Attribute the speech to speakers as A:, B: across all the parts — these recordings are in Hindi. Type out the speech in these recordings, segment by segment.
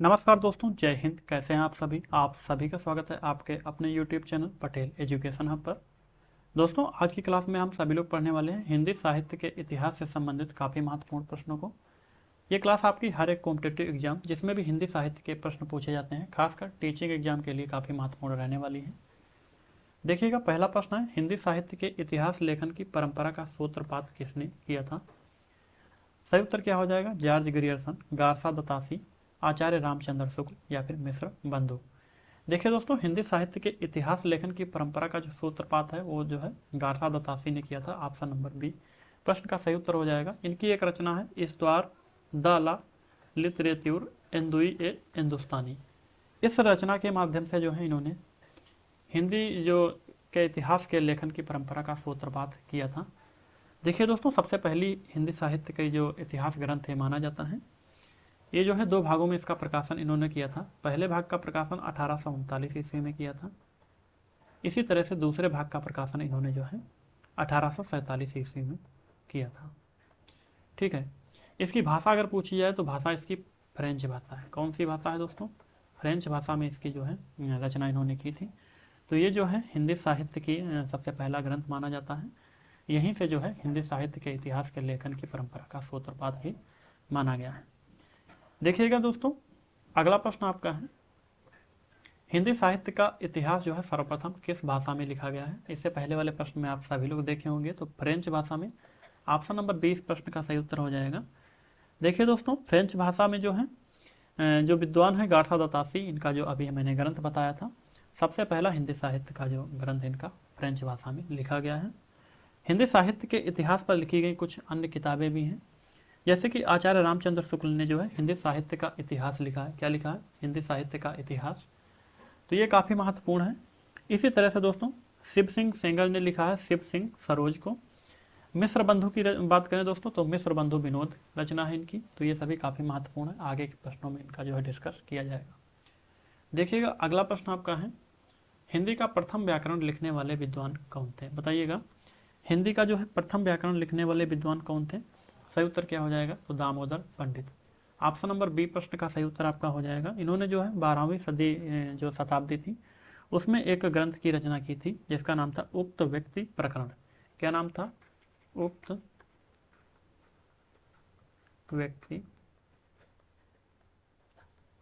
A: नमस्कार दोस्तों, जय हिंद। कैसे हैं आप सभी का स्वागत है आपके अपने YouTube channel Patel education hub पर। दोस्तों, आज की क्लास में हम सभी लोग पढ़ने वाले हैं हिंदी साहित्य के इतिहास से संबंधित काफ़ी महत्वपूर्ण प्रश्नों को। ये क्लास आपकी हर एक कॉम्पिटेटिव एग्जाम जिसमें भी हिंदी साहित्य के प्रश्न पूछे जाते हैं, खासकर टीचिंग एग्जाम के लिए काफ़ी महत्वपूर्ण रहने वाली है। देखिएगा, पहला प्रश्न है, हिंदी साहित्य के इतिहास लेखन की परंपरा का सूत्रपात किसने किया था? सही उत्तर क्या हो जाएगा? जॉर्ज ग्रियर्सन, गारसा दत्तासी, आचार्य रामचंद्र शुक्ल या फिर मिश्र बंधु। देखिए दोस्तों, हिंदी साहित्य के इतिहास लेखन की परंपरा का जो सूत्रपात है वो जो है गारसा दत्तासी ने किया था। ऑप्शन नंबर बी प्रश्न का सही उत्तर हो जाएगा। इनकी एक रचना है इस द्वार द ला लिटरेच्यूर एंदुई ए हिंदुस्तानी। इस रचना के माध्यम से जो है इन्होंने हिंदी जो के इतिहास के लेखन की परंपरा का सूत्रपात किया था। देखिए दोस्तों, सबसे पहली हिंदी साहित्य का जो इतिहास ग्रंथ है माना जाता है, ये जो है दो भागों में इसका प्रकाशन इन्होंने किया था। पहले भाग का प्रकाशन 1839 ईस्वी में किया था। इसी तरह से दूसरे भाग का प्रकाशन इन्होंने जो है 1847 ईस्वी में किया था। ठीक है। इसकी भाषा अगर पूछी जाए तो भाषा इसकी फ्रेंच भाषा है। कौन सी भाषा है दोस्तों? फ्रेंच भाषा में इसकी जो है रचना इन्होंने की थी। तो ये जो है हिंदी साहित्य की सबसे पहला ग्रंथ माना जाता है। यहीं से जो है हिंदी साहित्य के इतिहास के लेखन की परंपरा का सूत्रपात भी माना गया है। देखिएगा दोस्तों, अगला प्रश्न आपका है, हिंदी साहित्य का इतिहास जो है सर्वप्रथम किस भाषा में लिखा गया है? इससे पहले वाले प्रश्न में आप सभी लोग देखे होंगे, तो फ्रेंच भाषा में। ऑप्शन नंबर 20 प्रश्न का सही उत्तर हो जाएगा। देखिए दोस्तों, फ्रेंच भाषा में जो है जो विद्वान है गारसा दत्तासी, इनका जो अभी मैंने ग्रंथ बताया था, सबसे पहला हिंदी साहित्य का जो ग्रंथ इनका फ्रेंच भाषा में लिखा गया है। हिंदी साहित्य के इतिहास पर लिखी गई कुछ अन्य किताबें भी हैं, जैसे कि आचार्य रामचंद्र शुक्ल ने जो है हिंदी साहित्य का इतिहास लिखा है। क्या लिखा है? हिंदी साहित्य का इतिहास। तो ये काफ़ी महत्वपूर्ण है। इसी तरह से दोस्तों, शिव सिंह सेंगर ने लिखा है शिव सिंह सरोज को। मिश्र बंधु की बात करें दोस्तों, तो मिश्र बंधु विनोद रचना है इनकी। तो ये सभी काफ़ी महत्वपूर्ण है, आगे के प्रश्नों में इनका जो है डिस्कस किया जाएगा। देखिएगा, अगला प्रश्न आपका है, हिंदी का प्रथम व्याकरण लिखने वाले विद्वान कौन थे? बताइएगा, हिंदी का जो है प्रथम व्याकरण लिखने वाले विद्वान कौन थे? सही उत्तर क्या हो जाएगा? तो दामोदर पंडित। ऑप्शन नंबर बी प्रश्न का सही उत्तर आपका हो जाएगा। इन्होंने जो है 12वीं सदी जो शताब्दी थी उसमें एक ग्रंथ की रचना की थी जिसका नाम था उक्त व्यक्ति प्रकरण। क्या नाम था? उक्त व्यक्ति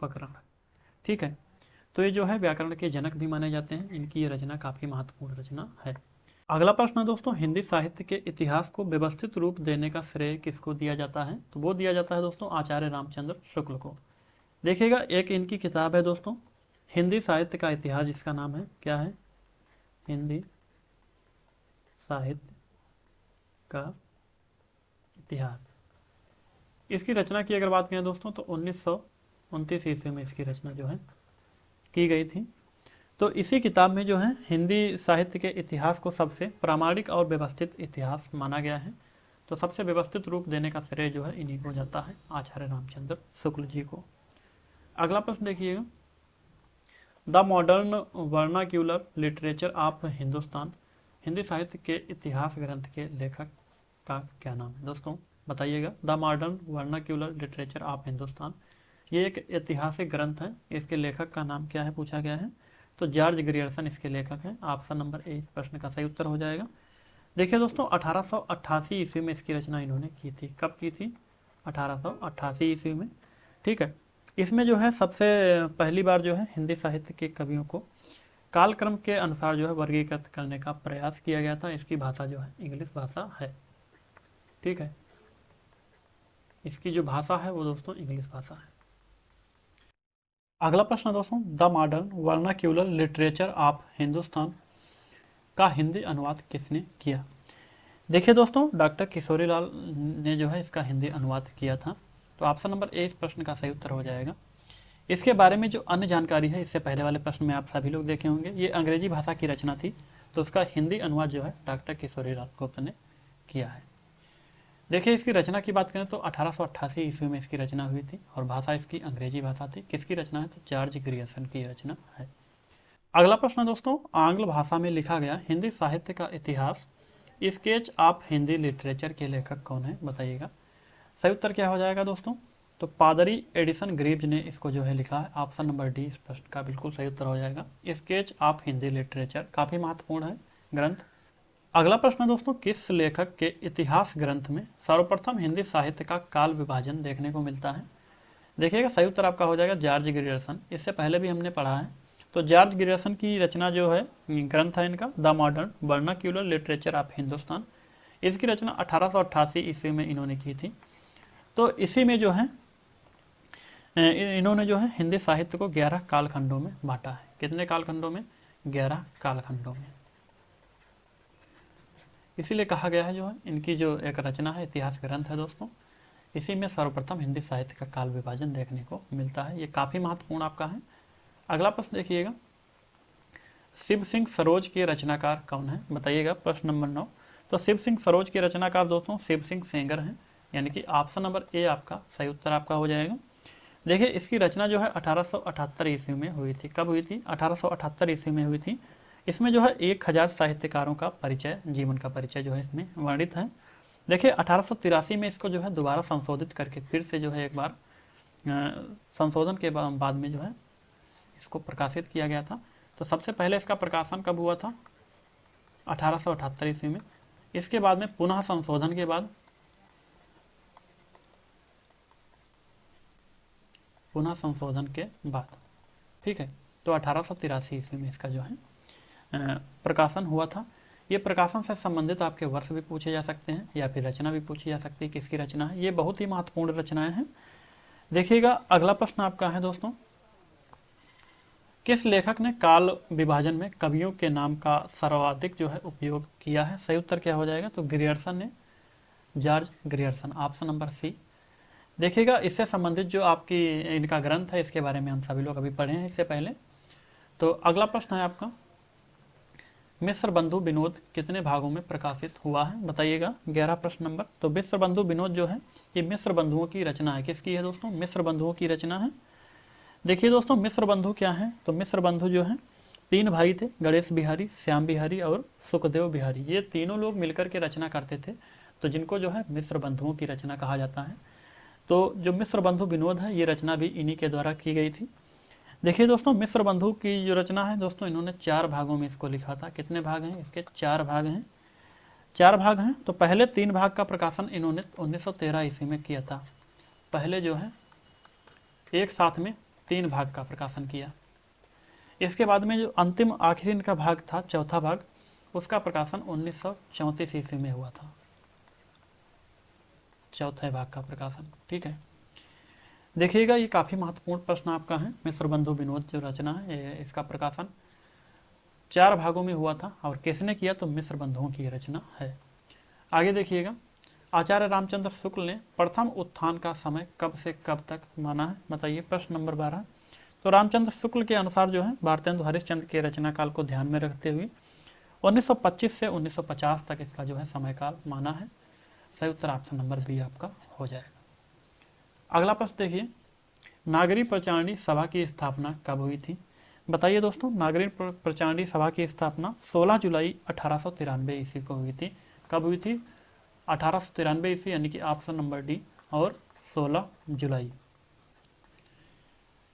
A: प्रकरण। ठीक है। तो ये जो है व्याकरण के जनक भी माने जाते हैं। इनकी ये रचना काफ़ी महत्वपूर्ण रचना है। अगला प्रश्न है दोस्तों, हिंदी साहित्य के इतिहास को व्यवस्थित रूप देने का श्रेय किसको दिया जाता है? तो वो दिया जाता है दोस्तों आचार्य रामचंद्र शुक्ल को। देखिएगा, एक इनकी किताब है दोस्तों, हिंदी साहित्य का इतिहास, जिसका नाम है, क्या है? हिंदी साहित्य का इतिहास। इसकी रचना की अगर बात करें दोस्तों, तो 1929 ईस्वी में इसकी रचना जो है की गई थी। तो इसी किताब में जो है हिंदी साहित्य के इतिहास को सबसे प्रामाणिक और व्यवस्थित इतिहास माना गया है। तो सबसे व्यवस्थित रूप देने का श्रेय जो है इन्हीं को जाता है, आचार्य रामचंद्र शुक्ल जी को। अगला प्रश्न देखिएगा, the modern vernacular literature of Hindustan, Hindi साहित्य के इतिहास ग्रंथ के लेखक का क्या नाम है? दोस्तों बताइएगा, the modern vernacular literature of Hindustan, ये एक ऐतिहासिक ग्रंथ है। इसके लेखक का नाम क्या है पूछा गया है? तो जॉर्ज ग्रियर्सन इसके लेखक हैं। ऑप्शन नंबर ए प्रश्न का सही उत्तर हो जाएगा। देखिए दोस्तों, 1888 ईस्वी में इसकी रचना इन्होंने की थी। कब की थी? 1888 ईस्वी में। ठीक है। इसमें जो है सबसे पहली बार जो है हिंदी साहित्य के कवियों को कालक्रम के अनुसार जो है वर्गीकृत करने का प्रयास किया गया था। इसकी भाषा जो है इंग्लिश भाषा है। ठीक है। इसकी जो भाषा है वो दोस्तों इंग्लिश भाषा है। अगला प्रश्न दोस्तों, the modern vernacular literature of Hindustan का हिंदी अनुवाद किसने किया? देखिए दोस्तों, डॉक्टर किशोरी लाल ने जो है इसका हिंदी अनुवाद किया था। तो ऑप्शन नंबर ए इस प्रश्न का सही उत्तर हो जाएगा। इसके बारे में जो अन्य जानकारी है, इससे पहले वाले प्रश्न में आप सभी लोग देखे होंगे, ये अंग्रेजी भाषा की रचना थी। तो उसका हिंदी अनुवाद जो है डॉक्टर किशोरी लाल गुप्त ने किया है। देखिए, इसकी रचना की बात करें तो 1888 ईस्वी में इसकी रचना हुई थी और भाषा इसकी अंग्रेजी भाषा थी। किसकी रचना है? तो जॉर्ज ग्रियर्सन की रचना है। अगला प्रश्न दोस्तों, आंग्ल भाषा में लिखा गया हिंदी साहित्य का इतिहास स्केच ऑफ हिंदी लिटरेचर के लेखक कौन है? बताइएगा। सही उत्तर क्या हो जाएगा दोस्तों? तो पादरी एडिसन ग्रीव्स ने इसको जो है लिखा है। ऑप्शन नंबर डी इस प्रश्न का बिल्कुल सही उत्तर हो जाएगा। स्केच ऑफ हिंदी लिटरेचर काफ़ी महत्वपूर्ण है ग्रंथ। अगला प्रश्न है दोस्तों, किस लेखक के इतिहास ग्रंथ में सर्वप्रथम हिंदी साहित्य का काल विभाजन देखने को मिलता है? देखिएगा सही उत्तर आपका हो जाएगा जॉर्ज ग्रियर्सन। इससे पहले भी हमने पढ़ा है। तो जॉर्ज ग्रियर्सन की रचना जो है, ग्रंथ है इनका the modern vernacular literature of Hindustan. इसकी रचना 1888 ईस्वी में इन्होंने की थी। तो इसी में जो है इन्होंने जो है हिंदी साहित्य को 11 कालखंडों में बांटा है। कितने कालखंडों में? 11 कालखंडों में। इसीलिए कहा गया है जो है इनकी जो एक रचना है, इतिहास ग्रंथ है दोस्तों, इसी में सर्वप्रथम हिंदी साहित्य का काल विभाजन देखने को मिलता है। ये काफ़ी महत्वपूर्ण आपका है। अगला प्रश्न देखिएगा, शिव सिंह सरोज के रचनाकार कौन है? बताइएगा। प्रश्न नंबर 9। तो शिव सिंह सरोज के रचनाकार दोस्तों शिव सिंह सेंगर हैं, यानी कि ऑप्शन नंबर ए आपका सही उत्तर आपका हो जाएगा। देखिए इसकी रचना जो है 1878 ईस्वी में हुई थी। कब हुई थी? 1878 ईस्वी में हुई थी। इसमें जो है 1000 साहित्यकारों का परिचय, जीवन का परिचय जो है इसमें वर्णित है। देखिए 1883 में इसको जो है दोबारा संशोधित करके फिर से जो है एक बार संशोधन के बाद में जो है इसको प्रकाशित किया गया था। तो सबसे पहले इसका प्रकाशन कब हुआ था? 1878 ईस्वी में। इसके बाद में पुनः संशोधन के बाद ठीक है, तो 1883 ईस्वी में इसका जो है प्रकाशन हुआ था। ये प्रकाशन से संबंधित आपके वर्ष भी पूछे जा सकते हैं या फिर रचना भी पूछी जा सकती है, किसकी रचना है। ये बहुत ही महत्वपूर्ण रचनाएं हैं। देखिएगा अगला प्रश्न आपका है दोस्तों, किस लेखक ने काल विभाजन में कवियों के नाम का सर्वाधिक जो है उपयोग किया है? सही उत्तर क्या हो जाएगा? तो ग्रियर्सन ने, George Grierson, option number C. देखिएगा इससे संबंधित जो आपकी इनका ग्रंथ है, इसके बारे में हम सभी लोग अभी पढ़े हैं इससे पहले। तो अगला प्रश्न है आपका, मिश्र बंधु विनोद कितने भागों में प्रकाशित हुआ है? बताइएगा। 11 प्रश्न नंबर। तो मिश्र बंधु विनोद जो है ये मिश्र बंधुओं की रचना है। किसकी है दोस्तों? मिश्र बंधुओं की रचना है। देखिए दोस्तों मिश्र बंधु क्या है? तो मिश्र बंधु जो है 3 भाई थे, गणेश बिहारी, श्याम बिहारी और सुखदेव बिहारी। ये तीनों लोग मिलकर के रचना करते थे, तो जिनको जो है मिश्र बंधुओं की रचना कहा जाता है। तो जो मिश्र बंधु विनोद है ये रचना भी इन्हीं के द्वारा की गई थी। देखिए दोस्तों मिश्र बंधु की जो रचना है दोस्तों, इन्होंने 4 भागों में इसको लिखा था। कितने भाग हैं इसके? 4 भाग हैं। 4 भाग हैं। तो पहले 3 भाग का प्रकाशन इन्होंने 1913 ईस्वी में किया था। पहले जो है एक साथ में 3 भाग का प्रकाशन किया। इसके बाद में जो अंतिम आखिरी इनका भाग था, चौथा भाग, उसका प्रकाशन 1934 ईस्वी में हुआ था। चौथे भाग का प्रकाशन। ठीक है, देखिएगा ये काफ़ी महत्वपूर्ण प्रश्न आपका है। मिश्र बंधु विनोद जो रचना है इसका प्रकाशन 4 भागों में हुआ था, और किसने किया? तो मिश्र बंधुओं की रचना है। आगे देखिएगा, आचार्य रामचंद्र शुक्ल ने प्रथम उत्थान का समय कब से कब तक माना है? बताइए। प्रश्न नंबर 12। तो रामचंद्र शुक्ल के अनुसार जो है भारतेंदु हरिश्चंद्र के रचना काल को ध्यान में रखते हुए 1925 से 1950 तक इसका जो है समय काल माना है। सही उत्तर ऑप्शन नंबर बी आपका हो जाएगा। अगला प्रश्न देखिए, नागरी प्रचारणी सभा की स्थापना कब हुई थी? बताइए दोस्तों। नागरी प्रचारणी सभा की स्थापना 16 जुलाई 1893 ईस्वी को हुई थी। कब हुई थी? 1893 ईस्वी, यानी कि ऑप्शन नंबर डी और 16 जुलाई।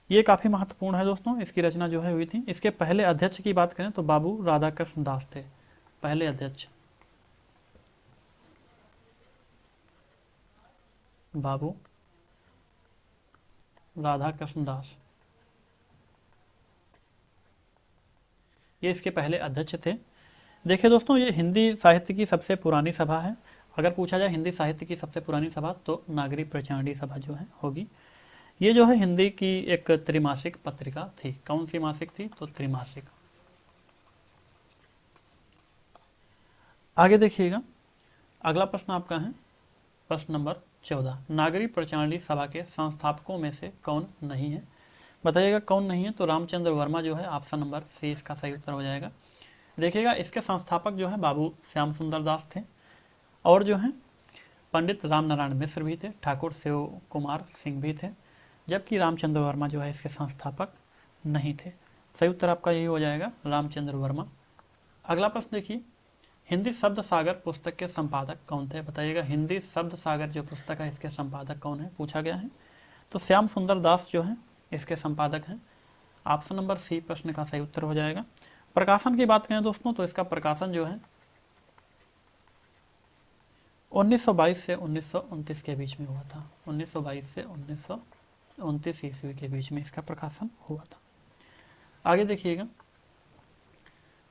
A: ये काफ़ी महत्वपूर्ण है दोस्तों। इसकी रचना जो है हुई थी। इसके पहले अध्यक्ष की बात करें तो बाबू राधाकृष्ण दास थे पहले अध्यक्ष। बाबू राधाकृष्ण दास, ये इसके पहले अध्यक्ष थे। देखिए दोस्तों ये हिंदी साहित्य की सबसे पुरानी सभा है। अगर पूछा जाए हिंदी साहित्य की सबसे पुरानी सभा, तो नागरी प्रचारणी सभा जो है होगी। ये जो है हिंदी की एक त्रिमासिक पत्रिका थी। कौन सी मासिक थी? तो त्रिमासिक। आगे देखिएगा, अगला प्रश्न आपका है प्रश्न नंबर 14। नागरी प्रचारणी सभा के संस्थापकों में से कौन नहीं है? बताइएगा कौन नहीं है? तो रामचंद्र वर्मा जो है, ऑप्शन नंबर सी इसका सही उत्तर हो जाएगा। देखिएगा इसके संस्थापक जो है बाबू श्याम सुंदर दास थे, और जो है पंडित राम नारायण मिश्र भी थे, ठाकुर शिव कुमार सिंह भी थे, जबकि रामचंद्र वर्मा जो है इसके संस्थापक नहीं थे। सही उत्तर आपका यही हो जाएगा, रामचंद्र वर्मा। अगला प्रश्न देखिए, हिंदी शब्द सागर पुस्तक के संपादक कौन थे? बताइएगा। हिंदी शब्द सागर जो पुस्तक है इसके संपादक कौन है, पूछा गया है। तो श्याम सुंदर दास जो है इसके संपादक हैं। ऑप्शन नंबर सी प्रश्न का सही उत्तर हो जाएगा। प्रकाशन की बात करें दोस्तों तो इसका प्रकाशन जो है 1922 से 1929 के बीच में हुआ था। 1922 से 1929 ईस्वी के बीच में इसका प्रकाशन हुआ था। आगे देखिएगा,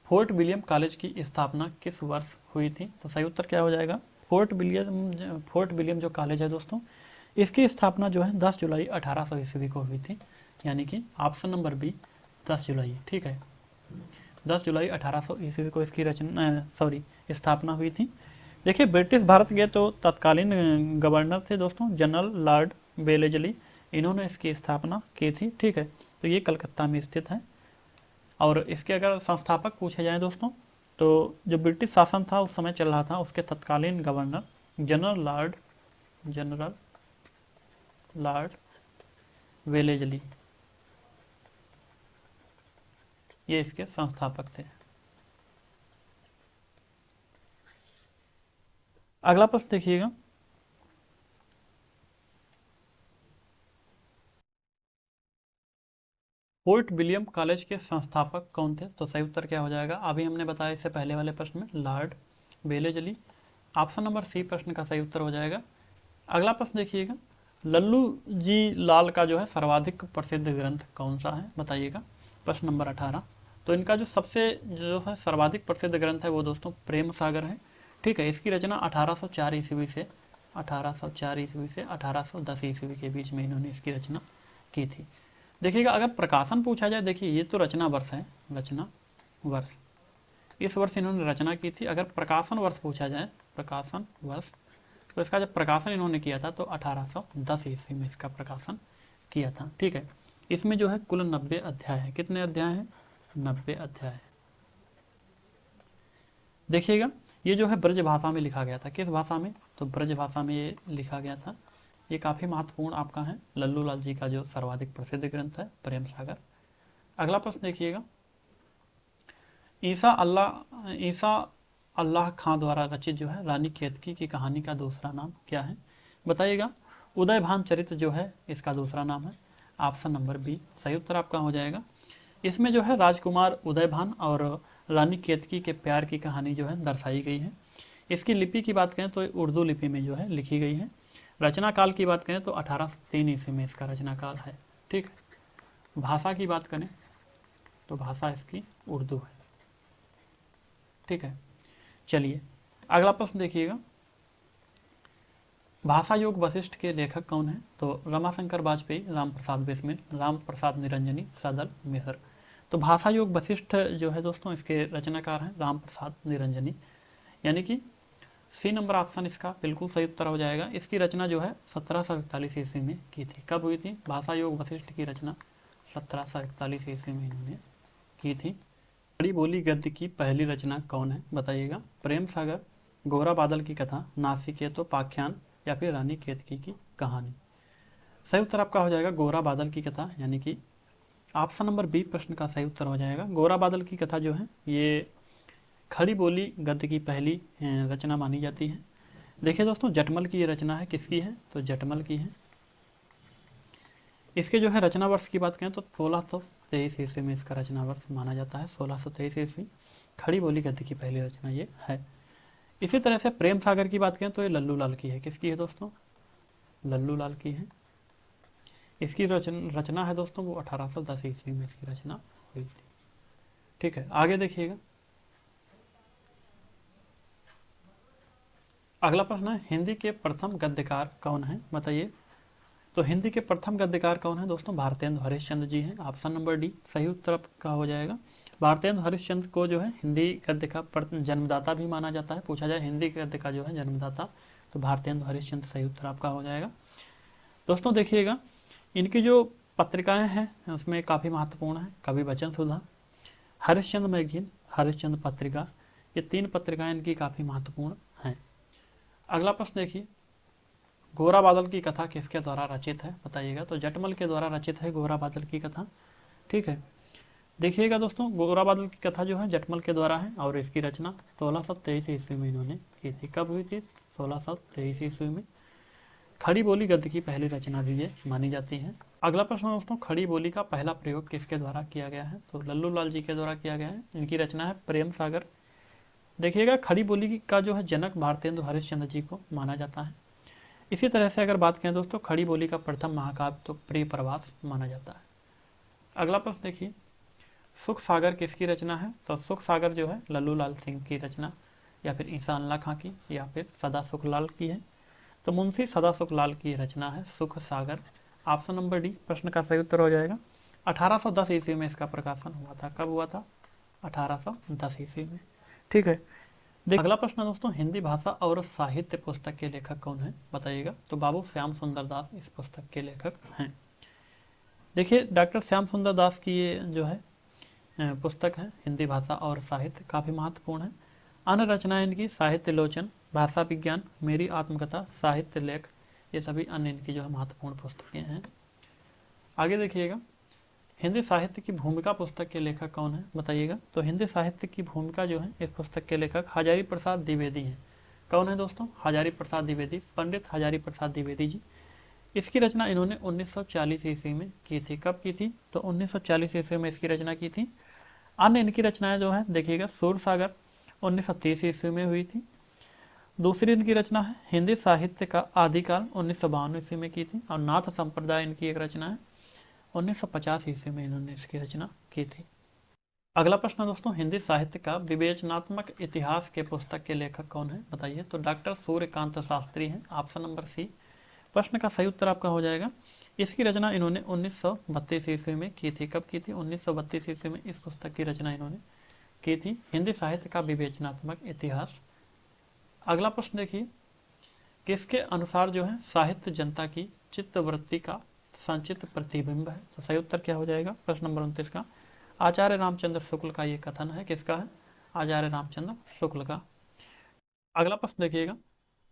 A: फोर्ट विलियम कॉलेज की स्थापना किस वर्ष हुई थी? तो सही उत्तर क्या हो जाएगा? फोर्ट विलियम जो कॉलेज है दोस्तों, इसकी स्थापना जो है 10 जुलाई 1800 ईस्वी को हुई थी, यानी कि ऑप्शन नंबर बी 10 जुलाई। ठीक है, 10 जुलाई 1800 ईस्वी को इसकी स्थापना हुई थी। देखिए, ब्रिटिश भारत के तो तत्कालीन गवर्नर थे दोस्तों जनरल लॉर्ड वेलेजली, इन्होंने इसकी स्थापना की थी। ठीक है, तो ये कलकत्ता में स्थित है। और इसके अगर संस्थापक पूछे जाएं दोस्तों, तो जो ब्रिटिश शासन था उस समय चल रहा था, उसके तत्कालीन गवर्नर जनरल लॉर्ड वेलेजली, ये इसके संस्थापक थे। अगला प्रश्न देखिएगा, फोर्ट विलियम कॉलेज के संस्थापक कौन थे? तो सही उत्तर क्या हो जाएगा? अभी हमने बताया इससे पहले वाले प्रश्न में Lord Wellesley. Option number C प्रश्न का सही उत्तर हो जाएगा। अगला प्रश्न देखिएगा, लल्लू जी लाल का जो है सर्वाधिक प्रसिद्ध ग्रंथ कौन सा है? बताइएगा। प्रश्न नंबर 18। तो इनका जो सबसे जो है सर्वाधिक प्रसिद्ध ग्रंथ है वो दोस्तों प्रेम सागर है। ठीक है, इसकी रचना 1804 ईस्वी से 1810 ईस्वी के बीच में इन्होंने इसकी रचना की थी। देखिएगा, अगर प्रकाशन पूछा जाए, देखिए ये तो रचना वर्ष है, रचना वर्ष, इस वर्ष इन्होंने रचना की थी। अगर प्रकाशन वर्ष पूछा जाए, प्रकाशन वर्ष, तो इसका जब प्रकाशन इन्होंने किया था तो 1810 ईस्वी में इसका प्रकाशन किया था। ठीक है, इसमें जो है कुल 90 अध्याय है। कितने अध्याय हैं? 90 अध्याय। देखिएगा, ये जो है ब्रज भाषा में लिखा गया था। किस भाषा में? तो ब्रज भाषा में ये लिखा गया था। ये काफ़ी महत्वपूर्ण आपका है, लल्लू लाल जी का जो सर्वाधिक प्रसिद्ध ग्रंथ है प्रेम सागर। अगला प्रश्न देखिएगा, ईसा अल्लाह खां द्वारा रचित जो है रानी केतकी की कहानी का दूसरा नाम क्या है? बताइएगा। उदय भान चरित्र जो है इसका दूसरा नाम है। ऑप्शन नंबर बी सही उत्तर आपका हो जाएगा। इसमें जो है राजकुमार उदय भान और रानी केतकी के प्यार की कहानी जो है दर्शाई गई है। इसकी लिपि की बात करें तो उर्दू लिपि में जो है लिखी गई है। रचना काल की बात करें तो 1803 ईस्वी में इसका रचना काल है। ठीक है, भाषा की बात करें तो भाषा इसकी उर्दू है। ठीक है, चलिए अगला प्रश्न देखिएगा, भाषा योग वशिष्ठ के लेखक कौन है? तो रमाशंकर वाजपेयी, राम प्रसाद बिस्मिल, राम प्रसाद निरंजनी, सदल मिश्र। तो भाषा योग वशिष्ठ जो है दोस्तों इसके रचनाकार हैं राम प्रसाद निरंजनी, यानी कि सी नंबर ऑप्शन इसका बिल्कुल सही उत्तर हो जाएगा। इसकी रचना जो है 1741 ईस्वी में की थी। कब हुई थी भाषा योग वशिष्ठ की रचना? 1741 ईस्वी में इन्होंने की थी। खड़ी बोली गद्य की पहली रचना कौन है? बताइएगा। प्रेम सागर, गोरा बादल की कथा, नासिकेतोपाख्यान या फिर रानी केतकी की कहानी। सही उत्तर आपका हो जाएगा गोरा बादल की कथा, यानी कि ऑप्शन नंबर बी प्रश्न का सही उत्तर हो जाएगा। गोरा बादल की कथा जो है ये खड़ी बोली गद्य की पहली रचना मानी जाती है। देखिए दोस्तों, जटमल की ये रचना है, किसकी है? तो जटमल की है। इसके जो है रचना वर्ष की बात करें तो 1623 ईस्वी में इसका रचना वर्ष माना जाता है। 1623 ईस्वी खड़ी बोली गद्य की पहली रचना ये है। इसी तरह से प्रेम सागर की बात करें तो ये लल्लू लाल की है। किसकी है दोस्तों? लल्लू लाल की है। इसकी रचना है दोस्तों वो 1810 ईस्वी में इसकी रचना हुई थी। ठीक है, आगे देखिएगा, अगला प्रश्न है, हिंदी के प्रथम गद्यकार कौन है? बताइए। तो हिंदी के प्रथम गद्यकार कौन है दोस्तों? भारतेंदु हरिश्चंद्र जी हैं। ऑप्शन नंबर डी सही उत्तर आपका हो जाएगा। भारतेंदु हरिश्चंद्र को जो है हिंदी गद्य का जन्मदाता भी माना जाता है। पूछा जाए हिंदी गद्य का जो है जन्मदाता, तो भारतेंदु हरिश्चंद्र सही उत्तर आपका हो जाएगा। दोस्तों देखिएगा, इनकी जो पत्रिकाएं हैं उसमें काफ़ी महत्वपूर्ण है। कवि वचन सुधा, हरिश्चंद्र मैगजीन, हरिश्चंद्र पत्रिका, ये 3 पत्रिकाएं इनकी काफ़ी महत्वपूर्ण हैं। अगला प्रश्न देखिए, गोरा बादल की कथा किसके द्वारा रचित है? बताइएगा। तो जटमल के द्वारा रचित है गोरा बादल की कथा। ठीक है, देखिएगा दोस्तों, गोरा बादल की कथा जो है जटमल के द्वारा है और इसकी रचना 1623 ईस्वी में इन्होंने की थी। कब हुई थी? 1623 ईस्वी में। खड़ी बोली गद्य की पहली रचना भी ये मानी जाती है। अगला प्रश्न दोस्तों, खड़ी बोली का पहला प्रयोग किसके द्वारा किया गया है? तो लल्लू लाल जी के द्वारा किया गया है। इनकी रचना है प्रेम सागर। देखिएगा, खड़ी बोली का जो है जनक भारतेंदु हरिश्चंद्र जी को माना जाता है। इसी तरह से अगर बात करें दोस्तों, खड़ी बोली का प्रथम महाकाव्य तो प्रिय प्रवास माना जाता है। अगला प्रश्न देखिए, सुख सागर किसकी रचना है? तो सुख सागर जो है लल्लू लाल सिंह की रचना, या फिर ईसान अल्लाह खां की, या फिर सदा सुख लाल की है। तो मुंशी सदा सुख लाल की रचना है सुख सागर। ऑप्शन नंबर डी प्रश्न का सही उत्तर हो जाएगा। 1810 ईस्वी में इसका प्रकाशन हुआ था। कब हुआ था? 1810 ईस्वी में। ठीक है। अगला प्रश्न दोस्तों, हिंदी भाषा और साहित्य पुस्तक के लेखक कौन है? बताइएगा। तो बाबू श्याम सुंदर दास इस पुस्तक के लेखक हैं। देखिए, डॉक्टर श्याम सुंदर दास की ये जो है पुस्तक है हिंदी भाषा और साहित्य, काफ़ी महत्वपूर्ण है। अन्य रचनाएं इनकी साहित्य लोचन, भाषा विज्ञान, मेरी आत्मकथा, साहित्य लेख, ये सभी अन्य इनकी जो है महत्वपूर्ण पुस्तकें हैं। आगे देखिएगा, हिंदी साहित्य की भूमिका पुस्तक के लेखक कौन है? बताइएगा। तो हिंदी साहित्य की भूमिका जो है इस पुस्तक के लेखक हजारी प्रसाद द्विवेदी हैं। कौन है दोस्तों? हजारी प्रसाद द्विवेदी, पंडित हजारी प्रसाद द्विवेदी जी। इसकी रचना इन्होंने 1940 ईस्वी में की थी। कब की थी? तो 1940 ईस्वी में इसकी रचना की थी। अन्य इनकी रचनाएं जो है देखिएगा, सूर सागर 1930 ईस्वी में हुई थी। दूसरी इनकी रचना है हिंदी साहित्य का आदिकाल 1952 ईस्वी में की थी। और नाथ संप्रदाय इनकी एक रचना है 1950 ईस्वी में इन्होंने इसकी रचना की थी। अगला प्रश्न दोस्तों, हिंदी साहित्य का विवेचनात्मक इतिहास के पुस्तक के लेखक कौन है? बताइए। तो डॉक्टर सूर्यकांत शास्त्री हैं। ऑप्शन नंबर सी प्रश्न का सही उत्तर आपका हो जाएगा। इसकी रचना इन्होंने 1932 ईस्वी में की थी। कब की थी? 1932 ईस्वी में इस पुस्तक की रचना इन्होंने की थी, हिंदी साहित्य का विवेचनात्मक इतिहास। अगला प्रश्न देखिए, किसके अनुसार जो है साहित्य जनता की चित्तवृत्ति का संचित प्रतिबिंब है? तो सही उत्तर क्या हो जाएगा प्रश्न नंबर 29 का? आचार्य रामचंद्र शुक्ल का ये कथन है। किसका है? आचार्य रामचंद्र शुक्ल का। अगला प्रश्न देखिएगा,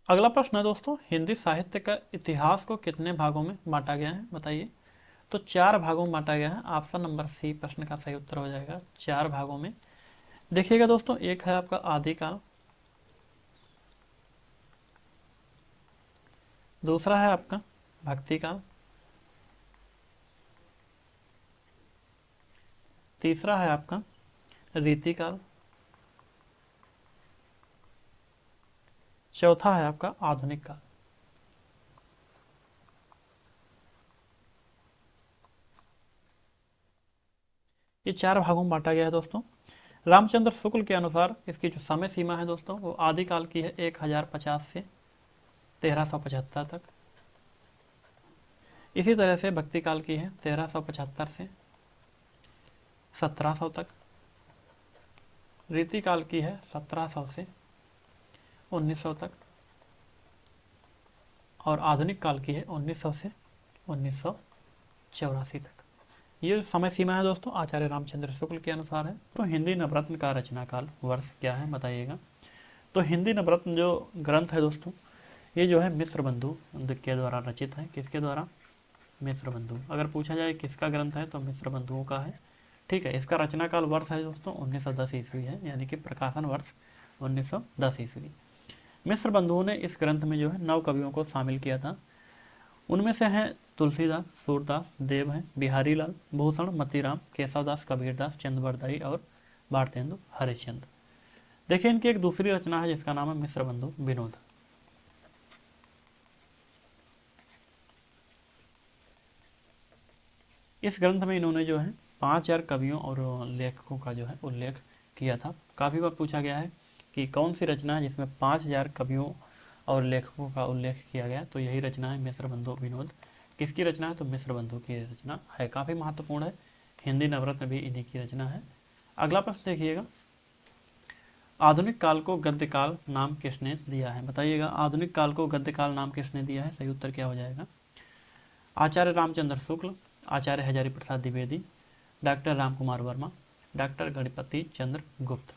A: अगला प्रश्न है दोस्तों, हिंदी साहित्य का इतिहास को कितने भागों में बांटा गया है? बताइए। तो 4 भागों में बांटा गया है। ऑप्शन नंबर सी प्रश्न का सही उत्तर हो जाएगा, 4 भागों में। देखिएगा दोस्तों, एक है आपका आदिकाल, दूसरा है आपका भक्तिकाल, तीसरा है आपका रीतिकाल, चौथा है आपका आधुनिक काल। ये 4 भागों में बांटा गया है दोस्तों। रामचंद्र शुक्ल के अनुसार इसकी जो समय सीमा है दोस्तों, वो आदिकाल की है 1050 से 1375 तक। इसी तरह से भक्ति काल की है 1375 से 1700 तक। रीति काल की है 1700 से 1900 तक। और आधुनिक काल की है 1900 से 1984 तक। ये समय सीमा है दोस्तों आचार्य रामचंद्र शुक्ल के अनुसार है। तो हिंदी नवरत्न का रचना काल वर्ष क्या है? बताइएगा। तो हिंदी नवरत्न जो ग्रंथ है दोस्तों, ये जो है मिश्र बंधु के द्वारा रचित है। किसके द्वारा? मिश्र बंधु। अगर पूछा जाए किसका ग्रंथ है तो मिश्र बंधुओं का है। ठीक है। इसका रचना काल वर्ष है दोस्तों 1910 ईस्वी है, यानी कि प्रकाशन वर्ष 1910 ईस्वी। मिश्र बंधुओं ने इस ग्रंथ में जो है 9 कवियों को शामिल किया था। उनमें से हैं तुलसीदास, सूरदास, देव हैं, बिहारी लाल, भूषण, मतीराम, केशवदास, कबीरदास, चंद्रवरदाई और भारतेंदु हरिश्चंद्र। देखिए, इनकी एक दूसरी रचना है जिसका नाम है मिश्र बंधु विनोद। इस ग्रंथ में इन्होंने जो है 5000 कवियों और लेखकों का जो है उल्लेख किया था। काफ़ी बार पूछा गया है कि कौन सी रचना है जिसमें 5000 कवियों और लेखकों का उल्लेख किया गया, तो यही रचना है मिश्र बंधु विनोद। किसकी रचना है? तो मिश्र बंधु की रचना है, काफ़ी महत्वपूर्ण है। हिंदी नवरत्न भी इन्हीं की रचना है। अगला प्रश्न देखिएगा, आधुनिक काल को गद्य काल नाम किसने दिया है? बताइएगा। आधुनिक काल को गद्य काल नाम किसने दिया है? सही उत्तर क्या हो जाएगा? आचार्य रामचंद्र शुक्ल, आचार्य हजारी प्रसाद द्विवेदी, डॉक्टर रामकुमार वर्मा, डॉक्टर गणपति चंद्र गुप्त।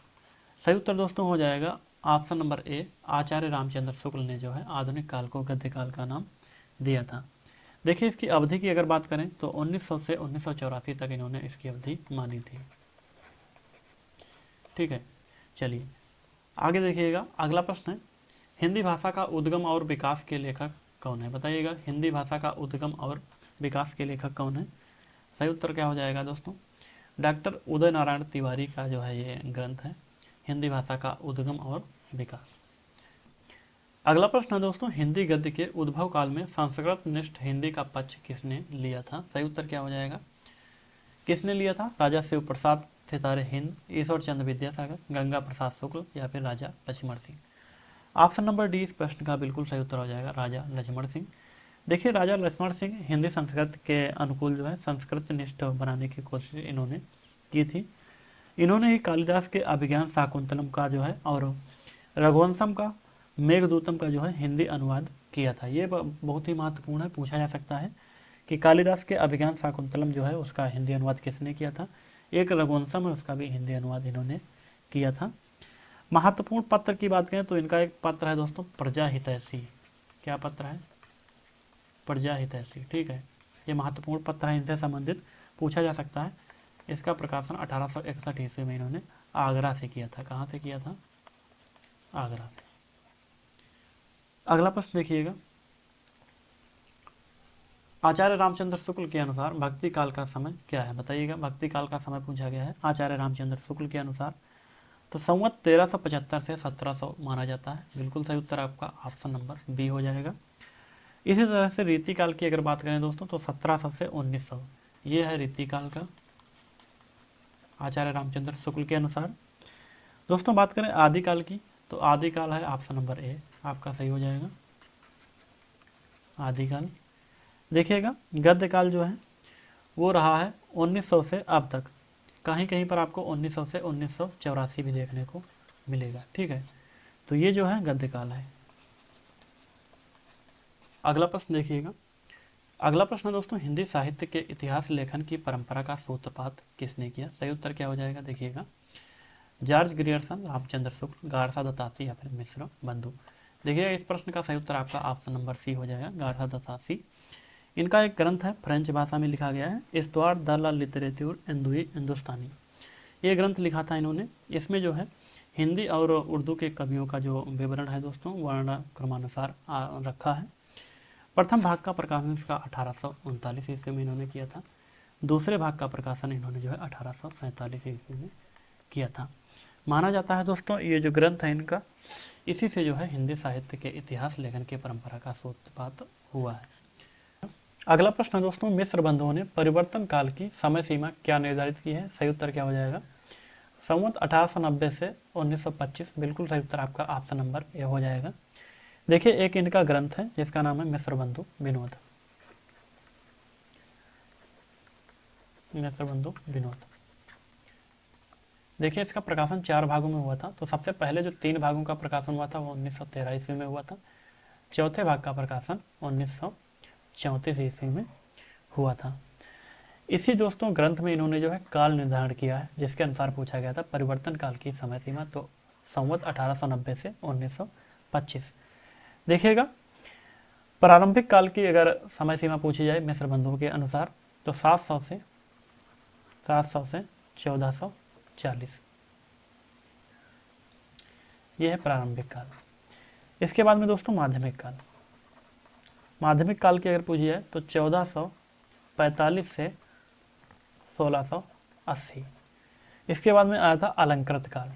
A: सही उत्तर दोस्तों हो जाएगा ऑप्शन नंबर ए, आचार्य रामचंद्र शुक्ल ने जो है आधुनिक काल को गद्य काल का नाम दिया था। देखिए, इसकी अवधि की अगर बात करें तो 1900 से 1984 तक इन्होंने इसकी अवधि मानी थी। ठीक है, चलिए आगे देखिएगा। अगला प्रश्न है, हिंदी भाषा का उद्गम और विकास के लेखक कौन है, बताइएगा। हिंदी भाषा का उद्गम और विकास के लेखक कौन है? सही उत्तर क्या हो जाएगा दोस्तों? डॉक्टर उदय नारायण तिवारी का जो है ये ग्रंथ है, हिंदी भाषा का उद्गम और विकास। अगला प्रश्न है दोस्तों, हिंदी गद्य के उद्भव काल में संस्कृत निष्ठ हिंदी का पक्ष किसने लिया था? सही उत्तर क्या हो जाएगा? किसने लिया था? राजा शिव प्रसाद सितारे हिंद, ईश्वर चंद्र विद्यासागर, गंगा प्रसाद शुक्ल या फिर Raja Lakshman Singh. Option number D इस प्रश्न का बिल्कुल सही उत्तर हो जाएगा, राजा लक्ष्मण सिंह। देखिए, राजा लक्ष्मण सिंह हिंदी संस्कृत के अनुकूल जो है संस्कृत निष्ठ बनाने की कोशिश इन्होंने की थी। इन्होंने ही कालिदास के अभिज्ञान शाकुंतलम का जो है और रघुवंशम का, मेघदूतम का जो है हिंदी अनुवाद किया था। ये बहुत ही महत्वपूर्ण है, पूछा जा सकता है कि कालिदास के अभिज्ञान शाकुंतलम जो है उसका हिंदी अनुवाद किसने किया था। एक रघुवंशम है, उसका भी हिंदी अनुवाद इन्होंने किया था। महत्वपूर्ण पत्र की बात करें तो इनका एक पत्र है दोस्तों, प्रजा हितैषी। क्या पत्र है? प्रजा हितैषी, ठीक है। ये महत्वपूर्ण पत्र है, इनसे संबंधित पूछा जा सकता है। इसका प्रकाशन 1861 ईस्वी में इन्होंने आगरा से किया था। कहाँ से किया था? आगरा से। अगला प्रश्न देखिएगा, आचार्य रामचंद्र शुक्ल के अनुसार भक्ति काल का समय क्या है? बताइएगा, भक्ति काल का समय पूछा गया है आचार्य रामचंद्र शुक्ल के अनुसार। तो संवत 1375 से 1700 माना जाता है। बिल्कुल सही उत्तर आपका ऑप्शन नंबर बी हो जाएगा। इसी तरह से रीति काल की अगर बात करें दोस्तों तो 1700 से 1900, ये है रीति काल का आचार्य रामचंद्र शुक्ल के अनुसार। दोस्तों बात करें आदिकाल की, तो आदिकाल है ऑप्शन नंबर ए आपका सही हो जाएगा, आदिकाल। देखिएगा, गद्य काल जो है वो रहा है 1900 से अब तक। कहीं कहीं पर आपको 1900 से 1984 भी देखने को मिलेगा, ठीक है। तो ये जो है गद्य काल है। अगला प्रश्न देखिएगा, अगला प्रश्न दोस्तों, हिंदी साहित्य के इतिहास लेखन की परंपरा का सूत्रपात किसने किया? सही उत्तर क्या हो जाएगा? देखिएगा, जॉर्ज ग्रियर्सन, रामचंद्र शुक्ल, गारसा दत्तासी या फिर मिश्र बंधु। देखिएगा, इस प्रश्न का सही उत्तर आपका ऑप्शन नंबर सी हो जाएगा, गारसा दत्तासी। इनका एक ग्रंथ है, फ्रेंच भाषा में लिखा गया है, इस्तवार द ला लिटरेचर इंदुई हिंदुस्तानी। ये ग्रंथ लिखा था इन्होंने। इसमें जो है हिंदी और उर्दू के कवियों का जो विवरण है दोस्तों वर्ण क्रमानुसार रखा है। प्रथम भाग का प्रकाशन इसका 1839 ईस्वी में इन्होंने किया था। दूसरे भाग का प्रकाशन इन्होंने जो है 1847 ईस्वी में किया था। माना जाता है दोस्तों ये जो ग्रंथ है इनका, इसी से जो है हिंदी साहित्य के इतिहास लेखन की परंपरा का सूत्रपात हुआ है। अगला प्रश्न है दोस्तों, मिस्र बंधुओं ने परिवर्तन काल की समय सीमा क्या निर्धारित की है? सही उत्तर क्या हो जाएगा? संवत 1890 से 1925। बिल्कुल सही उत्तर आपका ऑप्शन नंबर ए हो जाएगा। देखिए, एक इनका ग्रंथ है जिसका नाम है मिस्र बंधु विनोद, मिस्र बंधु विनोद। देखिए, इसका प्रकाशन 4 भागों में हुआ था। तो सबसे पहले जो 3 भागों का प्रकाशन हुआ था वो 1913 ईस्वी में हुआ था। चौथे भाग का प्रकाशन 1934 ईस्वी में हुआ था। इसी दोस्तों ग्रंथ में इन्होंने जो है काल निर्धारण किया है, जिसके अनुसार पूछा गया था परिवर्तन काल की समय सीमा, तो संवत 1890 से 1925। देखिएगा, प्रारंभिक काल की अगर समय सीमा पूछी जाए मिस्र बंधुओं के अनुसार तो 700 से 1440, यह है प्रारंभिक काल। इसके बाद में दोस्तों माध्यमिक काल। माध्यमिक काल की अगर पूछी जाए तो 1445 से 1680। इसके बाद में आया था अलंकृत काल।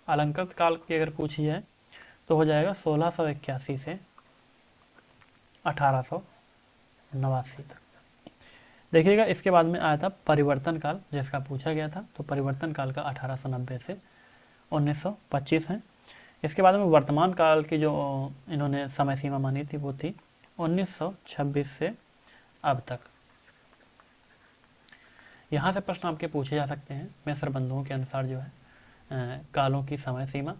A: अलंकृत काल की अगर पूछी जाए तो हो जाएगा 1681 से 1889 तक। देखिएगा, इसके बाद में आया था परिवर्तन काल, जिसका पूछा गया था। तो परिवर्तन काल का 1890 से 1925 है। इसके बाद में वर्तमान काल की जो इन्होंने समय सीमा मानी थी वो थी 1926 से अब तक। यहाँ से प्रश्न आपके पूछे जा सकते हैं मिस्र बंधुओं के अनुसार जो है कालों की समय सीमा।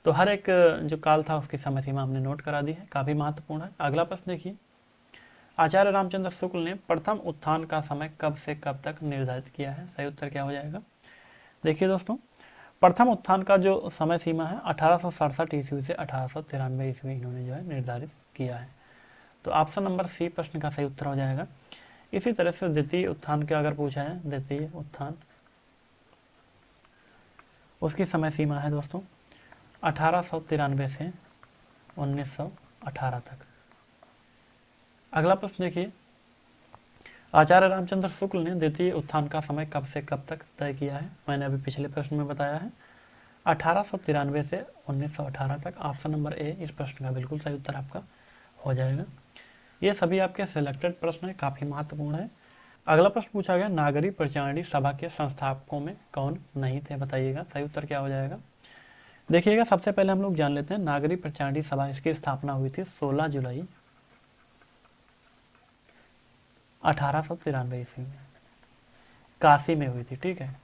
A: तो हर एक जो काल था उसकी समय सीमा हमने नोट करा दी है, काफ़ी महत्वपूर्ण है। अगला प्रश्न देखिए, आचार्य रामचंद्र शुक्ल ने प्रथम उत्थान का समय कब से कब तक निर्धारित किया है? सही उत्तर क्या हो जाएगा? देखिए दोस्तों, प्रथम उत्थान का जो समय सीमा है 1867 ईस्वी से 1893 ईस्वी इन्होंने जो है निर्धारित किया है। तो ऑप्शन नंबर सी प्रश्न का सही उत्तर हो जाएगा। इसी तरह से द्वितीय उत्थान का अगर पूछा है, द्वितीय उत्थान, उसकी समय सीमा है दोस्तों 1893 से 1918 तक। अगला प्रश्न देखिए, आचार्य रामचंद्र शुक्ल ने द्वितीय उत्थान का समय कब से कब तक तय किया है? मैंने अभी पिछले प्रश्न में बताया है 1893 से 1918 तक। ऑप्शन नंबर ए इस प्रश्न का बिल्कुल सही उत्तर आपका हो जाएगा। ये सभी आपके सिलेक्टेड प्रश्न है, काफी महत्वपूर्ण है। अगला प्रश्न पूछा गया, नागरी प्रचारणी सभा के संस्थापकों में कौन नहीं थे? बताइएगा सही उत्तर क्या हो जाएगा। देखिएगा, सबसे पहले हम लोग जान लेते हैं नागरी प्रचारणी सभा, इसकी स्थापना हुई थी 16 जुलाई 1893 ईस्वी में, काशी में हुई थी। ठीक है,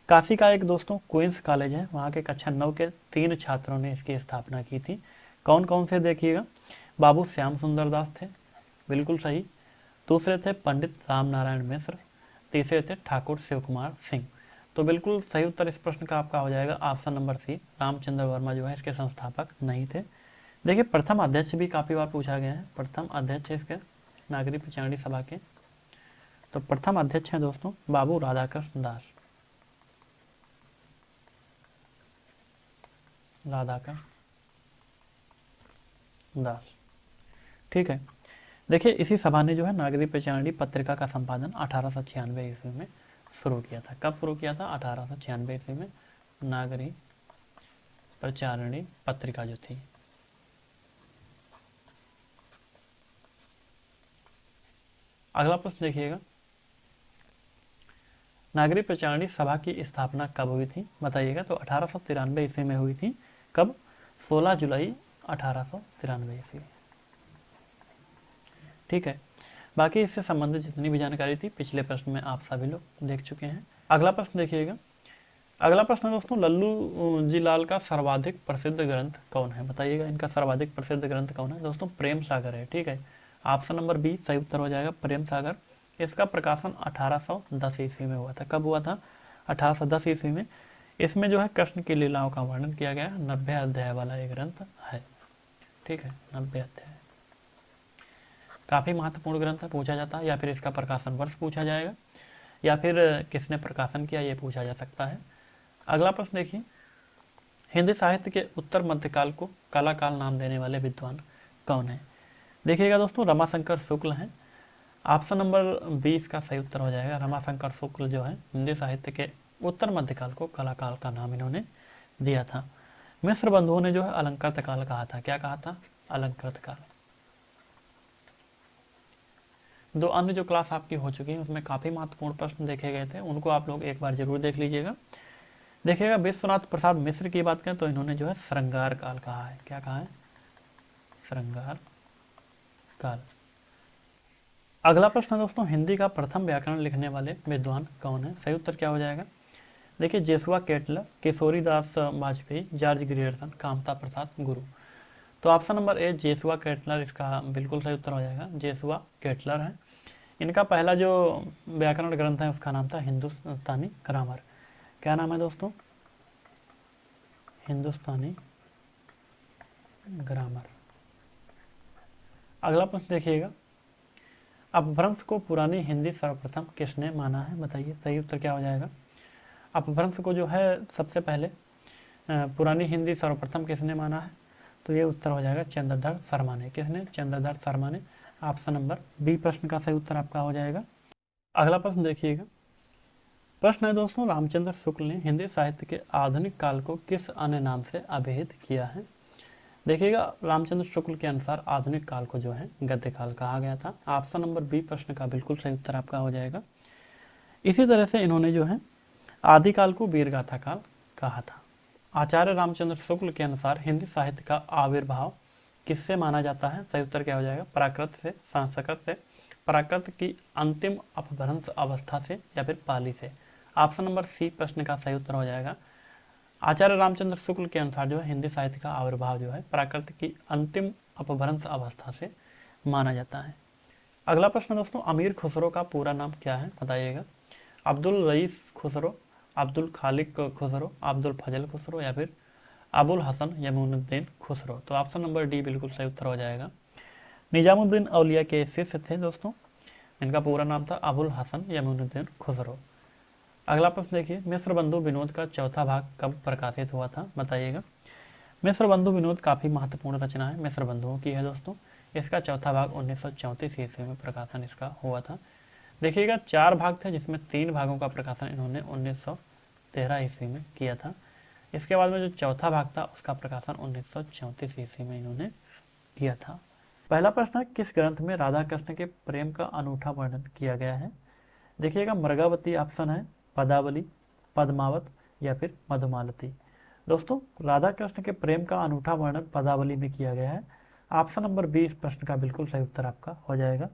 A: काशी का एक दोस्तों क्वींस कॉलेज है, वहाँ के कक्षा 9 के 3 छात्रों ने इसकी स्थापना की थी। कौन कौन से? देखिएगा, बाबू श्याम सुंदर दास थे, बिल्कुल सही। दूसरे थे पंडित राम नारायण मिश्र, तीसरे थे ठाकुर शिव कुमार सिंह। तो बिल्कुल सही उत्तर इस प्रश्न का आपका हो जाएगा option number C, Ramchandra Verma जो है इसके संस्थापक नहीं थे। देखिए, प्रथम अध्यक्ष भी काफी बार पूछा गया है, प्रथम अध्यक्ष इसके नागरी प्रचारणी सभा के, तो प्रथम अध्यक्ष हैं दोस्तों बाबू राधाकृष्ण दास, राधाकृष्ण दास। ठीक है, देखिए इसी सभा ने जो है नागरी प्रचारणी पत्रिका का संपादन 1896 ईस्वी में शुरू किया था। कब शुरू किया था? 1896 ईस्वी में नागरी प्रचारणी पत्रिका जो थी। अगला प्रश्न देखिएगा, नागरी प्रचारणी सभा की स्थापना कब हुई थी? बताइएगा। तो 1893 ईस्वी में हुई थी। कब? 16 जुलाई 1893 ईस्वी। ठीक है, बाकी इससे संबंधित जितनी भी जानकारी थी पिछले प्रश्न में आप सभी लोग देख चुके हैं। अगला प्रश्न देखिएगा, अगला प्रश्न है दोस्तों, लल्लू जी लाल का सर्वाधिक प्रसिद्ध ग्रंथ कौन है? बताइएगा, इनका सर्वाधिक प्रसिद्ध ग्रंथ कौन है? दोस्तों प्रेम सागर है। ठीक है, ऑप्शन नंबर बी सही उत्तर हो जाएगा, प्रेम सागर। इसका प्रकाशन 1810 ईस्वी में हुआ था। कब हुआ था? 1810 ईस्वी में। इसमें जो है कृष्ण की लीलाओं का वर्णन किया गया है, 90 अध्याय वाला एक ग्रंथ है। ठीक है, 90 अध्याय, काफी महत्वपूर्ण ग्रंथ है, पूछा जाता है। या फिर इसका प्रकाशन वर्ष पूछा जाएगा, या फिर किसने प्रकाशन किया ये पूछा जा सकता है। अगला प्रश्न देखिए, हिंदी साहित्य के उत्तर मध्यकाल को कला काल नाम देने वाले विद्वान कौन है? देखिएगा दोस्तों, रमाशंकर शुक्ल हैं। ऑप्शन नंबर 20 का सही उत्तर हो जाएगा। रमाशंकर शुक्ल जो है हिंदी साहित्य के उत्तर मध्यकाल को कला काल का नाम इन्होंने दिया था। मिश्र बंधुओं ने जो है अलंकृत काल कहा था। क्या कहा था? अलंकृत काल। दो अन्य जो क्लास आपकी हो चुकी है उसमें काफी महत्वपूर्ण प्रश्न देखे गए थे, उनको आप लोग एक बार जरूर देख लीजिएगा। देखिएगा, विश्वनाथ प्रसाद मिश्र की बात करें तो इन्होंने जो है श्रृंगार काल कहा है। क्या कहा है? श्रृंगार काल। अगला प्रश्न दोस्तों, हिंदी का प्रथम व्याकरण लिखने वाले विद्वान कौन है? सही उत्तर क्या हो जाएगा? देखिए, Joshua Ketelaar, Kishori Das Vajpeyi, George Grierson, Kamta Prasad Guru. तो option number A Joshua Ketelaar इसका बिल्कुल सही उत्तर हो जाएगा। जेसुआ केटलर है। इनका पहला जो व्याकरण ग्रंथ है उसका नाम था हिंदुस्तानी ग्रामर। क्या नाम है दोस्तों? हिंदुस्तानी ग्रामर। अगला प्रश्न देखिएगा, अपभ्रंश को पुरानी हिंदी सर्वप्रथम किसने माना है? बताइए, सही उत्तर क्या हो जाएगा? अपभ्रंश को जो है सबसे पहले पुरानी हिंदी सर्वप्रथम किसने माना है? तो ये उत्तर हो जाएगा चंद्रधर शर्मा ने। किसने? चंद्रधर शर्मा ने। ऑप्शन नंबर बी प्रश्न का सही उत्तर आपका हो जाएगा। अगला प्रश्न देखिएगा, प्रश्न है दोस्तों, रामचंद्र शुक्ल ने हिंदी साहित्य के आधुनिक काल को किस अन्य नाम से अभिहित किया है? देखिएगा, रामचंद्र शुक्ल के अनुसार आधुनिक काल को जो है गद्य काल कहा गया था। ऑप्शन नंबर बी प्रश्न का बिल्कुल सही उत्तर आपका हो जाएगा। इसी तरह से इन्होंने जो है आदिकाल को वीरगाथा काल कहा था। आचार्य रामचंद्र शुक्ल के अनुसार हिंदी साहित्य का आविर्भाव किससे माना जाता है? सही उत्तर क्या हो जाएगा? प्राकृत से, संस्कृत से, प्राकृत की अंतिम अपभ्रंश अवस्था से, या फिर पाली से। ऑप्शन नंबर सी प्रश्न का सही उत्तर हो जाएगा। आचार्य रामचंद्र शुक्ल के अनुसार जो है हिंदी साहित्य का आविर्भाव जो है प्राकृत की अंतिम अपभ्रंश अवस्था से माना जाता है। अगला प्रश्न दोस्तों, अमीर खुसरो का पूरा नाम क्या है? बताइएगा। अब्दुल रईस खुसरो, अब्दुल खालिक खुसरो, अब्दुल फजल खुसरो, या फिर अबुल हसन यमुनुद्दीन खुसरो। तो ऑप्शन नंबर डी बिल्कुल सही उत्तर हो जाएगा। निजामुद्दीन औलिया के शिष्य थे दोस्तों, इनका पूरा नाम था अबुल हसन यमुनुद्दीन खुसरो। अगला प्रश्न देखिए, मिश्र बंधु विनोद का चौथा भाग कब प्रकाशित हुआ था, बताइएगा। मिश्र बंधु विनोद काफी महत्वपूर्ण रचना है, मिश्र बंधुओं की है दोस्तों। इसका चौथा भाग 1934 ईस्वी में प्रकाशन इसका हुआ था। देखिएगा 4 भाग थे, जिसमें 3 भागों का प्रकाशन इन्होंने 1913 ईस्वी में किया था। इसके बाद में जो चौथा भाग था उसका प्रकाशन 1934 ईस्वी में इन्होंने किया था। पहला प्रश्न है, किस ग्रंथ में राधा कृष्ण के प्रेम का अनूठा वर्णन किया गया है। देखिएगा मृगावती ऑप्शन है, पदावली, पद्मावत या फिर मधुमालती। दोस्तों राधा कृष्ण के प्रेम का अनूठा वर्णन पदावली में किया गया है। ऑप्शन नंबर बी इस प्रश्न का बिल्कुल सही उत्तर आपका हो जाएगा।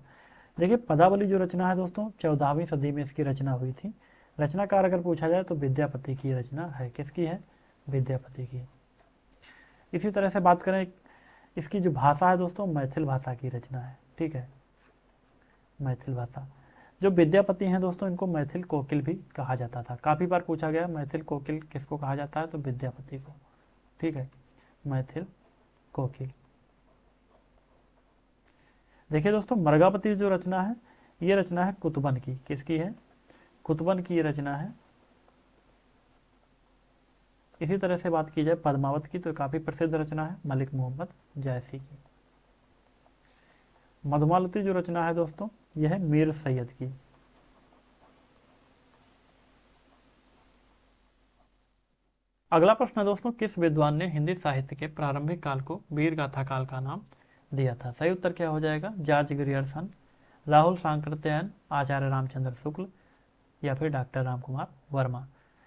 A: देखिए पदावली जो रचना है दोस्तों 14वीं सदी में इसकी रचना हुई थी। रचनाकार अगर पूछा जाए तो विद्यापति की रचना है। किसकी है, विद्यापति की। इसी तरह से बात करें, इसकी जो भाषा है दोस्तों मैथिल भाषा की रचना है, ठीक है, मैथिल भाषा। जो विद्यापति हैं दोस्तों इनको मैथिल कोकिल भी कहा जाता था। काफी बार पूछा गया मैथिल कोकिल किसको कहा जाता है, तो विद्यापति को, ठीक है, मैथिल कोकिल। देखिए दोस्तों मृगावती जो रचना है ये रचना है कुतुबन की। किसकी है, कुतुबन की ये रचना है। इसी तरह से बात की जाए पद्मावत की तो काफी प्रसिद्ध रचना है मलिक मोहम्मद जायसी की। मधुमालती जो रचना है दोस्तों यह है मीर सैयद की। अगला प्रश्न है दोस्तों, किस विद्वान ने हिंदी साहित्य के प्रारंभिक काल को वीर गाथा काल का नाम दिया था। सही उत्तर क्या हो जाएगा, जॉर्ज ग्रियर्सन, राहुल सांकृत्यायन, आचार्य रामचंद्र शुक्ल या फिर डॉक्टर रामकुमार वर्मा।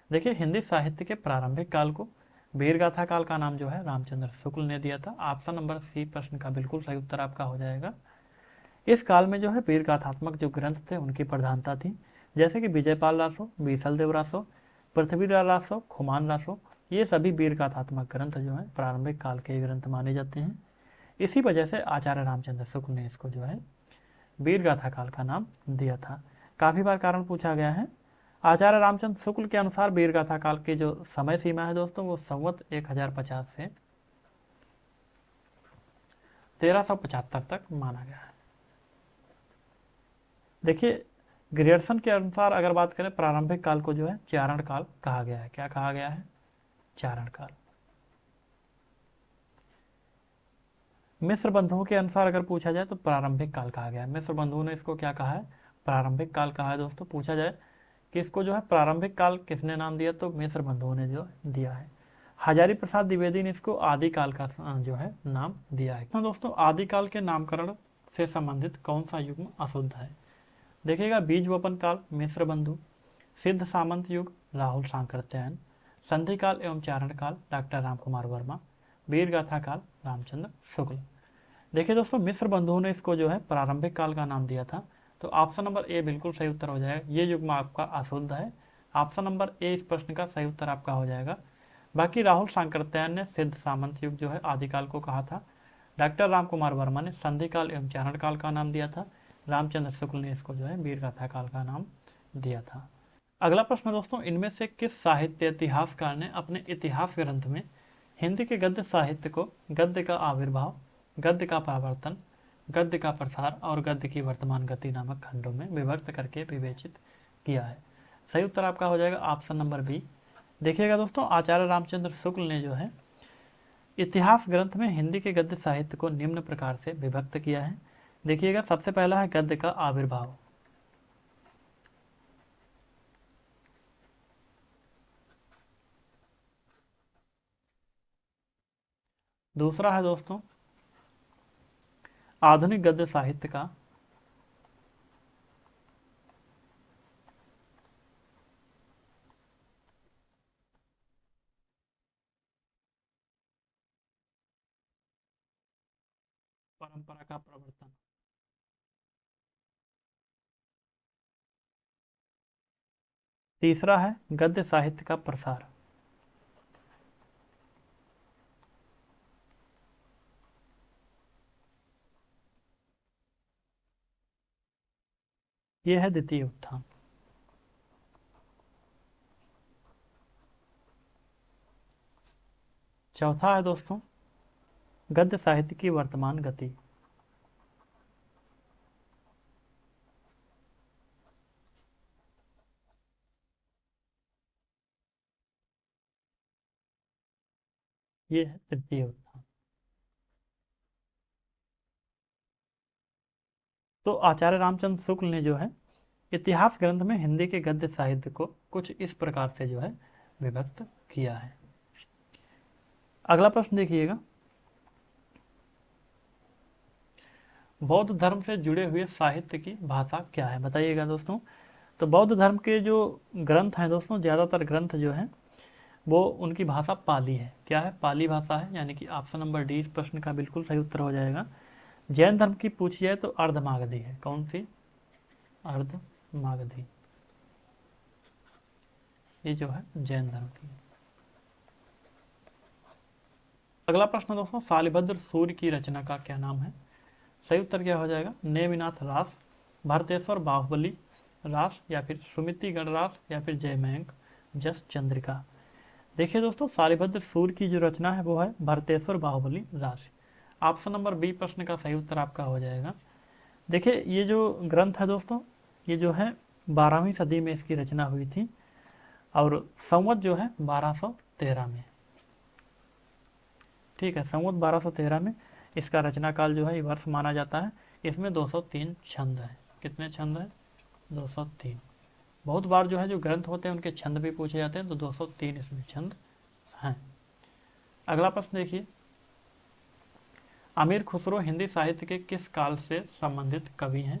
A: देखिए हिंदी साहित्य के प्रारंभिक काल को वीर गाथा काल का नाम जो है रामचंद्र शुक्ल ने दिया था। ऑप्शन नंबर सी प्रश्न का बिल्कुल सही उत्तर आपका हो जाएगा। इस काल में जो है वीर गाथात्मक जो ग्रंथ थे उनकी प्रधानता थी, जैसे कि विजयपाल रासो, बीसल देव रासो, पृथ्वीराज रासो, खुमान रासो। ये सभी वीर गाथात्मक ग्रंथ जो है प्रारंभिक काल के ग्रंथ माने जाते हैं। इसी वजह से आचार्य रामचंद्र शुक्ल ने इसको जो है वीर गाथा काल का नाम दिया था। काफी बार कारण पूछा गया है। आचार्य रामचंद्र शुक्ल के अनुसार वीर गाथा काल की जो समय सीमा है दोस्तों वो संवत 1050 से 1375 तक माना गया है। देखिए ग्रियर्सन के अनुसार अगर बात करें प्रारंभिक काल को जो है चारण काल कहा गया है। क्या कहा गया है, चारण काल। मिश्र बंधुओं के अनुसार अगर पूछा जाए तो प्रारंभिक काल कहा गया है। मिश्र बंधुओं ने इसको क्या कहा है, प्रारंभिक काल कहा है। दोस्तों पूछा जाए कि इसको जो है प्रारंभिक काल किसने नाम दिया, तो मिश्र बंधुओं ने जो दिया है। हजारी प्रसाद द्विवेदी ने इसको आदिकाल का जो है नाम दिया है। तो दोस्तों आदिकाल के नामकरण से संबंधित कौन सा युग्म अशुद्ध है। देखिएगा बीज वपन काल मिश्र बंधु, सिद्ध सामंत युग राहुल सांकृत्यायन, संधि काल एवं चारण काल डॉक्टर रामकुमार वर्मा, वीर गाथा काल रामचंद्र शुक्ल। देखिए दोस्तों मिश्र बंधुओं ने इसको जो है प्रारंभिक काल का नाम दिया था, तो ऑप्शन नंबर ए बिल्कुल सही उत्तर हो जाएगा। ये युग्म आपका अशुद्ध है। ऑप्शन नंबर ए इस प्रश्न का सही उत्तर आपका हो जाएगा। बाकी राहुल सांकृत्यायन ने सिद्ध सामंत युग जो है आदिकाल को कहा था। डॉक्टर रामकुमार वर्मा ने संधि काल एवं चारण काल का नाम दिया था। रामचंद्र शुक्ल ने इसको जो है वीर गाथा काल का नाम दिया था। अगला प्रश्न दोस्तों, इनमें से किस साहित्य इतिहासकार ने अपने इतिहास ग्रंथ में हिंदी के गद्य साहित्य को गद्य का आविर्भाव, गद्य का प्रवर्तन, गद्य का प्रसार और गद्य की वर्तमान गति नामक खंडों में विभक्त करके विवेचित किया है। सही उत्तर आपका हो जाएगा ऑप्शन नंबर बी। देखिएगा दोस्तों आचार्य रामचंद्र शुक्ल ने जो है इतिहास ग्रंथ में हिंदी के गद्य साहित्य को निम्न प्रकार से विभक्त किया है। देखिएगा सबसे पहला है गद्य का आविर्भाव, दूसरा है दोस्तों आधुनिक गद्य साहित्य का, परंपरा का प्रवर्तन। तीसरा है गद्य साहित्य का प्रसार। यह है द्वितीय उत्थान। चौथा है दोस्तों गद्य साहित्य की वर्तमान गति। ये है तृतीय उत्थान। तो आचार्य रामचंद्र शुक्ल ने जो है इतिहास ग्रंथ में हिंदी के गद्य साहित्य को कुछ इस प्रकार से जो है विभक्त किया है। अगला प्रश्न देखिएगा, बौद्ध धर्म से जुड़े हुए साहित्य की भाषा क्या है, बताइएगा दोस्तों। तो बौद्ध धर्म के जो ग्रंथ हैं दोस्तों, ज़्यादातर ग्रंथ जो हैं वो उनकी भाषा पाली है। क्या है? पाली भाषा है, यानी कि ऑप्शन नंबर डी इस प्रश्न का बिल्कुल सही उत्तर हो जाएगा। जैन धर्म की पूछी जाए तो अर्धमागधी है। कौन सी? अर्धमागधी, ये जो है जैन धर्म की। अगला प्रश्न दोस्तों, शालिभद्र सूर्य की रचना का क्या नाम है? सही उत्तर क्या हो जाएगा? नेमिनाथ रास, भरतेश्वर बाहुबली रास, या फिर सुमिति गण रास, या फिर जयमयंक जस चंद्रिका। देखिए दोस्तों, शालिभद्र सूर्य की जो रचना है वो है भरतेश्वर बाहुबली रास। ऑप्शन नंबर बी प्रश्न का सही उत्तर आपका हो जाएगा। देखिए ये जो ग्रंथ है दोस्तों, ये जो है 12वीं सदी में इसकी रचना हुई थी और संवत जो है 1213 में। ठीक है, संवत 1213 में इसका रचना काल जो है ये वर्ष माना जाता है। इसमें 203 छंद है। कितने छंद है? 203। बहुत बार जो है जो ग्रंथ होते हैं उनके छंद भी पूछे जाते हैं, तो 203 इसमें छंद हैं। अगला प्रश्न देखिए, अमीर खुसरो हिंदी साहित्य के किस काल से संबंधित कवि हैं?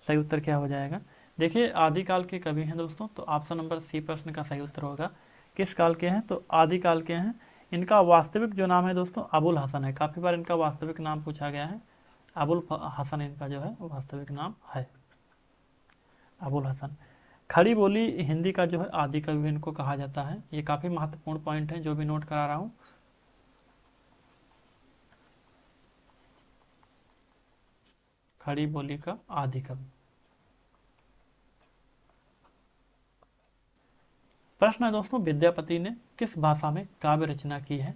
A: सही उत्तर क्या हो जाएगा? देखिए आदिकाल के कवि हैं दोस्तों, तो ऑप्शन नंबर सी प्रश्न का सही उत्तर होगा। किस काल के हैं? तो आदिकाल के हैं। इनका वास्तविक जो नाम है दोस्तों अबुल हसन है। काफ़ी बार इनका वास्तविक नाम पूछा गया है। अबुल हसन इनका जो है वास्तविक नाम है, अबुल हसन। खड़ी बोली हिंदी का जो है आदि कवि इनको कहा जाता है। ये काफ़ी महत्वपूर्ण पॉइंट है जो भी नोट करा रहा हूँ। खड़ी बोली का आदि कवि। प्रश्न है दोस्तों, विद्यापति ने किस भाषा में काव्य रचना की है?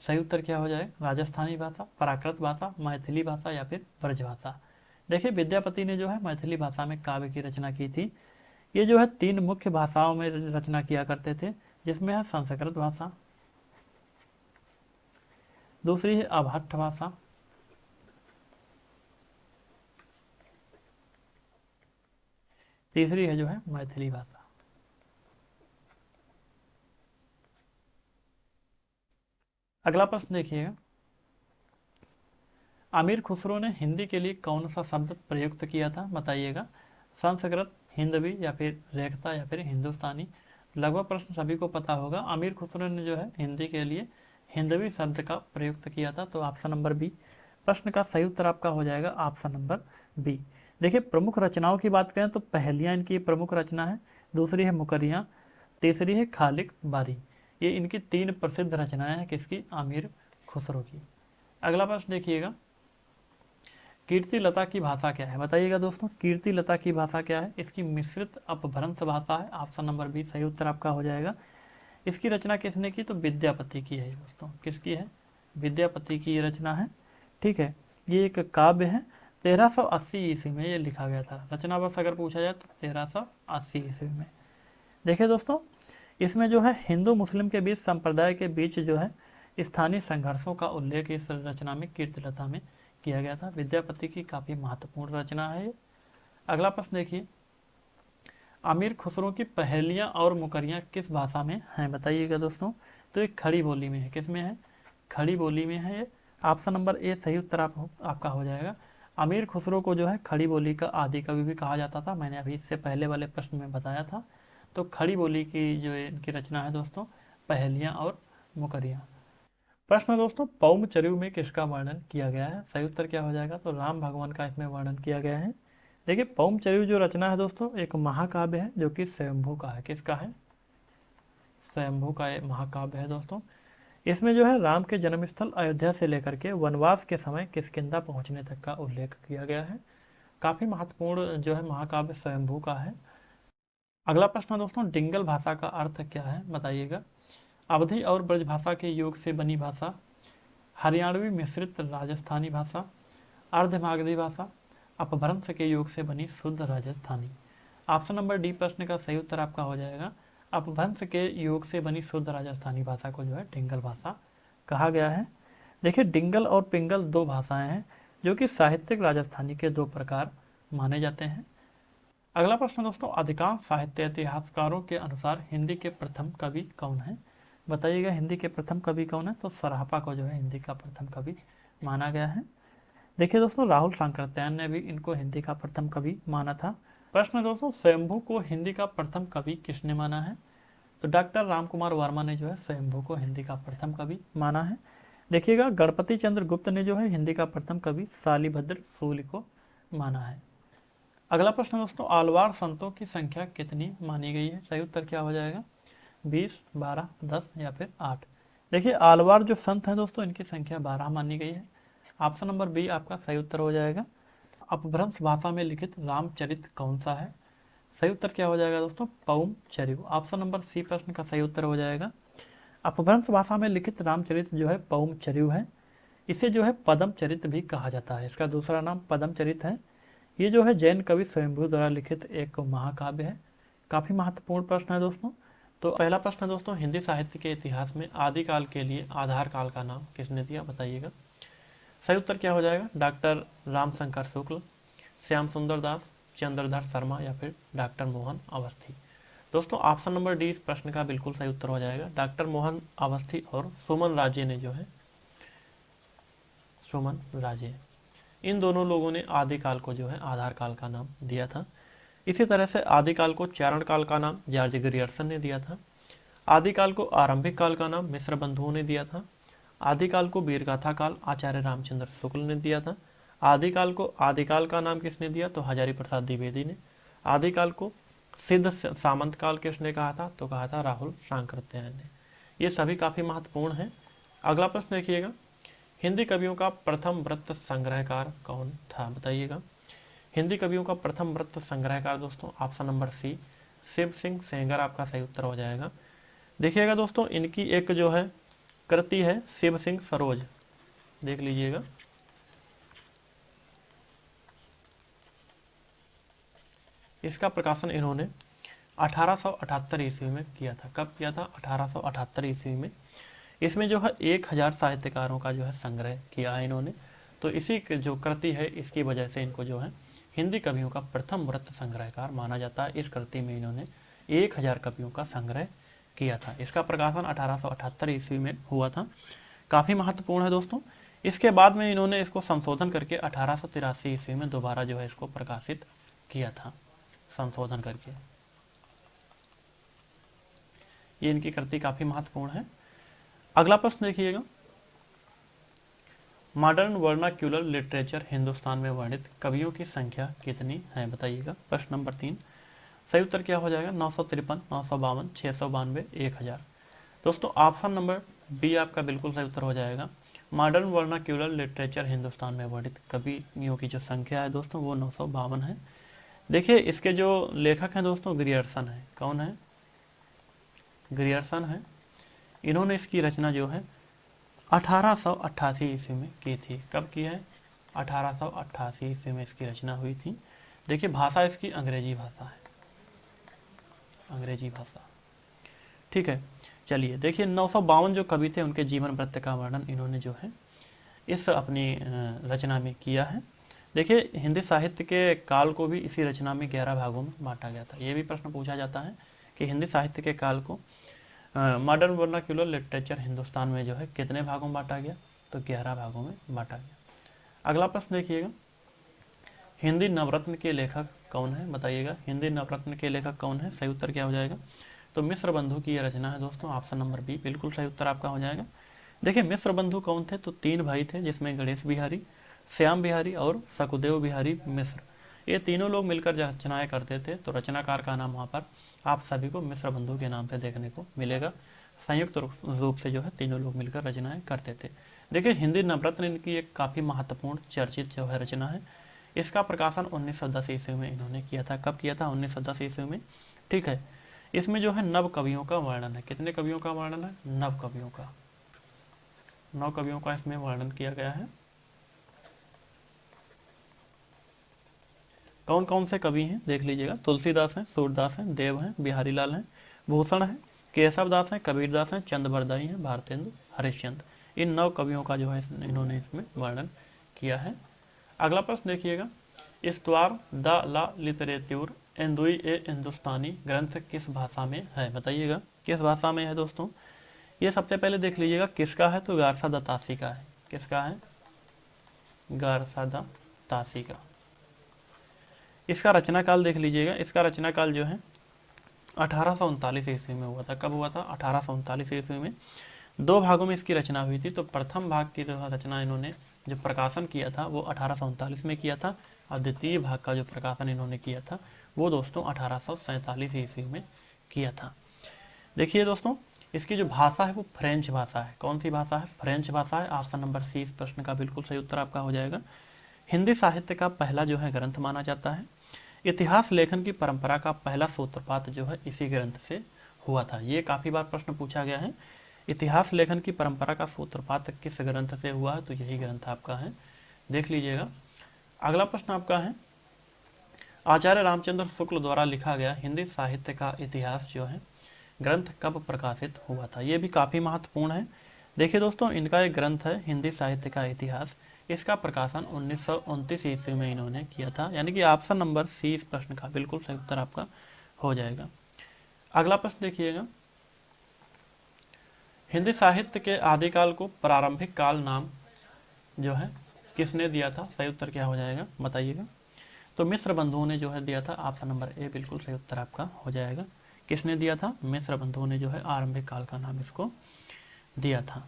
A: सही उत्तर क्या हो जाए? राजस्थानी भाषा, प्राकृत भाषा, मैथिली भाषा, या फिर ब्रज भाषा। देखिए विद्यापति ने जो है मैथिली भाषा में काव्य की रचना की थी। ये जो है 3 मुख्य भाषाओं में रचना किया करते थे, जिसमें है संस्कृत भाषा, दूसरी है अभट्ट भाषा, तीसरी है जो है मैथिली भाषा। अगला प्रश्न देखिएगा, आमिर खुसरो ने हिंदी के लिए कौन सा शब्द प्रयुक्त किया था? बताइएगा। संस्कृत, हिंदवी, या फिर रेखता, या फिर हिंदुस्तानी। लगभग प्रश्न सभी को पता होगा। आमिर खुसरो ने जो है हिंदी के लिए हिंदवी शब्द का प्रयुक्त किया था, तो ऑप्शन नंबर बी प्रश्न का सही उत्तर आपका हो जाएगा, ऑप्शन नंबर बी। देखिए प्रमुख रचनाओं की बात करें तो पहलियां इनकी प्रमुख रचना है, दूसरी है मुकरियाँ, तीसरी है खालिक बारी। ये इनकी 3 प्रसिद्ध रचनाएं हैं किसकी? आमिर खुसरो की। अगला प्रश्न देखिएगा, कीर्ति लता की भाषा क्या है? बताइएगा दोस्तों, कीर्ति लता की भाषा क्या है? इसकी मिश्रित अपभ्रंश भाषा है। ऑप्शन नंबर बी सही उत्तर आपका हो जाएगा। इसकी रचना किसने की? तो विद्यापति की है दोस्तों। किसकी है? विद्यापति की ये रचना है। ठीक है, ये एक काव्य है। 1380 ईस्वी में ये लिखा गया था। रचना वर्ष अगर पूछा जाए तो 1380 ईस्वी में। देखिए दोस्तों, इसमें जो है हिंदू मुस्लिम के बीच संप्रदाय के बीच जो है स्थानीय संघर्षों का उल्लेख इस रचना में कीर्तिलता में किया गया था। विद्यापति की काफ़ी महत्वपूर्ण रचना है। अगला प्रश्न देखिए, आमिर खुसरो की पहेलियाँ और मुकरियाँ किस भाषा में हैं? बताइएगा दोस्तों। तो एक खड़ी बोली में है। किस में है? खड़ी बोली में है ये। ऑप्शन नंबर ए सही उत्तर आपका हो जाएगा। आमिर खुसरो को जो है खड़ी बोली का आदि कवि भी कहा जाता था। मैंने अभी इससे पहले वाले प्रश्न में बताया था। तो खड़ी बोली की जो इनकी रचना है दोस्तों, पहेलियाँ और मुकरियाँ। प्रश्न दोस्तों, पौमचर्यु में किसका वर्णन किया गया है? सही उत्तर क्या हो जाएगा? तो राम भगवान का इसमें वर्णन किया गया है। देखिए पौमचर्यु जो रचना है दोस्तों एक महाकाव्य है जो कि स्वयंभू का है। किसका है? स्वयंभू का ये महाकाव्य है दोस्तों। इसमें जो है राम के जन्मस्थल अयोध्या से लेकर के वनवास के समय किष्किंधा पहुंचने तक का उल्लेख किया गया है। काफी महत्वपूर्ण जो है महाकाव्य स्वयंभू का है। अगला प्रश्न दोस्तों, डिंगल भाषा का अर्थ क्या है? बताइएगा। अवधी और ब्रज भाषा के योग से बनी भाषा, हरियाणवी मिश्रित राजस्थानी भाषा, अर्धमागधी भाषा, अपभ्रंश के योग से बनी शुद्ध राजस्थानी। ऑप्शन नंबर डी प्रश्न का सही उत्तर आपका हो जाएगा। अपभ्रंश के योग से बनी शुद्ध राजस्थानी भाषा को जो है डिंगल भाषा कहा गया है? देखिए, डिंगल और पिंगल दो भाषाएं हैं जो कि साहित्यिक राजस्थानी के दो प्रकार माने जाते हैं। अगला प्रश्न दोस्तों, अधिकांश साहित्य इतिहासकारों के अनुसार हिंदी के प्रथम कवि कौन है? बताइएगा, हिंदी के प्रथम कवि कौन है? तो सराहपा को जो है हिंदी का प्रथम कवि माना गया है। देखिए दोस्तों, राहुल सांकृत्यायन ने भी इनको हिंदी का प्रथम कवि माना था। प्रश्न दोस्तों, स्वयंभू को हिंदी का प्रथम कवि किसने माना है? तो डॉक्टर रामकुमार वर्मा ने जो है स्वयंभू को हिंदी का प्रथम कवि माना है। देखिएगा, गणपति चंद्र गुप्त ने जो है हिंदी का प्रथम कवि शालिभद्र सूली को माना है। अगला प्रश्न दोस्तों, आलवार संतों की संख्या कितनी मानी गई है? सही उत्तर क्या हो जाएगा? 20, 12, 10 या फिर 8? देखिए, आलवार जो संत हैं दोस्तों, इनकी संख्या 12 मानी गई है। ऑप्शन नंबर बी आपका सही उत्तर हो जाएगा। अपभ्रंश भाषा में लिखित रामचरित कौन सा है? सही उत्तर क्या हो जाएगा दोस्तों? पौम चरिव। ऑप्शन नंबर सी प्रश्न का सही उत्तर हो जाएगा। अपभ्रंश भाषा में लिखित रामचरित जो है पौम चरिव है। इसे जो है पदम चरित भी कहा जाता है, इसका दूसरा नाम पदम चरित है। ये जो है जैन कवि स्वयंभू द्वारा लिखित एक महाकाव्य है। काफी महत्वपूर्ण प्रश्न है दोस्तों। तो पहला प्रश्न दोस्तों, हिंदी साहित्य के इतिहास में आदिकाल के लिए आधार काल का नाम किसने दिया? बताइएगा। सही उत्तर क्या हो जाएगा? डॉक्टर रामशंकर शुक्ल, श्याम सुंदर दास, चंद्रधर शर्मा या फिर डॉक्टर मोहन अवस्थी? दोस्तों, ऑप्शन नंबर डी इस प्रश्न का बिल्कुल सही उत्तर हो जाएगा। डॉक्टर मोहन अवस्थी और सुमन राजे ने जो है, सुमन राजे, इन दोनों लोगों ने आदिकाल को जो है आधार काल का नाम दिया था। इसी तरह से आदिकाल को चारण काल का नाम जॉर्ज ग्रियर्सन ने दिया था। आदिकाल को आरंभिक काल का नाम मिश्र बंधुओं ने दिया था। आदिकाल को वीरगाथा काल आचार्य रामचंद्र शुक्ल ने दिया था। आदिकाल को आदिकाल का नाम किसने दिया? तो हजारी प्रसाद द्विवेदी ने। आदिकाल को सिद्ध सामंत काल किसने कहा था? तो कहा था राहुल सांकृत्यायन ने। ये सभी काफी महत्वपूर्ण हैं। अगला प्रश्न देखिएगा, हिंदी कवियों का प्रथम वृत्त संग्रहकार कौन था? बताइएगा। हिंदी कवियों का प्रथम वृत्त संग्रहकार दोस्तों, option number C Shiv Singh Sengar आपका सही उत्तर हो जाएगा। देखिएगा दोस्तों, इनकी एक जो है कृति है शिव सिंह सरोज, देख लीजिएगा। इसका प्रकाशन इन्होंने 1878 ईस्वी में किया था। कब किया था? 1878 ईस्वी में। इसमें जो है 1000 साहित्यकारों का जो है संग्रह किया है इन्होंने। तो इसी जो कृति है इसकी वजह से इनको जो है हिंदी कवियों का प्रथम वृत्त संग्रहकार माना जाता है। इस कृति में इन्होंने 1000 कवियों का संग्रह किया था। इसका प्रकाशन 1878 ईस्वी में हुआ था। काफी महत्वपूर्ण है दोस्तों। इसके बाद में इन्होंने इसको संशोधन करके 1883 ईस्वी में दोबारा जो है इसको प्रकाशित किया था, संशोधन करके। ये इनकी कृति काफी महत्वपूर्ण है। अगला प्रश्न देखिएगा, मॉडर्न वर्नाक्यूलर लिटरेचर हिंदुस्तान में वर्णित कवियों की संख्या कितनी है? बताइएगा। प्रश्न नंबर 3 सही उत्तर क्या हो जाएगा? 953, 952, 692, 1000? दोस्तों, ऑप्शन नंबर बी आपका बिल्कुल सही उत्तर हो जाएगा। मॉडर्न वर्नाक्यूलर लिटरेचर हिंदुस्तान में वर्णित कवियों की जो संख्या है दोस्तों वो 952 है। देखिए, इसके जो लेखक हैं दोस्तों ग्रियर्सन है। कौन है? ग्रियर्सन है। इन्होंने इसकी रचना जो है 1888 ईस्वी में की थी। कब की है? 1888 ईस्वी में इसकी रचना हुई थी। देखिए, भाषा इसकी अंग्रेजी भाषा है, अंग्रेजी भाषा। ठीक है, चलिए देखिए, 952 जो कवि थे उनके जीवन वृत्त का वर्णन इन्होंने जो है इस अपनी रचना में किया है। देखिए, हिंदी साहित्य के काल को भी इसी रचना में 11 भागों में बांटा गया था। ये भी प्रश्न पूछा जाता है कि हिंदी साहित्य के काल को मॉडर्न वर्नाक्यूलर लिटरेचर हिंदुस्तान में जो है कितने भागों में बांटा गया? तो 11 भागों में बांटा गया। अगला प्रश्न देखिएगा, हिंदी नवरत्न के लेखक कौन है? बताइएगा। हिंदी नवरत्न के लेखक कौन है? सही उत्तर क्या हो जाएगा? तो मिश्र बंधु की यह रचना है दोस्तों। ऑप्शन नंबर बी बिल्कुल सही उत्तर आपका हो जाएगा। देखिए, मिश्र बंधु कौन थे? तो 3 भाई थे, जिसमें गणेश बिहारी, श्याम बिहारी और सकुदेव बिहारी मिश्र, ये तीनों लोग मिलकर रचनाएं करते थे। तो रचनाकार का नाम वहाँ पर आप सभी को मिश्र बंधु के नाम से देखने को मिलेगा। संयुक्त रूप से जो है तीनों लोग मिलकर रचनाएं करते थे। देखिए, हिंदी नवरत्न इनकी एक काफ़ी महत्वपूर्ण चर्चित जो है रचना है। इसका प्रकाशन 1910 ईस्वी में इन्होंने किया था। कब किया था? 1910 ईस्वी में। ठीक है, इसमें जो है 9 कवियों का वर्णन है। कितने कवियों का वर्णन है? 9 कवियों का। 9 कवियों का इसमें वर्णन किया गया है। कौन कौन से कवि हैं देख लीजिएगा। तुलसीदास हैं, सूरदास हैं, देव हैं, बिहारी लाल हैं, भूषण हैं, केशव दास हैं, कबीरदास हैं, चंद बरदाई हैं, भारतेंदु, हरिश्चंद्र। इन 9 कवियों का जो है इन्होंने इसमें वर्णन किया है। अगला प्रश्न देखिएगा, इस्तवार द ला लिटरेच्योर एंदुई ए हिंदुस्तानी ग्रंथ किस भाषा में है, बताइएगा किस भाषा में है दोस्तों। ये सबसे पहले देख लीजिएगा किसका है, तो गारसा द तासी का है। किसका है, गारसा द तासी का। इसका रचना काल देख लीजिएगा, इसका रचना काल जो है 1839 ईस्वी में हुआ था। कब हुआ था, 1839 ईस्वी में। 2 भागों में इसकी रचना हुई थी। तो प्रथम भाग की जो रचना इन्होंने जो प्रकाशन किया था वो 1839 में किया था, और द्वितीय भाग का जो प्रकाशन इन्होंने किया था वो दोस्तों 1847 ईस्वी में किया था। देखिए दोस्तों, इसकी जो भाषा है वो फ्रेंच भाषा है। कौन सी भाषा है, फ्रेंच भाषा है। ऑप्शन नंबर सी इस प्रश्न का बिल्कुल सही उत्तर आपका हो जाएगा। हिंदी साहित्य का पहला जो है ग्रंथ माना जाता है। इतिहास लेखन की परंपरा का पहला सूत्रपात जो है इसी ग्रंथ से हुआ था। ये काफी बार प्रश्न पूछा गया है, इतिहास लेखन की परंपरा का सूत्रपात किस ग्रंथ से हुआ है, तो यही ग्रंथ आपका है, देख लीजिएगा। अगला प्रश्न आपका है, आचार्य रामचंद्र शुक्ल द्वारा लिखा गया हिंदी साहित्य का इतिहास जो है ग्रंथ कब प्रकाशित हुआ था। ये भी काफी महत्वपूर्ण है। देखिए दोस्तों, इनका एक ग्रंथ है हिंदी साहित्य का इतिहास। इसका प्रकाशन 1929 ईस्वी में इन्होंने किया था, यानी कि ऑप्शन नंबर सी इस प्रश्न का बिल्कुल सही उत्तर आपका हो जाएगा। अगला प्रश्न देखिएगा, हिंदी साहित्य के आदिकाल को प्रारंभिक काल नाम जो है किसने दिया था, सही उत्तर क्या हो जाएगा बताइएगा। तो मिश्र बंधुओं ने जो है दिया था, ऑप्शन नंबर ए बिल्कुल सही उत्तर आपका हो जाएगा। किसने दिया था, मिश्र बंधुओं ने जो है आरंभिक काल का नाम इसको दिया था।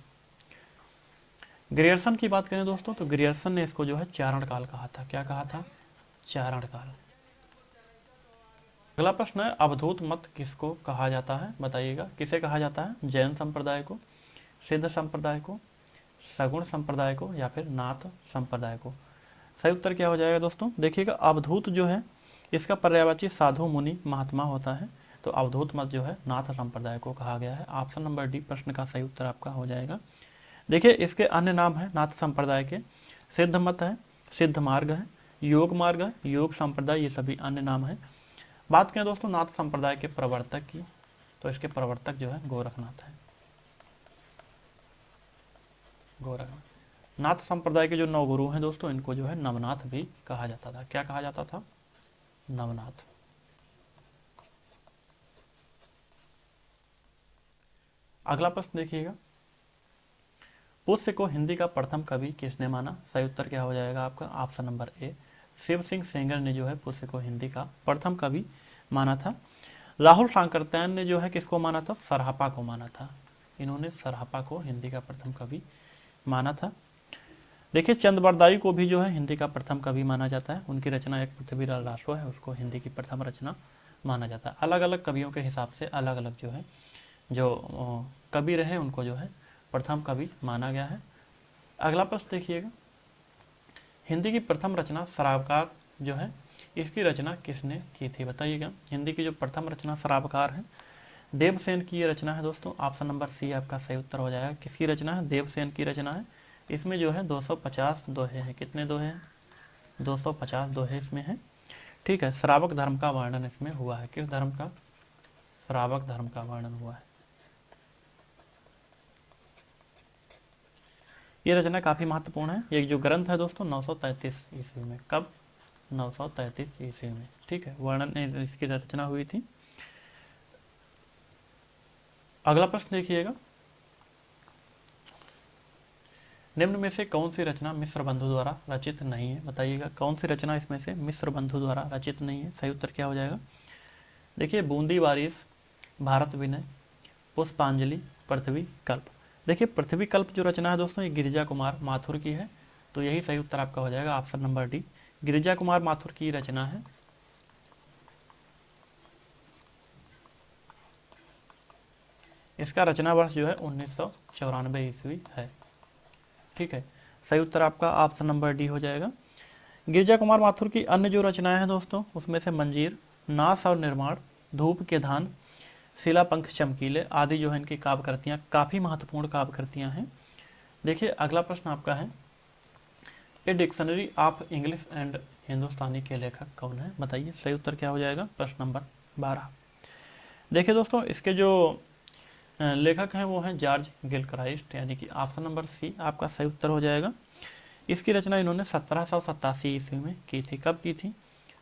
A: ग्रियर्सन की बात करें दोस्तों, तो ग्रियर्सन ने इसको जो है चारण काल कहा था। क्या कहा था, चारण काल। अगला प्रश्न है, अवधूत मत किसको कहा जाता है, बताइएगा किसे कहा जाता है। जैन संप्रदाय को, सिद्ध संप्रदाय को, सगुण संप्रदाय को, या फिर नाथ संप्रदाय को। सही उत्तर क्या हो जाएगा दोस्तों। देखिएगा, अवधूत जो है इसका पर्यायवाची साधु मुनि महात्मा होता है। तो अवधूत मत जो है नाथ संप्रदाय को कहा गया है। ऑप्शन नंबर डी प्रश्न का सही उत्तर आपका हो जाएगा। देखिए, इसके अन्य नाम है नाथ संप्रदाय के, सिद्ध मत है, सिद्ध मार्ग है, योग मार्ग है, योग संप्रदाय, ये सभी अन्य नाम है। बात करें दोस्तों नाथ संप्रदाय के प्रवर्तक की, तो इसके प्रवर्तक जो है गोरखनाथ है। गोरखनाथ। नाथ संप्रदाय के जो 9 गुरु हैं दोस्तों, इनको जो है नवनाथ भी कहा जाता था। क्या कहा जाता था, नवनाथ। अगला प्रश्न देखिएगा, पुष्य को हिंदी का प्रथम कवि किसने माना। सही उत्तर क्या हो जाएगा आपका, option number A Shiv Singh Sengar ने जो है पुष्य को हिंदी का प्रथम कवि माना था। राहुल सांकरतैन ने जो है किसको माना था, सरहापा को माना था। इन्होंने सरहापा को हिंदी का प्रथम कवि माना था। देखिए, चंद्रबरदाई को भी जो है हिंदी का प्रथम कवि माना जाता है। उनकी रचना एक पृथ्वीलाल रासो है, उसको हिंदी की प्रथम रचना माना जाता है। अलग अलग कवियों के हिसाब से अलग अलग जो है जो कवि रहे उनको जो है प्रथम कवि माना गया है। अगला प्रश्न देखिएगा, हिंदी की प्रथम रचना सराबकार जो है इसकी रचना किसने की थी, बताइएगा। हिंदी की जो प्रथम रचना सराबकार है, देवसेन की ये रचना है दोस्तों। ऑप्शन नंबर सी आपका सही उत्तर हो जाएगा। किसकी रचना है, देवसेन की रचना है। इसमें जो है 250 दोहे हैं। कितने दोहे हैं, 250 दोहे इसमें हैं। ठीक है, श्रावक धर्म का वर्णन इसमें हुआ है। किस धर्म का, श्रावक धर्म का वर्णन हुआ है। ये रचना काफी महत्वपूर्ण है। ये जो ग्रंथ है दोस्तों 933 ईस्वी में, कब, 933 ईस्वी में। ठीक है, वर्णन इसकी रचना हुई थी। अगला प्रश्न देखिएगा, निम्न में से कौन सी रचना मिश्र बंधु द्वारा रचित नहीं है, बताइएगा। कौन सी रचना इसमें से मिश्र बंधु द्वारा रचित नहीं है, सही उत्तर क्या हो जाएगा। देखिए, बूंदी बारिश, भारत विनय, पुष्पांजलि, पृथ्वी कल्प। देखिए, पृथ्वी कल्प जो रचना है दोस्तों ये गिरिजा कुमार माथुर की है। तो यही सही उत्तर आपका हो जाएगा, option number D Girija Kumar Mathur की रचना है। इसका रचना वर्ष जो है 1994 ईस्वी है। ठीक है, सही उत्तर आपका ऑप्शन नंबर डी हो जाएगा। गिरिजा कुमार माथुर की अन्य जो रचनाएं हैं दोस्तों उसमें से मंजीर, नाश और निर्माण, धूप के धान, शिलापंख चमकीले आदि जो है इनकी काव्य कृतियां काफी महत्वपूर्ण काव्य कृतियां हैं। देखिए, अगला प्रश्न आपका है, A dictionary of English and Hindustani के लेखक कौन है, बताइए। सही उत्तर क्या हो जाएगा, प्रश्न नंबर 12। देखिए दोस्तों, इसके जो लेखक हैं वो हैं जॉर्ज गिलक्राइस्ट, यानी कि ऑप्शन नंबर सी आपका सही उत्तर हो जाएगा। इसकी रचना इन्होंने 1787 ईस्वी में की थी। कब की थी?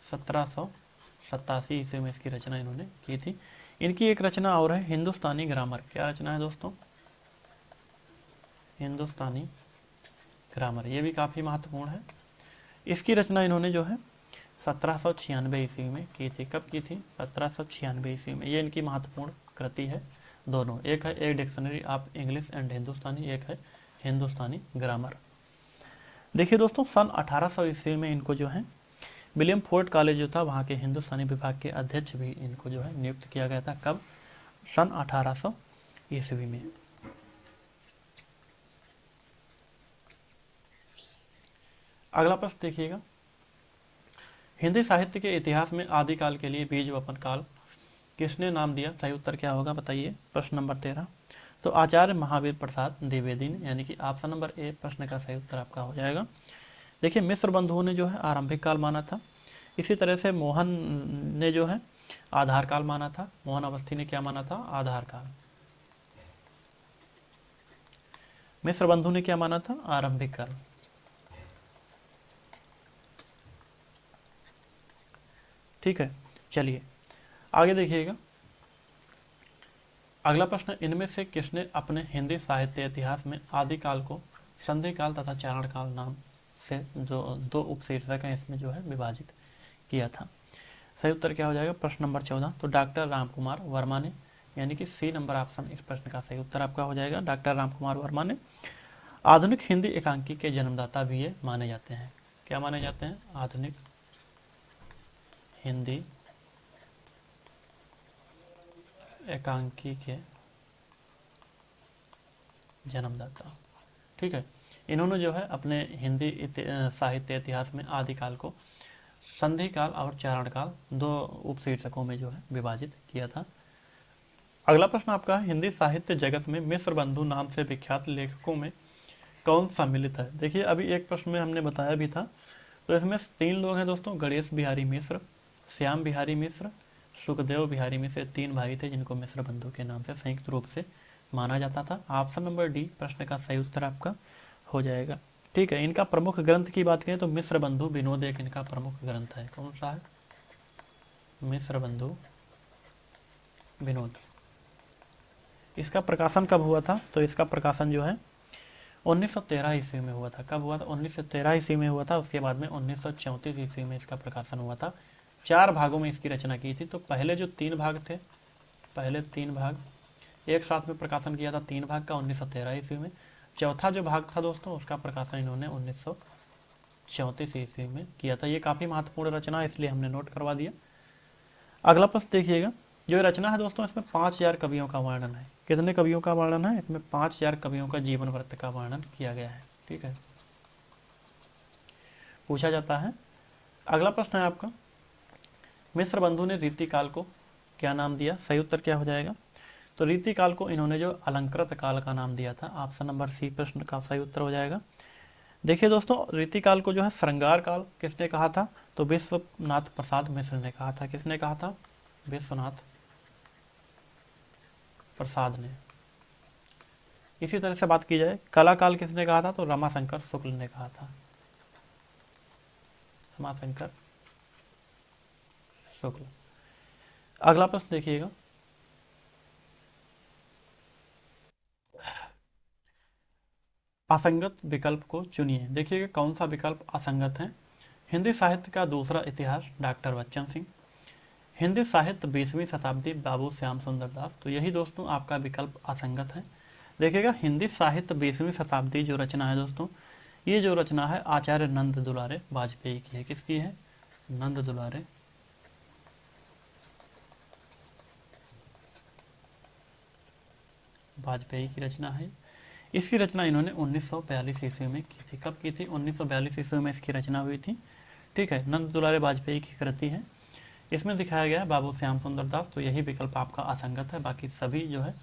A: 1787 ईस्वी में इसकी रचना इन्होंने की थी। इनकी एक रचना और है हिंदुस्तानी ग्रामर। क्या रचना है दोस्तों? हिंदुस्तानी ग्रामर, ये भी काफ़ी महत्वपूर्ण है। इसकी रचना इन्होंने जो है 1796 ईस्वी में की थी। कब की थी? 1796 ईस्वी में। ये इनकी महत्वपूर्ण कृति है दोनों। एक है एक डिक्शनरी ऑफ इंग्लिश एंड हिंदुस्तानी, एक है हिंदुस्तानी ग्रामर। देखिए दोस्तों, सन 1800 ईस्वी में इनको जो है विलियम फोर्ट कॉलेज जो था वहाँ के हिंदुस्तानी विभाग के अध्यक्ष भी इनको जो है नियुक्त किया गया था। कब? सन 1800 ईस्वी में। अगला प्रश्न देखिएगा, हिंदी साहित्य के इतिहास में आदिकाल के लिए बीज वपन काल किसने नाम दिया? सही उत्तर क्या होगा बताइए। प्रश्न नंबर 13, तो आचार्य महावीर प्रसाद द्विवेदी ने, यानी कि ऑप्शन नंबर ए प्रश्न का सही उत्तर आपका हो जाएगा। देखिए, मिस्र बंधुओं ने जो है आरंभिक काल माना था। इसी तरह से मोहन ने जो है आधार काल माना था। मोहन अवस्थी ने क्या माना था? आधार काल। मिस्र बंधु ने क्या माना था? आरंभिक काल। ठीक है, चलिए आगे देखिएगा। अगला प्रश्न, इनमें से किसने अपने हिंदी साहित्य इतिहास में आदिकाल को संधि काल तथा चारण काल नाम से जो दो उपशीर्षक हैं इसमें जो है विभाजित किया था? सही उत्तर क्या हो जाएगा? प्रश्न नंबर 14, तो डॉक्टर रामकुमार वर्मा ने, यानी कि सी नंबर ऑप्शन इस प्रश्न का सही उत्तर आपका हो जाएगा। डॉक्टर रामकुमार वर्मा ने। आधुनिक हिंदी एकांकी के जन्मदाता भी ये माने जाते हैं। क्या माने जाते हैं? आधुनिक हिंदी एकांकी के जन्मदाता। ठीक है, इन्होंने जो है अपने हिंदी साहित्य इतिहास में आदिकाल को संधि काल और चारण काल दो उपशीर्षकों में जो है विभाजित किया था। अगला प्रश्न आपका है, हिंदी साहित्य जगत में मिस्र बंधु नाम से विख्यात लेखकों में कौन सम्मिलित है? देखिए, अभी एक प्रश्न में हमने बताया भी था, तो इसमें 3 लोग हैं दोस्तों, गणेश बिहारी मिश्र, श्याम बिहारी मिश्र, सुखदेव बिहारी मिश्र। 3 भाई थे जिनको मिश्र बंधु के नाम से संयुक्त रूप से माना जाता था। ऑप्शन नंबर डी प्रश्न का सही उत्तर आपका हो जाएगा। ठीक है, इनका प्रमुख ग्रंथ की बात करें तो मिश्र बंधु विनोद एक इनका प्रमुख ग्रंथ है। कौन सा है? मिश्र बंधु विनोद। इसका प्रकाशन कब हुआ था? तो इसका प्रकाशन जो है 1913 ईस्वी में हुआ था। कब हुआ था? 1913 ईस्वी में हुआ था। उसके बाद में 1934 ईस्वी में इसका प्रकाशन हुआ था। 4 भागों में इसकी रचना की थी। तो पहले जो 3 भाग थे, पहले 3 भाग एक साथ में प्रकाशन किया था 3 भाग का 1913 ईस्वी में। चौथा जो भाग था दोस्तों उसका प्रकाशन इन्होंने 1934 ईस्वी में किया था। ये काफ़ी महत्वपूर्ण रचना है, इसलिए हमने नोट करवा दिया। अगला प्रश्न देखिएगा, जो रचना है दोस्तों इसमें 5000 कवियों का वर्णन है। कितने कवियों का वर्णन है? इसमें 5000 कवियों का जीवन वृत्त का वर्णन किया गया है। ठीक है, पूछा जाता है। अगला प्रश्न है आपका, मिस्र बंधु ने रीतिकाल को क्या नाम दिया? सही उत्तर क्या हो जाएगा? तो रीतिकाल को इन्होंने जो अलंकृत काल का नाम दिया था। ऑप्शन नंबर सी प्रश्न का सही उत्तर हो जाएगा। देखिए दोस्तों, रीतिकाल को जो है श्रृंगार काल किसने कहा था? तो विश्वनाथ प्रसाद मिश्र ने कहा था। किसने कहा था? विश्वनाथ प्रसाद ने। इसी तरह से बात की जाए, कला काल किसने कहा था? तो रमाशंकर शुक्ल ने कहा था। रमाशंकर शुक्ल। अगला प्रश्न देखिएगा, असंगत विकल्प को चुनिए। देखिएगा कौन सा विकल्प असंगत है। हिंदी साहित्य का दूसरा इतिहास डॉक्टर बच्चन सिंह, हिंदी साहित्य 20वीं शताब्दी बाबू श्याम सुंदर दास। तो यही दोस्तों आपका विकल्प असंगत है। देखिएगा, हिंदी साहित्य 20वीं शताब्दी जो रचना है दोस्तों, ये जो रचना है आचार्य नंद दुलारे वाजपेयी की है। किसकी है? नंद दुलारे वाजपेयी की रचना है। इसकी रचना इन्होंने 1942 ईस्वी में की थी। कब की थी? 1942 ईस्वी में इसकी रचना हुई थी। ठीक है, नंद दुलारे वाजपेयी की कृति है। इसमें दिखाया गया है बाबू श्याम सुंदर दास। तो यही विकल्प आपका असंगत है, बाकी सभी जो है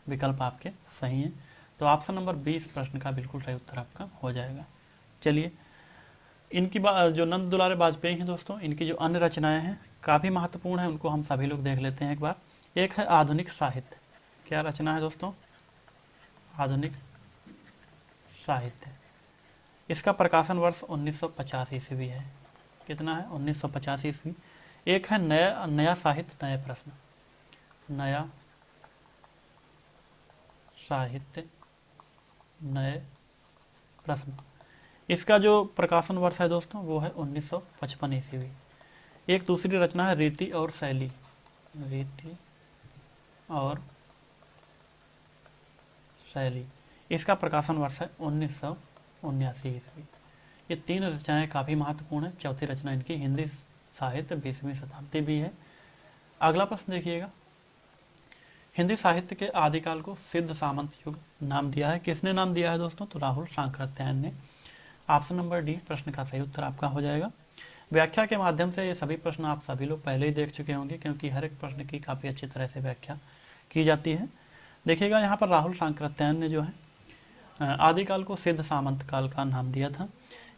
A: विकल्प आपके सही हैं। तो ऑप्शन नंबर 20 प्रश्न का बिल्कुल सही उत्तर आपका हो जाएगा। चलिए, इनकी जो नंद दुलारे वाजपेयी हैं दोस्तों, इनकी जो अन्य रचनाएं हैं काफ़ी महत्वपूर्ण है, उनको हम सभी लोग देख लेते हैं एक बार। एक है आधुनिक साहित्य। क्या रचना है दोस्तों? आधुनिक साहित्य। इसका प्रकाशन वर्ष 1950 ईस्वी है। कितना है? 1950 ईस्वी। एक है नया नया साहित्य नए प्रश्न। नया साहित्य नए प्रश्न, इसका जो प्रकाशन वर्ष है दोस्तों वो है 1955 ईस्वी। एक दूसरी रचना है रीति और शैली। रीति और शैली, इसका प्रकाशन वर्ष है 1979 ईस्वी। ये तीन रचनाएं काफ़ी महत्वपूर्ण है। चौथी रचना इनकी हिंदी साहित्य 20वीं शताब्दी भी है। अगला प्रश्न देखिएगा, हिंदी साहित्य के आदिकाल को सिद्ध सामंत युग नाम दिया है। किसने नाम दिया है दोस्तों? तो राहुल सांकृत्यायन ने। ऑप्शन नंबर डी प्रश्न का सही उत्तर आपका हो जाएगा। व्याख्या के माध्यम से ये सभी प्रश्न आप सभी लोग पहले ही देख चुके होंगे, क्योंकि हर एक प्रश्न की काफ़ी अच्छी तरह से व्याख्या की जाती है। देखिएगा यहाँ पर राहुल सांकृत्यायन ने जो है आदिकाल को सिद्ध सामंत काल का नाम दिया था।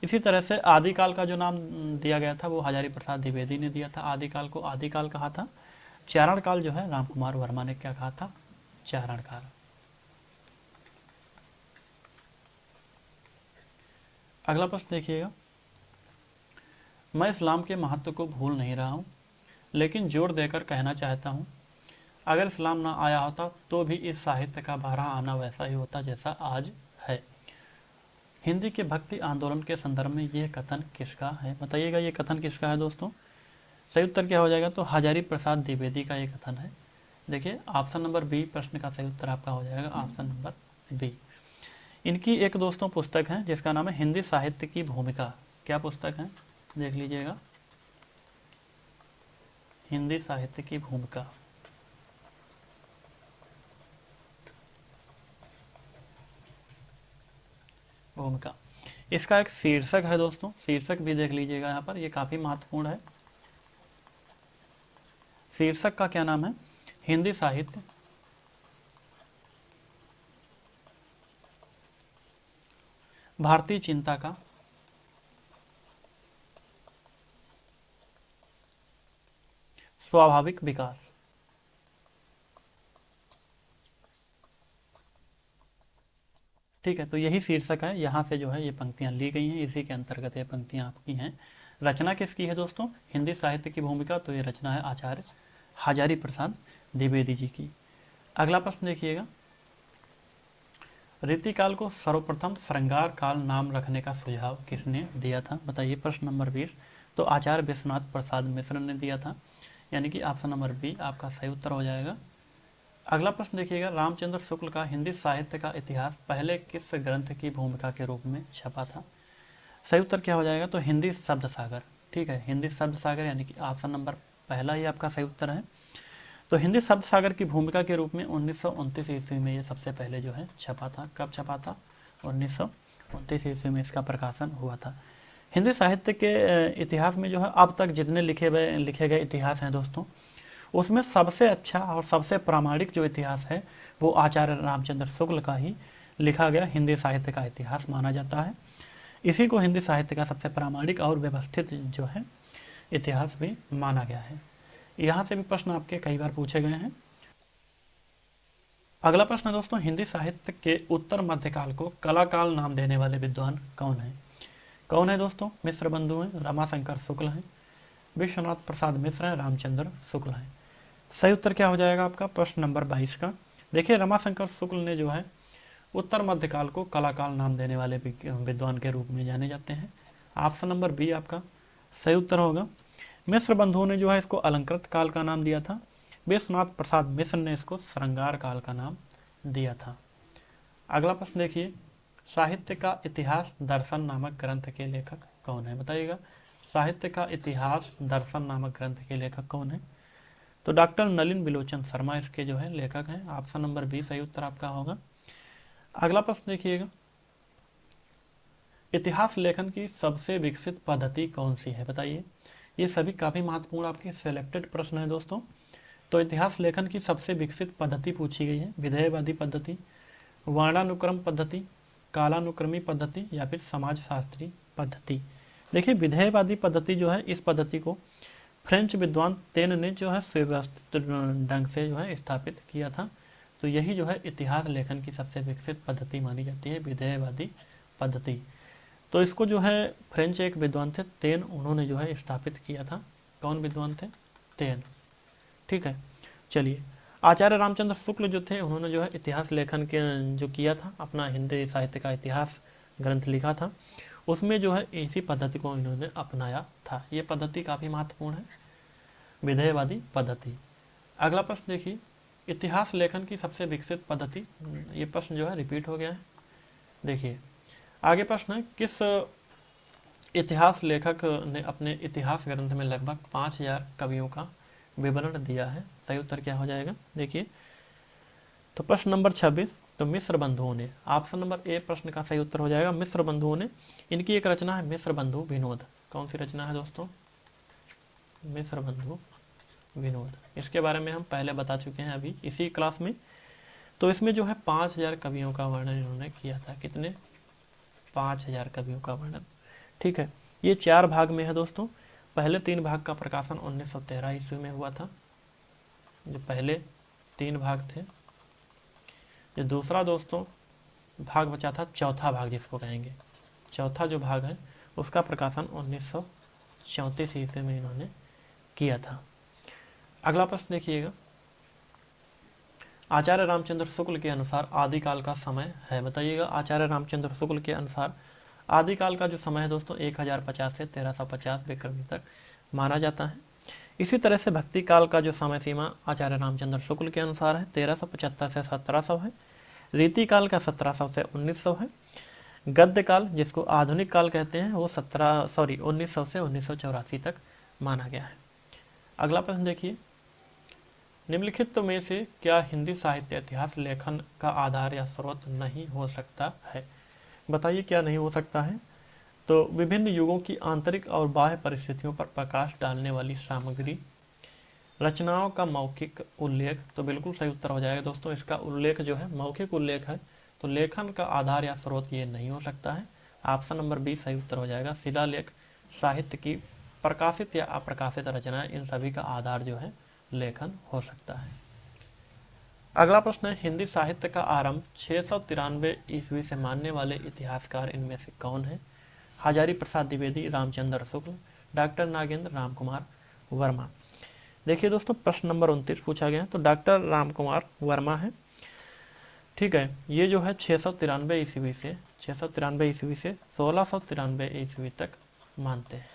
A: इसी तरह से आदिकाल का जो नाम दिया गया था वो हजारी प्रसाद द्विवेदी ने दिया था। आदिकाल को आदिकाल कहा था। चारण काल जो है रामकुमार वर्मा ने क्या कहा था? चारण काल। अगला प्रश्न देखिएगा, मैं इस्लाम के महत्व को भूल नहीं रहा हूँ, लेकिन जोर देकर कहना चाहता हूँ, अगर इस्लाम ना आया होता तो भी इस साहित्य का बारह आना वैसा ही होता जैसा आज है। हिंदी के भक्ति आंदोलन के संदर्भ में यह कथन किसका है? बताइएगा ये कथन किसका है दोस्तों? सही उत्तर क्या हो जाएगा? तो हजारी प्रसाद द्विवेदी का ये कथन है। देखिए ऑप्शन नंबर बी प्रश्न का सही उत्तर आपका हो जाएगा, ऑप्शन नंबर बी। इनकी एक दोस्तों पुस्तक है जिसका नाम है हिंदी साहित्य की भूमिका। क्या पुस्तक है? देख लीजिएगा, हिंदी साहित्य की भूमिका। भूमिका, इसका एक शीर्षक है दोस्तों, शीर्षक भी देख लीजिएगा यहाँ पर, ये काफी महत्वपूर्ण है। शीर्षक का क्या नाम है? हिंदी साहित्य भारतीय चिंता का स्वाभाविक विकास। ठीक है, तो यही शीर्षक है। यहाँ से जो है ये पंक्तियाँ ली गई हैं, इसी के अंतर्गत ये पंक्तियाँ आपकी हैं। रचना किसकी है दोस्तों? हिंदी साहित्य की भूमिका, तो ये रचना है आचार्य हजारी प्रसाद द्विवेदी जी की। अगला प्रश्न देखिएगा, रीतिकाल को सर्वप्रथम श्रृंगार काल नाम रखने का सुझाव किसने दिया था? बताइए, प्रश्न नंबर 20। तो आचार्य विश्वनाथ प्रसाद मिश्र ने दिया था, यानी कि ऑप्शन नंबर बी आपका सही उत्तर हो जाएगा। अगला प्रश्न देखिएगा, रामचंद्र शुक्ल का हिंदी साहित्य का इतिहास पहले किस ग्रंथ की भूमिका के रूप में छपा था? सही उत्तर क्या हो जाएगा? तो हिंदी शब्द सागर। ठीक है, हिंदी शब्द सागर, यानी कि ऑप्शन नंबर पहला ही आपका सही उत्तर है। तो हिंदी शब्द सागर की भूमिका के रूप में 1929 ईस्वी में ये सबसे पहले जो है छपा था। कब छपा था? 1929 ईस्वी में इसका प्रकाशन हुआ था। हिंदी साहित्य के इतिहास में जो है अब तक जितने लिखे गए इतिहास हैं दोस्तों, उसमें सबसे अच्छा और सबसे प्रामाणिक जो इतिहास है वो आचार्य रामचंद्र शुक्ल का ही लिखा गया हिंदी साहित्य का इतिहास माना जाता है। इसी को हिंदी साहित्य का सबसे प्रामाणिक और व्यवस्थित जो है इतिहास भी माना गया है। यहाँ से भी प्रश्न आपके कई बार पूछे गए हैं। अगला प्रश्न है दोस्तों, हिंदी साहित्य के उत्तर मध्यकाल को कलाकाल नाम देने वाले विद्वान कौन है? कौन है दोस्तों? मिश्र बंधु हैं, रमाशंकर शुक्ल हैं, विश्वनाथ प्रसाद मिश्र हैं, रामचंद्र शुक्ल हैं। सही उत्तर क्या हो जाएगा आपका? प्रश्न नंबर 22 का। देखिए, रमाशंकर शुक्ल ने जो है उत्तर मध्यकाल को कलाकाल नाम देने वाले विद्वान के रूप में जाने जाते हैं। ऑप्शन नंबर बी आपका सही उत्तर होगा। मिश्र बंधुओं ने जो है इसको अलंकृत काल का नाम दिया था। विश्वनाथ प्रसाद मिश्र ने इसको श्रृंगार काल का नाम दिया था। अगला प्रश्न देखिए, साहित्य का इतिहास दर्शन नामक ग्रंथ के लेखक कौन है? बताइएगा, साहित्य का इतिहास दर्शन नामक ग्रंथ के लेखक कौन है? तो डॉक्टर नलिन बिलोचन शर्मा इसके जो है लेखक हैं। ऑप्शन नंबर बी सही उत्तर आपका होगा। अगला प्रश्न देखिएगा, इतिहास लेखन की सबसे विकसित पद्धति कौन सी है? बताइए, ये सभी काफी महत्वपूर्ण आपके सिलेक्टेड प्रश्न है दोस्तों। तो इतिहास लेखन की सबसे विकसित पद्धति पूछी गई है, विधेयवादी पद्धति, वर्णानुक्रम पद्धति, कालानुक्रमी पद्धति या फिर समाजशास्त्री पद्धति। देखिए, विधेयवादी पद्धति जो है, इस पद्धति को फ्रेंच विद्वान तेन ने जो है सुव्यवस्थित ढंग से जो है स्थापित किया था। तो यही जो है इतिहास लेखन की सबसे विकसित पद्धति मानी जाती है, विधेयवादी पद्धति। तो इसको जो है फ्रेंच एक विद्वान थे तेन, उन्होंने जो है स्थापित किया था। कौन विद्वान थे? तेन। ठीक है, चलिए। आचार्य रामचंद्र शुक्ल जो थे, उन्होंने जो है इतिहास लेखन के जो किया था, अपना हिंदी साहित्य का इतिहास ग्रंथ लिखा था, उसमें जो है इसी पद्धति को इन्होंने अपनाया था। ये पद्धति काफ़ी महत्वपूर्ण है, विधेयवादी पद्धति। अगला प्रश्न देखिए, इतिहास लेखन की सबसे विकसित पद्धति। ये प्रश्न जो है रिपीट हो गया है। देखिए आगे प्रश्न है, किस इतिहास लेखक ने अपने इतिहास ग्रंथ में लगभग 5000 कवियों का विवरण दिया है? सही उत्तर क्या हो जाएगा? देखिए, तो प्रश्न नंबर 26, तो मिस्र बंधुओं ने, ऑप्शन नंबर ए प्रश्न का सही उत्तर हो जाएगा, मिस्र बंधुओं ने। इनकी एक रचना है मिस्र बंधु विनोद। कौन सी रचना है दोस्तों? मिस्र बंधु विनोद। इसके बारे में हम पहले बता चुके हैं अभी इसी क्लास में। तो इसमें जो है 5000 कवियों का वर्णन इन्होंने किया था। कितने? 5000 कवियों का वर्णन। ठीक है, ये 4 भाग में है दोस्तों। पहले 3 भाग का प्रकाशन 1913 ईस्वी में हुआ था, जो पहले 3 भाग थे। जो दूसरा दोस्तों भाग बचा था, चौथा भाग जिसको कहेंगे, चौथा जो भाग है उसका प्रकाशन 1934 ईस्वी में इन्होंने किया था। अगला प्रश्न देखिएगा, आचार्य रामचंद्र शुक्ल के अनुसार आदिकाल का समय है, बताइएगा। आचार्य रामचंद्र शुक्ल के अनुसार आदिकाल का जो समय है दोस्तों 1050 से 1350 विक्रमी तक माना जाता है। इसी तरह से भक्ति काल का जो समय सीमा आचार्य रामचंद्र शुक्ल के अनुसार है 1375 से 1700 है। रीति काल का 1700 से 1900 है। गद्य काल जिसको आधुनिक काल कहते हैं वो 1900 से 1984 तक माना गया है। अगला प्रश्न देखिए, निम्नलिखित में से क्या हिंदी साहित्य इतिहास लेखन का आधार या स्रोत नहीं हो सकता है? बताइए क्या नहीं हो सकता है? तो विभिन्न युगों की आंतरिक और बाह्य परिस्थितियों पर प्रकाश डालने वाली सामग्री, रचनाओं का मौखिक उल्लेख। तो बिल्कुल सही उत्तर हो जाएगा दोस्तों, इसका उल्लेख जो है मौखिक उल्लेख है, तो लेखन का आधार या स्रोत ये नहीं हो सकता है। ऑप्शन नंबर बी सही उत्तर हो जाएगा। शिलालेख, साहित्य की प्रकाशित या अप्रकाशित रचनाएं, इन सभी का आधार जो है लेखन हो सकता है। अगला प्रश्न है, हिंदी साहित्य का आरंभ 693 ईस्वी से मानने वाले इतिहासकार इनमें से कौन है? हजारी प्रसाद द्विवेदी, रामचंद्र शुक्ल, डॉक्टर नागेंद्र राम कुमार वर्मा। देखिए दोस्तों, प्रश्न नंबर 29 पूछा गया है, तो डॉक्टर राम कुमार वर्मा है। ठीक है, ये जो है 693 ईस्वी से 1693 ईस्वी तक मानते हैं।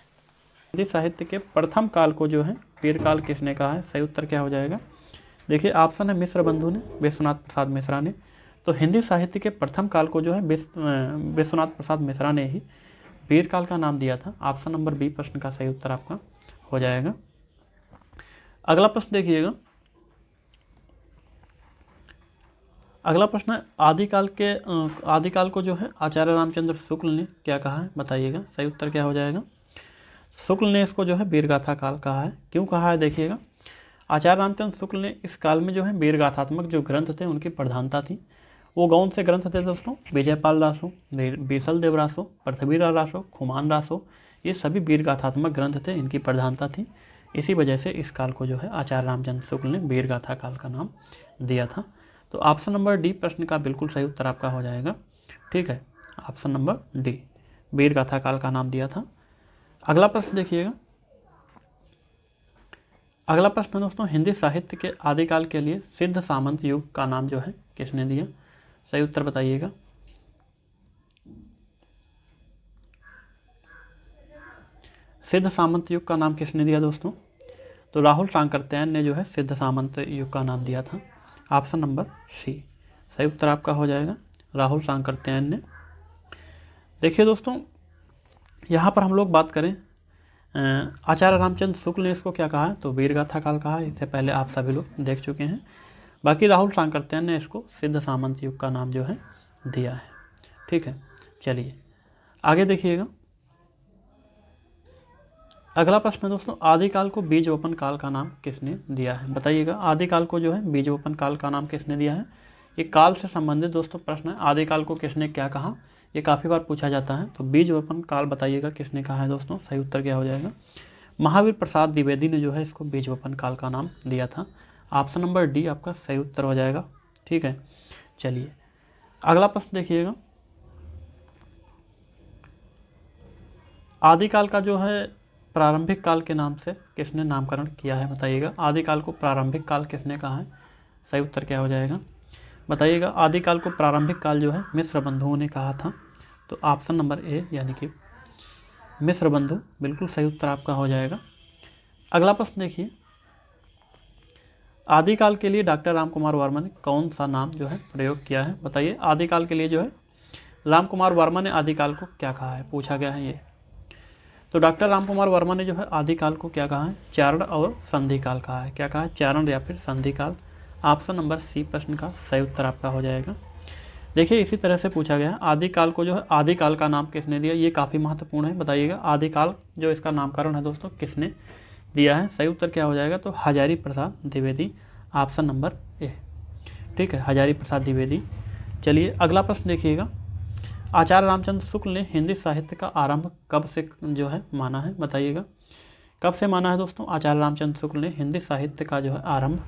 A: हिंदी साहित्य के प्रथम काल को जो है वीर काल किसने कहा है? सही उत्तर क्या हो जाएगा? देखिए, ऑप्शन है मिश्र बंधु ने, विश्वनाथ प्रसाद मिश्रा ने। तो हिंदी साहित्य के प्रथम काल को जो है विश्वनाथ प्रसाद मिश्रा ने ही वीर काल का नाम दिया था। ऑप्शन नंबर बी प्रश्न का सही उत्तर आपका हो जाएगा। अगला प्रश्न देखिएगा, अगला प्रश्न है, आदिकाल को जो है आचार्य रामचंद्र शुक्ल ने क्या कहा है? बताइएगा, सही उत्तर क्या हो जाएगा? शुक्ल ने इसको जो है वीरगाथा काल कहा है। क्यों कहा है? देखिएगा, आचार्य रामचंद्र शुक्ल ने इस काल में जो है वीरगाथात्मक जो ग्रंथ थे उनकी प्रधानता थी। वो कौन से ग्रंथ थे दोस्तों? विजयपाल रासो, बीसल देव रासो, पृथ्वीराज रासो, खुमान रासो, ये सभी वीरगाथात्मक ग्रंथ थे, इनकी प्रधानता थी। इसी वजह से इस काल को जो है आचार्य रामचंद्र शुक्ल ने वीरगाथा काल का नाम दिया था। तो ऑप्शन नंबर डी प्रश्न का बिल्कुल सही उत्तर आपका हो जाएगा। ठीक है, ऑप्शन नंबर डी, वीरगाथा काल का नाम दिया था। अगला प्रश्न देखिएगा, अगला प्रश्न दोस्तों, हिंदी साहित्य के आदिकाल के लिए सिद्ध सामंत युग का नाम जो है किसने दिया? सही उत्तर बताइएगा। सिद्ध सामंत युग का नाम किसने दिया दोस्तों? तो राहुल सांकृत्यायन ने जो है सिद्ध सामंत युग का नाम दिया था। ऑप्शन नंबर सी सही उत्तर आपका हो जाएगा, राहुल सांकृत्यायन ने। देखिए दोस्तों, यहाँ पर हम लोग बात करें आचार्य रामचंद्र शुक्ल ने इसको क्या कहा है? तो वीरगाथा काल कहा है। इससे पहले आप सभी लोग देख चुके हैं। बाकी राहुल सांकृत्यायन ने इसको सिद्ध सामंत युग का नाम जो है दिया है। ठीक है, चलिए आगे देखिएगा। अगला प्रश्न दोस्तों, आदिकाल को बीजवपन काल का नाम किसने दिया है? बताइएगा, आदिकाल को जो है बीजवपन काल का नाम किसने दिया है? ये काल से संबंधित दोस्तों प्रश्न है। आदिकाल को किसने क्या कहा, ये काफ़ी बार पूछा जाता है। तो बीजवपन काल बताइएगा किसने कहा है दोस्तों? सही उत्तर क्या हो जाएगा? महावीर प्रसाद द्विवेदी ने जो है इसको बीजवपन काल का नाम दिया था। ऑप्शन नंबर डी आपका सही उत्तर हो जाएगा, ठीक है। चलिए अगला प्रश्न देखिएगा, आदिकाल का जो है प्रारंभिक काल के नाम से किसने नामकरण किया है, बताइएगा। आदिकाल को प्रारंभिक काल किसने कहा है, सही उत्तर क्या हो जाएगा, बताइएगा। आदिकाल को प्रारंभिक काल जो है मिस्र बंधुओं ने कहा था, तो ऑप्शन नंबर ए यानी कि मिस्र बंधु बिल्कुल सही उत्तर आपका हो जाएगा। अगला प्रश्न देखिए, आदिकाल के लिए डॉक्टर रामकुमार वर्मा ने कौन सा नाम जो है प्रयोग किया है, बताइए। आदिकाल के लिए जो है रामकुमार वर्मा ने आदिकाल को क्या कहा है, पूछा गया है ये। तो डॉक्टर रामकुमार वर्मा ने जो है आदिकाल को क्या कहा है, चारण और संधिकाल कहा है। क्या कहा है, चारण या फिर संधिकाल। ऑप्शन नंबर सी प्रश्न का सही उत्तर आपका हो जाएगा। देखिए इसी तरह से पूछा गया है, आदिकाल को जो है आदिकाल का नाम किसने दिया, ये काफ़ी महत्वपूर्ण है, बताइएगा। आदिकाल जो इसका नामकरण है दोस्तों किसने दिया है, सही उत्तर क्या हो जाएगा, तो हजारी प्रसाद द्विवेदी, ऑप्शन नंबर ए, ठीक है, हजारी प्रसाद द्विवेदी। चलिए अगला प्रश्न देखिएगा, आचार्य रामचंद्र शुक्ल ने हिंदी साहित्य का आरंभ कब से जो है माना है, बताइएगा। कब से माना है दोस्तों आचार्य रामचंद्र शुक्ल ने हिंदी साहित्य का जो है आरंभ,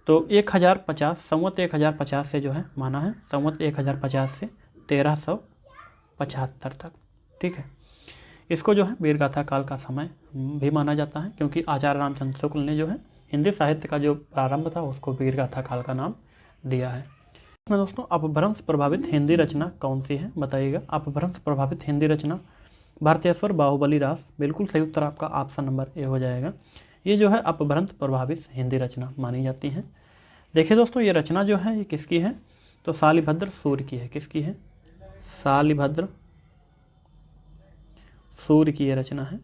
A: तो 1050 संवत 1050 से जो है माना है, संवत 1050 से 1375 तक, ठीक है। इसको जो है वीरगाथा काल का समय भी माना जाता है, क्योंकि आचार्य रामचंद्र शुक्ल ने जो है हिंदी साहित्य का जो प्रारंभ था उसको वीरगाथा काल का नाम दिया है। इसमें दोस्तों अपभ्रंश प्रभावित हिंदी रचना कौन सी है, बताइएगा। अपभ्रंश प्रभावित हिंदी रचना भारतेश्वर बाहुबली रास, बिल्कुल सही उत्तर आपका ऑप्शन नंबर ए हो जाएगा। ये जो है अपभ्रंश प्रभावित हिंदी रचना मानी जाती है। देखिए दोस्तों ये रचना जो है ये किसकी है, तो शालिभद्र सूर्य की है। किसकी है, शालिभद्र सूर्य की ये रचना है।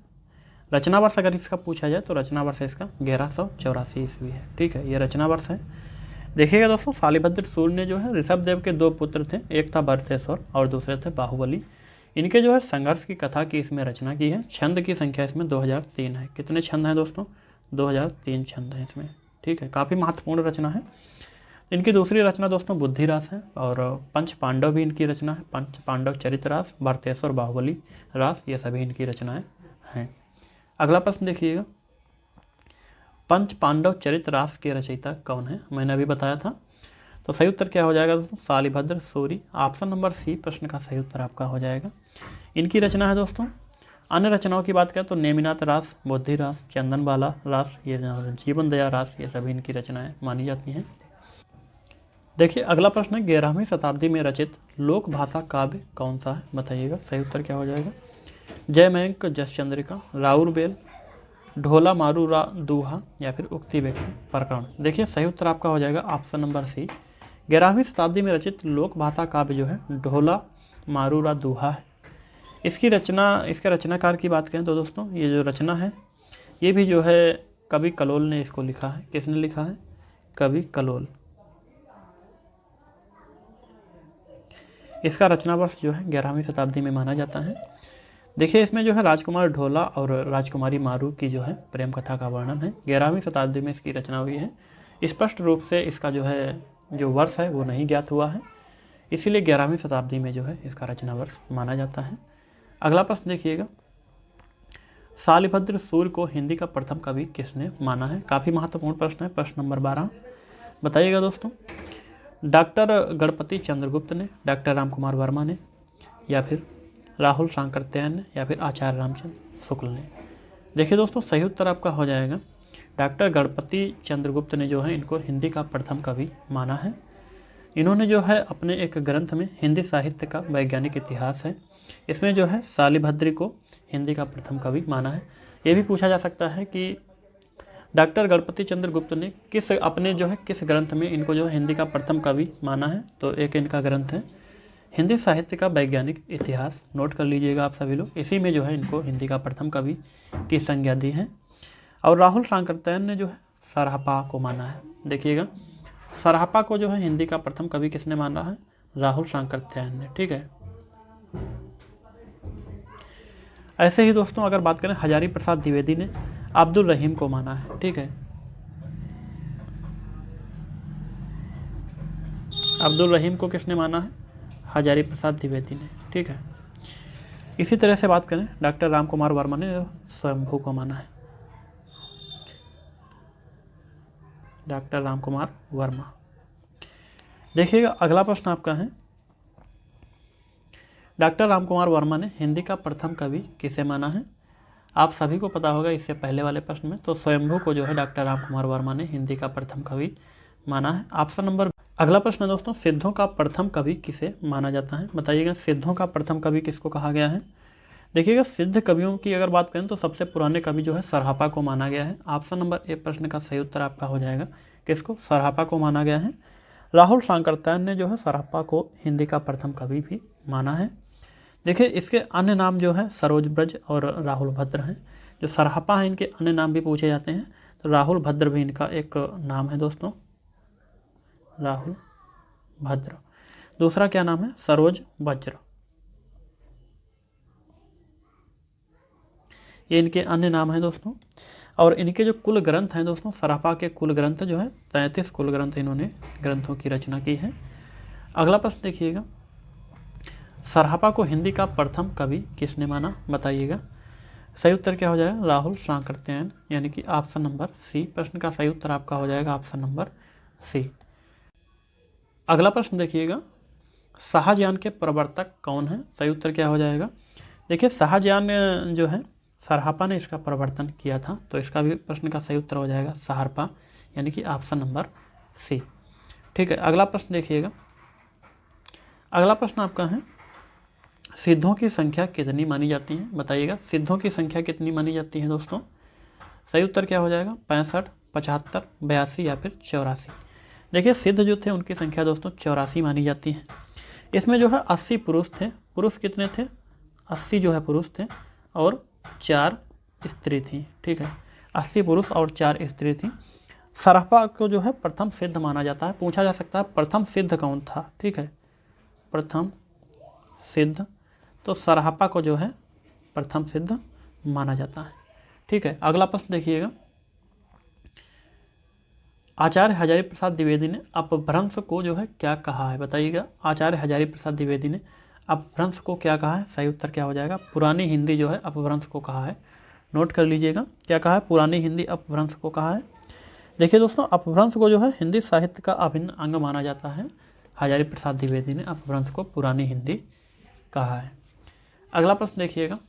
A: रचना वर्ष अगर इसका पूछा जाए तो रचना वर्ष इसका 1184 ईस्वी है, ठीक है, ये रचना वर्ष है। देखिएगा दोस्तों शालिभद्र सूर्य ने जो है ऋषभदेव के दो पुत्र थे, एक था भरतेश्वर और दूसरे थे बाहुबली। इनके जो है संघर्ष की कथा की इसमें रचना की है। छंद की संख्या इसमें 2003 है। कितने छंद हैं दोस्तों, 2003 छंद हैं इसमें, ठीक है, काफ़ी महत्वपूर्ण रचना है। इनकी दूसरी रचना दोस्तों बुद्धिरास है, और पंच पांडव भी इनकी रचना है, पंच पांडव चरित रास, भरतेश्वर बाहुबली रास, ये सभी इनकी रचनाएं हैं। अगला प्रश्न देखिएगा, पंच पांडव चरित रास के रचयिता कौन है, मैंने अभी बताया था, तो सही उत्तर क्या हो जाएगा दोस्तों, Shalibhadra Suri, option number C प्रश्न का सही उत्तर आपका हो जाएगा। इनकी रचना है दोस्तों। अन्य रचनाओं की बात करें तो नेमिनाथ रास, बुद्धि रास, चंदनबाला रास, ये जीवन दया रास, ये सभी इनकी रचनाएं मानी जाती हैं। देखिए अगला प्रश्न है, 11वीं शताब्दी में रचित लोक भाषा काव्य कौन सा है, बताइएगा। सही उत्तर क्या हो जाएगा, जयमयंक जस चंद्रिका, राउर बेल, ढोला मारूरा दूहा, या फिर उक्ति व्यक्ति प्रकरण। देखिए सही उत्तर आपका हो जाएगा ऑप्शन नंबर सी। 11वीं शताब्दी में रचित लोक भाषा काव्य जो है ढोला मारूरा दूहा है। इसकी रचना, इसके रचनाकार की बात करें तो दोस्तों ये जो रचना है ये भी जो है कवि कलोल ने इसको लिखा है। किसने लिखा है, कवि कलोल। इसका रचना वर्ष जो है 11वीं शताब्दी में माना जाता है। देखिए इसमें जो है राजकुमार ढोला और राजकुमारी मारू की जो है प्रेम कथा का वर्णन है। 11वीं शताब्दी में इसकी रचना हुई है। स्पष्ट रूप से इसका जो है जो वर्ष है वो नहीं ज्ञात हुआ है, इसीलिए 11वीं शताब्दी में जो है इसका रचना वर्ष माना जाता है। अगला प्रश्न देखिएगा, शालिभद्र सूर्य को हिंदी का प्रथम कवि किसने माना है, काफ़ी महत्वपूर्ण प्रश्न है। प्रश्न नंबर 12 बताइएगा दोस्तों, डॉक्टर गणपति चंद्रगुप्त ने, डॉक्टर रामकुमार वर्मा ने, या फिर राहुल सांकृत्यायन ने, या फिर आचार्य रामचंद्र शुक्ल ने। देखिए दोस्तों सही उत्तर आपका हो जाएगा डॉक्टर गणपति चंद्रगुप्त ने जो है इनको हिंदी का प्रथम कवि माना है। इन्होंने जो है अपने एक ग्रंथ में हिंदी साहित्य का वैज्ञानिक इतिहास है, इसमें जो है शालिभद्र को हिंदी का प्रथम कवि माना है। ये भी पूछा जा सकता है कि डॉक्टर गणपति चंद्रगुप्त ने किस अपने जो है किस ग्रंथ में इनको जो है हिंदी का प्रथम कवि माना है, तो एक इनका ग्रंथ है हिंदी साहित्य का वैज्ञानिक इतिहास, नोट कर लीजिएगा आप सभी लोग। इसी में जो है इनको हिंदी का प्रथम कवि की संज्ञा दी है। और राहुल सांकृत्यायन ने जो है सरहपा को माना है। देखिएगा सरहपा को जो है हिंदी का प्रथम कवि किसने माना है, राहुल सांकृत्यायन ने, ठीक है। ऐसे ही दोस्तों अगर बात करें हजारी प्रसाद द्विवेदी ने अब्दुल रहीम को माना है, ठीक है। अब्दुल रहीम को किसने माना है, हजारी प्रसाद द्विवेदी ने, ठीक है। इसी तरह से बात करें डॉक्टर रामकुमार वर्मा ने स्वयंभू को माना है, डॉक्टर रामकुमार वर्मा। देखिएगा अगला प्रश्न आपका है, डॉक्टर रामकुमार वर्मा ने हिंदी का प्रथम कवि किसे माना है? आप सभी को पता होगा इससे पहले वाले प्रश्न में, तो स्वयंभू को जो है डॉक्टर रामकुमार वर्मा ने हिंदी का प्रथम कवि माना है। Option number. अगला प्रश्न है दोस्तों, सिद्धों का प्रथम कवि किसे माना जाता है? बताइएगा सिद्धों का प्रथम कवि किसको कहा गया है? देखिएगा सिद्ध कवियों की अगर बात करें तो सबसे पुराने कवि जो है सरहापा को माना गया है। ऑप्शन नंबर ए प्रश्न का सही उत्तर आपका हो जाएगा, किसको? सरहापा को माना गया है। राहुल सांकृत्यायन ने जो है सरहापा को हिंदी का प्रथम कवि भी माना है। देखिए इसके अन्य नाम जो है सरोज ब्रज और राहुल भद्र हैं। जो सरहापा है इनके अन्य नाम भी पूछे जाते हैं, तो राहुल भद्र भी इनका एक नाम है दोस्तों, राहुल भद्र। दूसरा क्या नाम है? सरोज वज्र। ये इनके अन्य नाम हैं दोस्तों। और इनके जो कुल ग्रंथ हैं दोस्तों, सरहापा के कुल ग्रंथ जो है 33 कुल ग्रंथ इन्होंने ग्रंथों की रचना की है। अगला प्रश्न देखिएगा, सरहापा को हिंदी का प्रथम कवि किसने माना? बताइएगा। सही उत्तर क्या हो जाएगा? राहुल सांकृत्यायन, यानी कि ऑप्शन नंबर सी। प्रश्न का सही उत्तर आपका हो जाएगा ऑप्शन नंबर सी। अगला प्रश्न देखिएगा, शाहजहां के प्रवर्तक कौन है? सही उत्तर क्या हो जाएगा? देखिए शाहजहां जो है सरहापा ने इसका प्रवर्तन किया था, तो इसका भी प्रश्न का सही उत्तर हो जाएगा सरहापा, यानी कि ऑप्शन नंबर सी। ठीक है, अगला प्रश्न देखिएगा। अगला प्रश्न आपका है, सिद्धों की संख्या कितनी मानी जाती है? बताइएगा सिद्धों की संख्या कितनी मानी जाती है दोस्तों? सही उत्तर क्या हो जाएगा? 65, 75, 82 या फिर 84। देखिए सिद्ध जो थे उनकी संख्या दोस्तों 84 मानी जाती है। इसमें जो है 80 पुरुष थे। पुरुष कितने थे? 80 जो है पुरुष थे और 4 स्त्री थी। ठीक है, 80 पुरुष और 4 स्त्री थी। सरहापा को जो है प्रथम सिद्ध माना जाता है। पूछा जा सकता है प्रथम सिद्ध कौन था? ठीक है, प्रथम सिद्ध, तो सरहापा को जो है प्रथम सिद्ध माना जाता है। ठीक है, अगला प्रश्न देखिएगा, आचार्य हजारी प्रसाद द्विवेदी ने अपभ्रंश को जो है क्या कहा है? बताइएगा आचार्य हजारी प्रसाद द्विवेदी ने अपभ्रंश को क्या कहा है? सही उत्तर क्या हो जाएगा? पुरानी हिंदी जो है अपभ्रंश को कहा है। नोट कर लीजिएगा, क्या कहा है? पुरानी हिंदी अपभ्रंश को कहा है। देखिए दोस्तों अपभ्रंश को जो है हिंदी साहित्य का अभिन्न अंग माना जाता है। हजारी प्रसाद द्विवेदी ने अपभ्रंश को पुरानी हिंदी कहा है। अगला प्रश्न देखिएगा,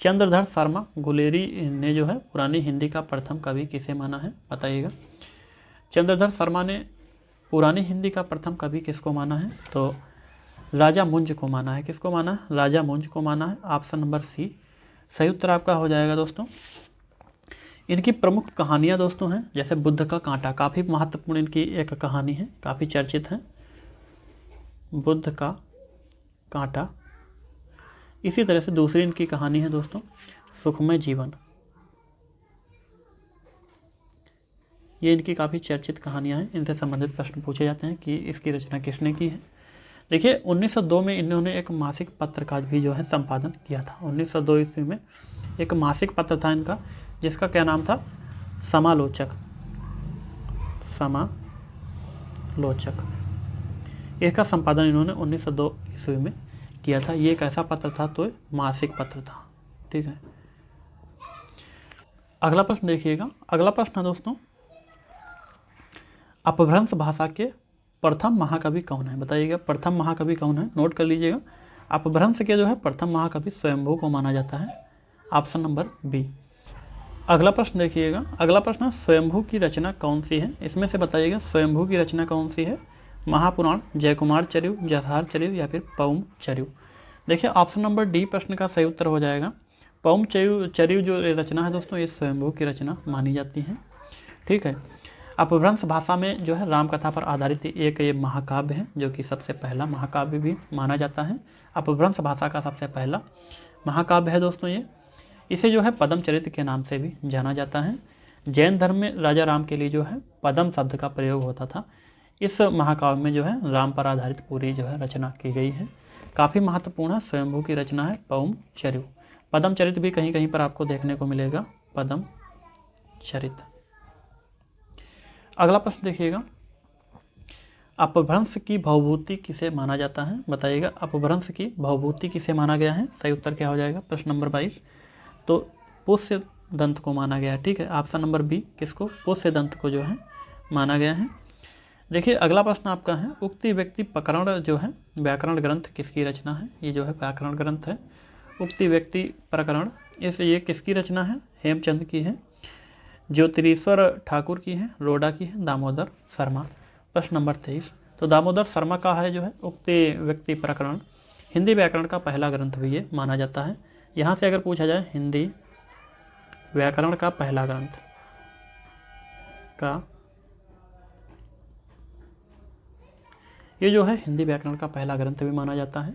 A: चंद्रधर शर्मा गुलेरी ने जो है पुरानी हिंदी का प्रथम कवि किसे माना है? बताइएगा। चंद्रधर शर्मा ने पुरानी हिंदी का प्रथम कवि किसको माना है? तो राजा मुंज को माना है। किसको माना है? राजा मुंज को माना है। ऑप्शन नंबर सी सही उत्तर आपका हो जाएगा दोस्तों। इनकी प्रमुख कहानियाँ दोस्तों हैं, जैसे बुद्ध का कांटा, काफ़ी महत्वपूर्ण इनकी एक कहानी है, काफ़ी चर्चित है, बुद्ध का कांटा। इसी तरह से दूसरी इनकी कहानी है दोस्तों सुखमय जीवन। ये इनकी काफ़ी चर्चित कहानियां हैं, इनसे संबंधित प्रश्न पूछे जाते हैं कि इसकी रचना किसने की है। देखिए 1902 में इन्होंने एक मासिक पत्र का भी जो है संपादन किया था। 1902 ईस्वी में एक मासिक पत्र था इनका, जिसका क्या नाम था? समालोचक। समालोचक, इसका संपादन इन्होंने 1902 ईस्वी में किया था। ये एक ऐसा पत्र था, तो मासिक पत्र था। ठीक है, अगला प्रश्न देखिएगा। अगला प्रश्न है दोस्तों, अपभ्रंश भाषा के प्रथम महाकवि कौन है? बताइएगा प्रथम महाकवि कौन है? नोट कर लीजिएगा। अपभ्रंश के जो है प्रथम महाकवि स्वयंभू को माना जाता है। Option number B. अगला प्रश्न देखिएगा। अगला प्रश्न है, स्वयंभू की रचना कौन सी है? इसमें से बताइएगा स्वयंभू की रचना कौन सी है? महापुराण, जयकुमार चरिव, जसार चरिव या फिर पौम चरिव। देखिए ऑप्शन नंबर डी प्रश्न का सही उत्तर हो जाएगा। पौम चरिव जो रचना है दोस्तों, ये स्वयंभू की रचना मानी जाती है। ठीक है, अपभ्रंश भाषा में जो है रामकथा पर आधारित एक ये महाकाव्य है, जो कि सबसे पहला महाकाव्य भी माना जाता है। अपभ्रंश भाषा का सबसे पहला महाकाव्य है दोस्तों ये। इसे जो है पद्म चरित्र के नाम से भी जाना जाता है। जैन धर्म में राजा राम के लिए जो है पद्म शब्द का प्रयोग होता था। इस महाकाव्य में जो है राम पर आधारित पूरी जो है रचना की गई है। काफ़ी महत्वपूर्ण है, स्वयंभू की रचना है पौम चरिव। पद्म चरित्र भी कहीं कहीं पर आपको देखने को मिलेगा, पद्म चरित्र। अगला प्रश्न देखिएगा, अपभ्रंश की भवभूति किसे माना जाता है? बताइएगा अपभ्रंश की भवभूति किसे माना गया है? सही उत्तर क्या हो जाएगा? प्रश्न नंबर 22, तो पुष्य दंत को माना गया है। ठीक है, ऑप्शन नंबर बी किसको? पुष्य दंत को जो है माना गया है। देखिए अगला प्रश्न आपका है, उक्ति व्यक्ति प्रकरण जो है व्याकरण ग्रंथ किसकी रचना है? ये जो है व्याकरण ग्रंथ है उक्ति व्यक्ति प्रकरण। ये किसकी रचना है? हेमचंद की है, ज्योतिरीश्वर ठाकुर की है, रोडा की है, दामोदर शर्मा। प्रश्न नंबर 23, तो दामोदर शर्मा का है जो है उक्ति व्यक्ति प्रकरण हिंदी व्याकरण का पहला ग्रंथ भी ये माना जाता है। यहाँ से अगर पूछा जाए हिंदी व्याकरण का पहला ग्रंथ का, ये जो है हिंदी व्याकरण का पहला ग्रंथ भी माना जाता है।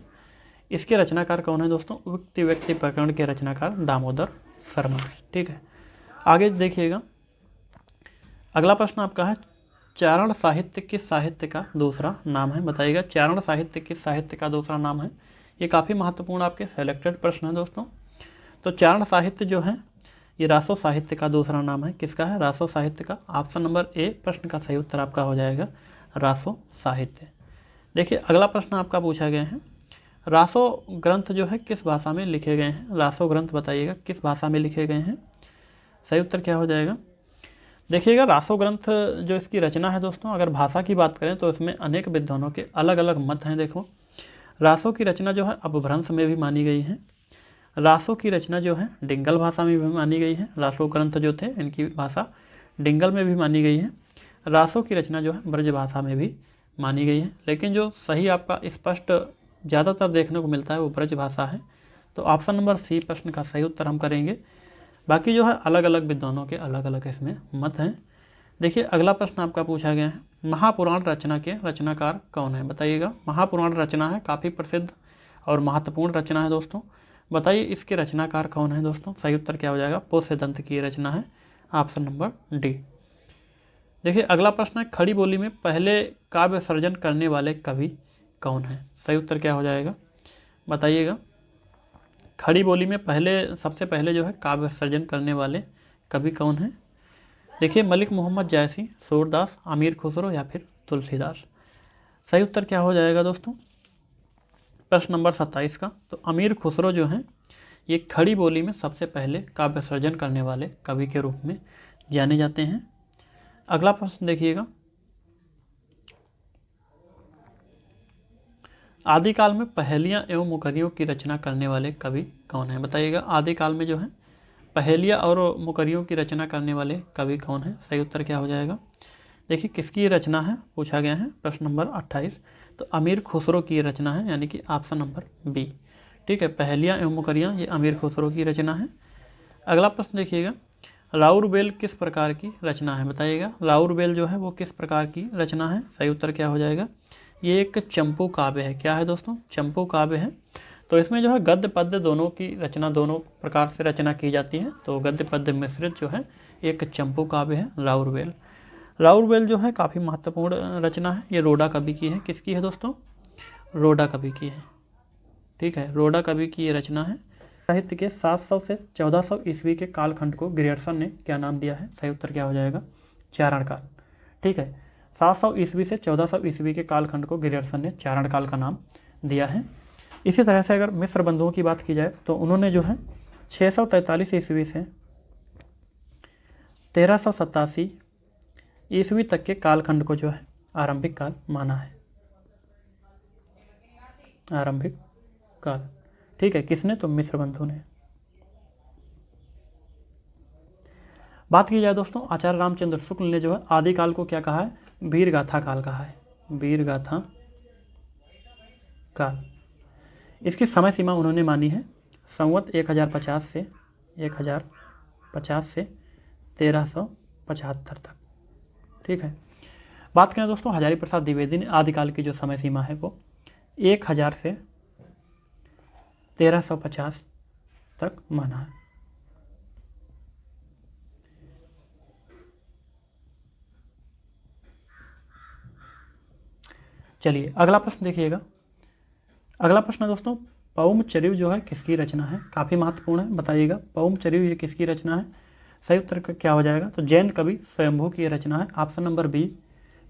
A: इसके रचनाकार कौन है दोस्तों? उक्ति व्यक्ति प्रकरण के रचनाकार दामोदर शर्मा। ठीक है, आगे देखिएगा। अगला प्रश्न आपका है, चारण साहित्य किस साहित्य का दूसरा नाम है? बताइएगा, चारण साहित्य किस साहित्य का दूसरा नाम है? ये काफ़ी महत्वपूर्ण आपके सेलेक्टेड प्रश्न है दोस्तों। तो चारण साहित्य जो है ये रासो साहित्य का दूसरा नाम है। किसका है? रासो साहित्य का। ऑप्शन नंबर ए प्रश्न का सही उत्तर आपका हो जाएगा रासो साहित्य। देखिए अगला प्रश्न आपका पूछा गया है, रासो ग्रंथ जो है किस भाषा में लिखे गए हैं? रासो ग्रंथ बताइएगा किस भाषा में लिखे गए हैं? सही उत्तर क्या हो जाएगा? देखिएगा रासो ग्रंथ जो इसकी रचना है दोस्तों, अगर भाषा की बात करें तो इसमें अनेक विद्वानों के अलग अलग मत हैं। देखो रासो की रचना जो है अपभ्रंश में भी मानी गई है, रासो की रचना जो है डिंगल भाषा में भी मानी गई है। रासो ग्रंथ जो थे इनकी भाषा डिंगल में भी मानी गई है। रासो की रचना जो है ब्रज भाषा में भी मानी गई है, लेकिन जो सही आपका स्पष्ट ज़्यादातर देखने को मिलता है वो ब्रज भाषा है। तो ऑप्शन नंबर सी प्रश्न का सही उत्तर हम करेंगे। बाकी जो है अलग अलग विद्वानों के अलग अलग इसमें मत हैं। देखिए अगला प्रश्न आपका पूछा गया है, महापुराण रचना के रचनाकार कौन है? बताइएगा। महापुराण रचना है, काफ़ी प्रसिद्ध और महत्वपूर्ण रचना है दोस्तों। बताइए इसके रचनाकार कौन है दोस्तों? सही उत्तर क्या हो जाएगा? पोष्यदंत की रचना है, ऑप्शन नंबर डी। देखिए अगला प्रश्न है, खड़ी बोली में पहले काव्य सर्जन करने वाले कवि कौन है? सही उत्तर क्या हो जाएगा? बताइएगा। खड़ी बोली में सबसे पहले जो है काव्य सर्जन करने वाले कवि कौन है? देखिए मलिक मोहम्मद जायसी, सूरदास, अमीर खुसरो या फिर तुलसीदास। सही उत्तर क्या हो जाएगा दोस्तों? प्रश्न नंबर 27 का, तो अमीर खुसरो जो हैं ये खड़ी बोली में सबसे पहले काव्य सर्जन करने वाले कवि के रूप में जाने जाते हैं। अगला प्रश्न देखिएगा, आदिकाल में पहेलियाँ एवं मुकरियों की रचना करने वाले कवि कौन है? बताइएगा। आदिकाल में जो है पहेलियाँ और मुकरियों की रचना करने वाले कवि कौन है? सही उत्तर क्या हो जाएगा? देखिए किसकी रचना है पूछा गया है, प्रश्न नंबर 28। तो अमीर खुसरो की रचना है, यानी कि ऑप्शन नंबर बी। ठीक है, पहेलियाँ एवं मुकरियाँ ये अमीर खुसरो की रचना है। अगला प्रश्न देखिएगा, राउरबेल किस प्रकार की रचना है? बताइएगा। राउरबेल जो है वो किस प्रकार की रचना है? सही उत्तर क्या हो जाएगा? ये एक चंपू काव्य है। क्या है दोस्तों? चंपू काव्य है। तो इसमें जो है गद्य पद्य दोनों की रचना, दोनों प्रकार से रचना की जाती है। तो गद्य पद्य मिश्रित जो है एक चंपू काव्य है राउरबेल। राउरबेल जो है काफ़ी महत्वपूर्ण रचना है। ये रोडा कवि की है। किसकी है दोस्तों? रोडा कवि की है। ठीक है, रोडा कवि की ये रचना है। साहित्य के 700 से 1400 ईस्वी के कालखंड को ग्रियर्सन ने क्या नाम दिया है? सही उत्तर क्या हो जाएगा? चारण काल। ठीक है, 700 ईस्वी से 1400 ईस्वी के कालखंड को ग्रियर्सन ने चारण काल का नाम दिया है। इसी तरह से अगर मिस्र बंधुओं की बात की जाए तो उन्होंने जो है 643 ईस्वी से 1387 ईस्वी तक के कालखंड को जो है आरंभिक काल माना है। आरंभिक काल। ठीक है, किसने? तो मिस्र बंधु ने। बात की जाए दोस्तों, आचार्य रामचंद्र शुक्ल ने जो है आदिकाल को क्या कहा है? वीर गाथा काल कहा है। वीर गाथा काल। इसकी समय सीमा उन्होंने मानी है संवत 1050 से 1375 तक। ठीक है, बात करें दोस्तों हजारी प्रसाद द्विवेदी ने आदिकाल की जो समय सीमा है वो 1000 से 1350 तक माना है। चलिए अगला प्रश्न देखिएगा। अगला प्रश्न दोस्तों, पौम चरिव जो है किसकी रचना है? काफ़ी महत्वपूर्ण है। बताइएगा पौम चरिव ये किसकी रचना है? सही उत्तर क्या हो जाएगा? तो जैन कवि स्वयंभू की रचना है। ऑप्शन नंबर बी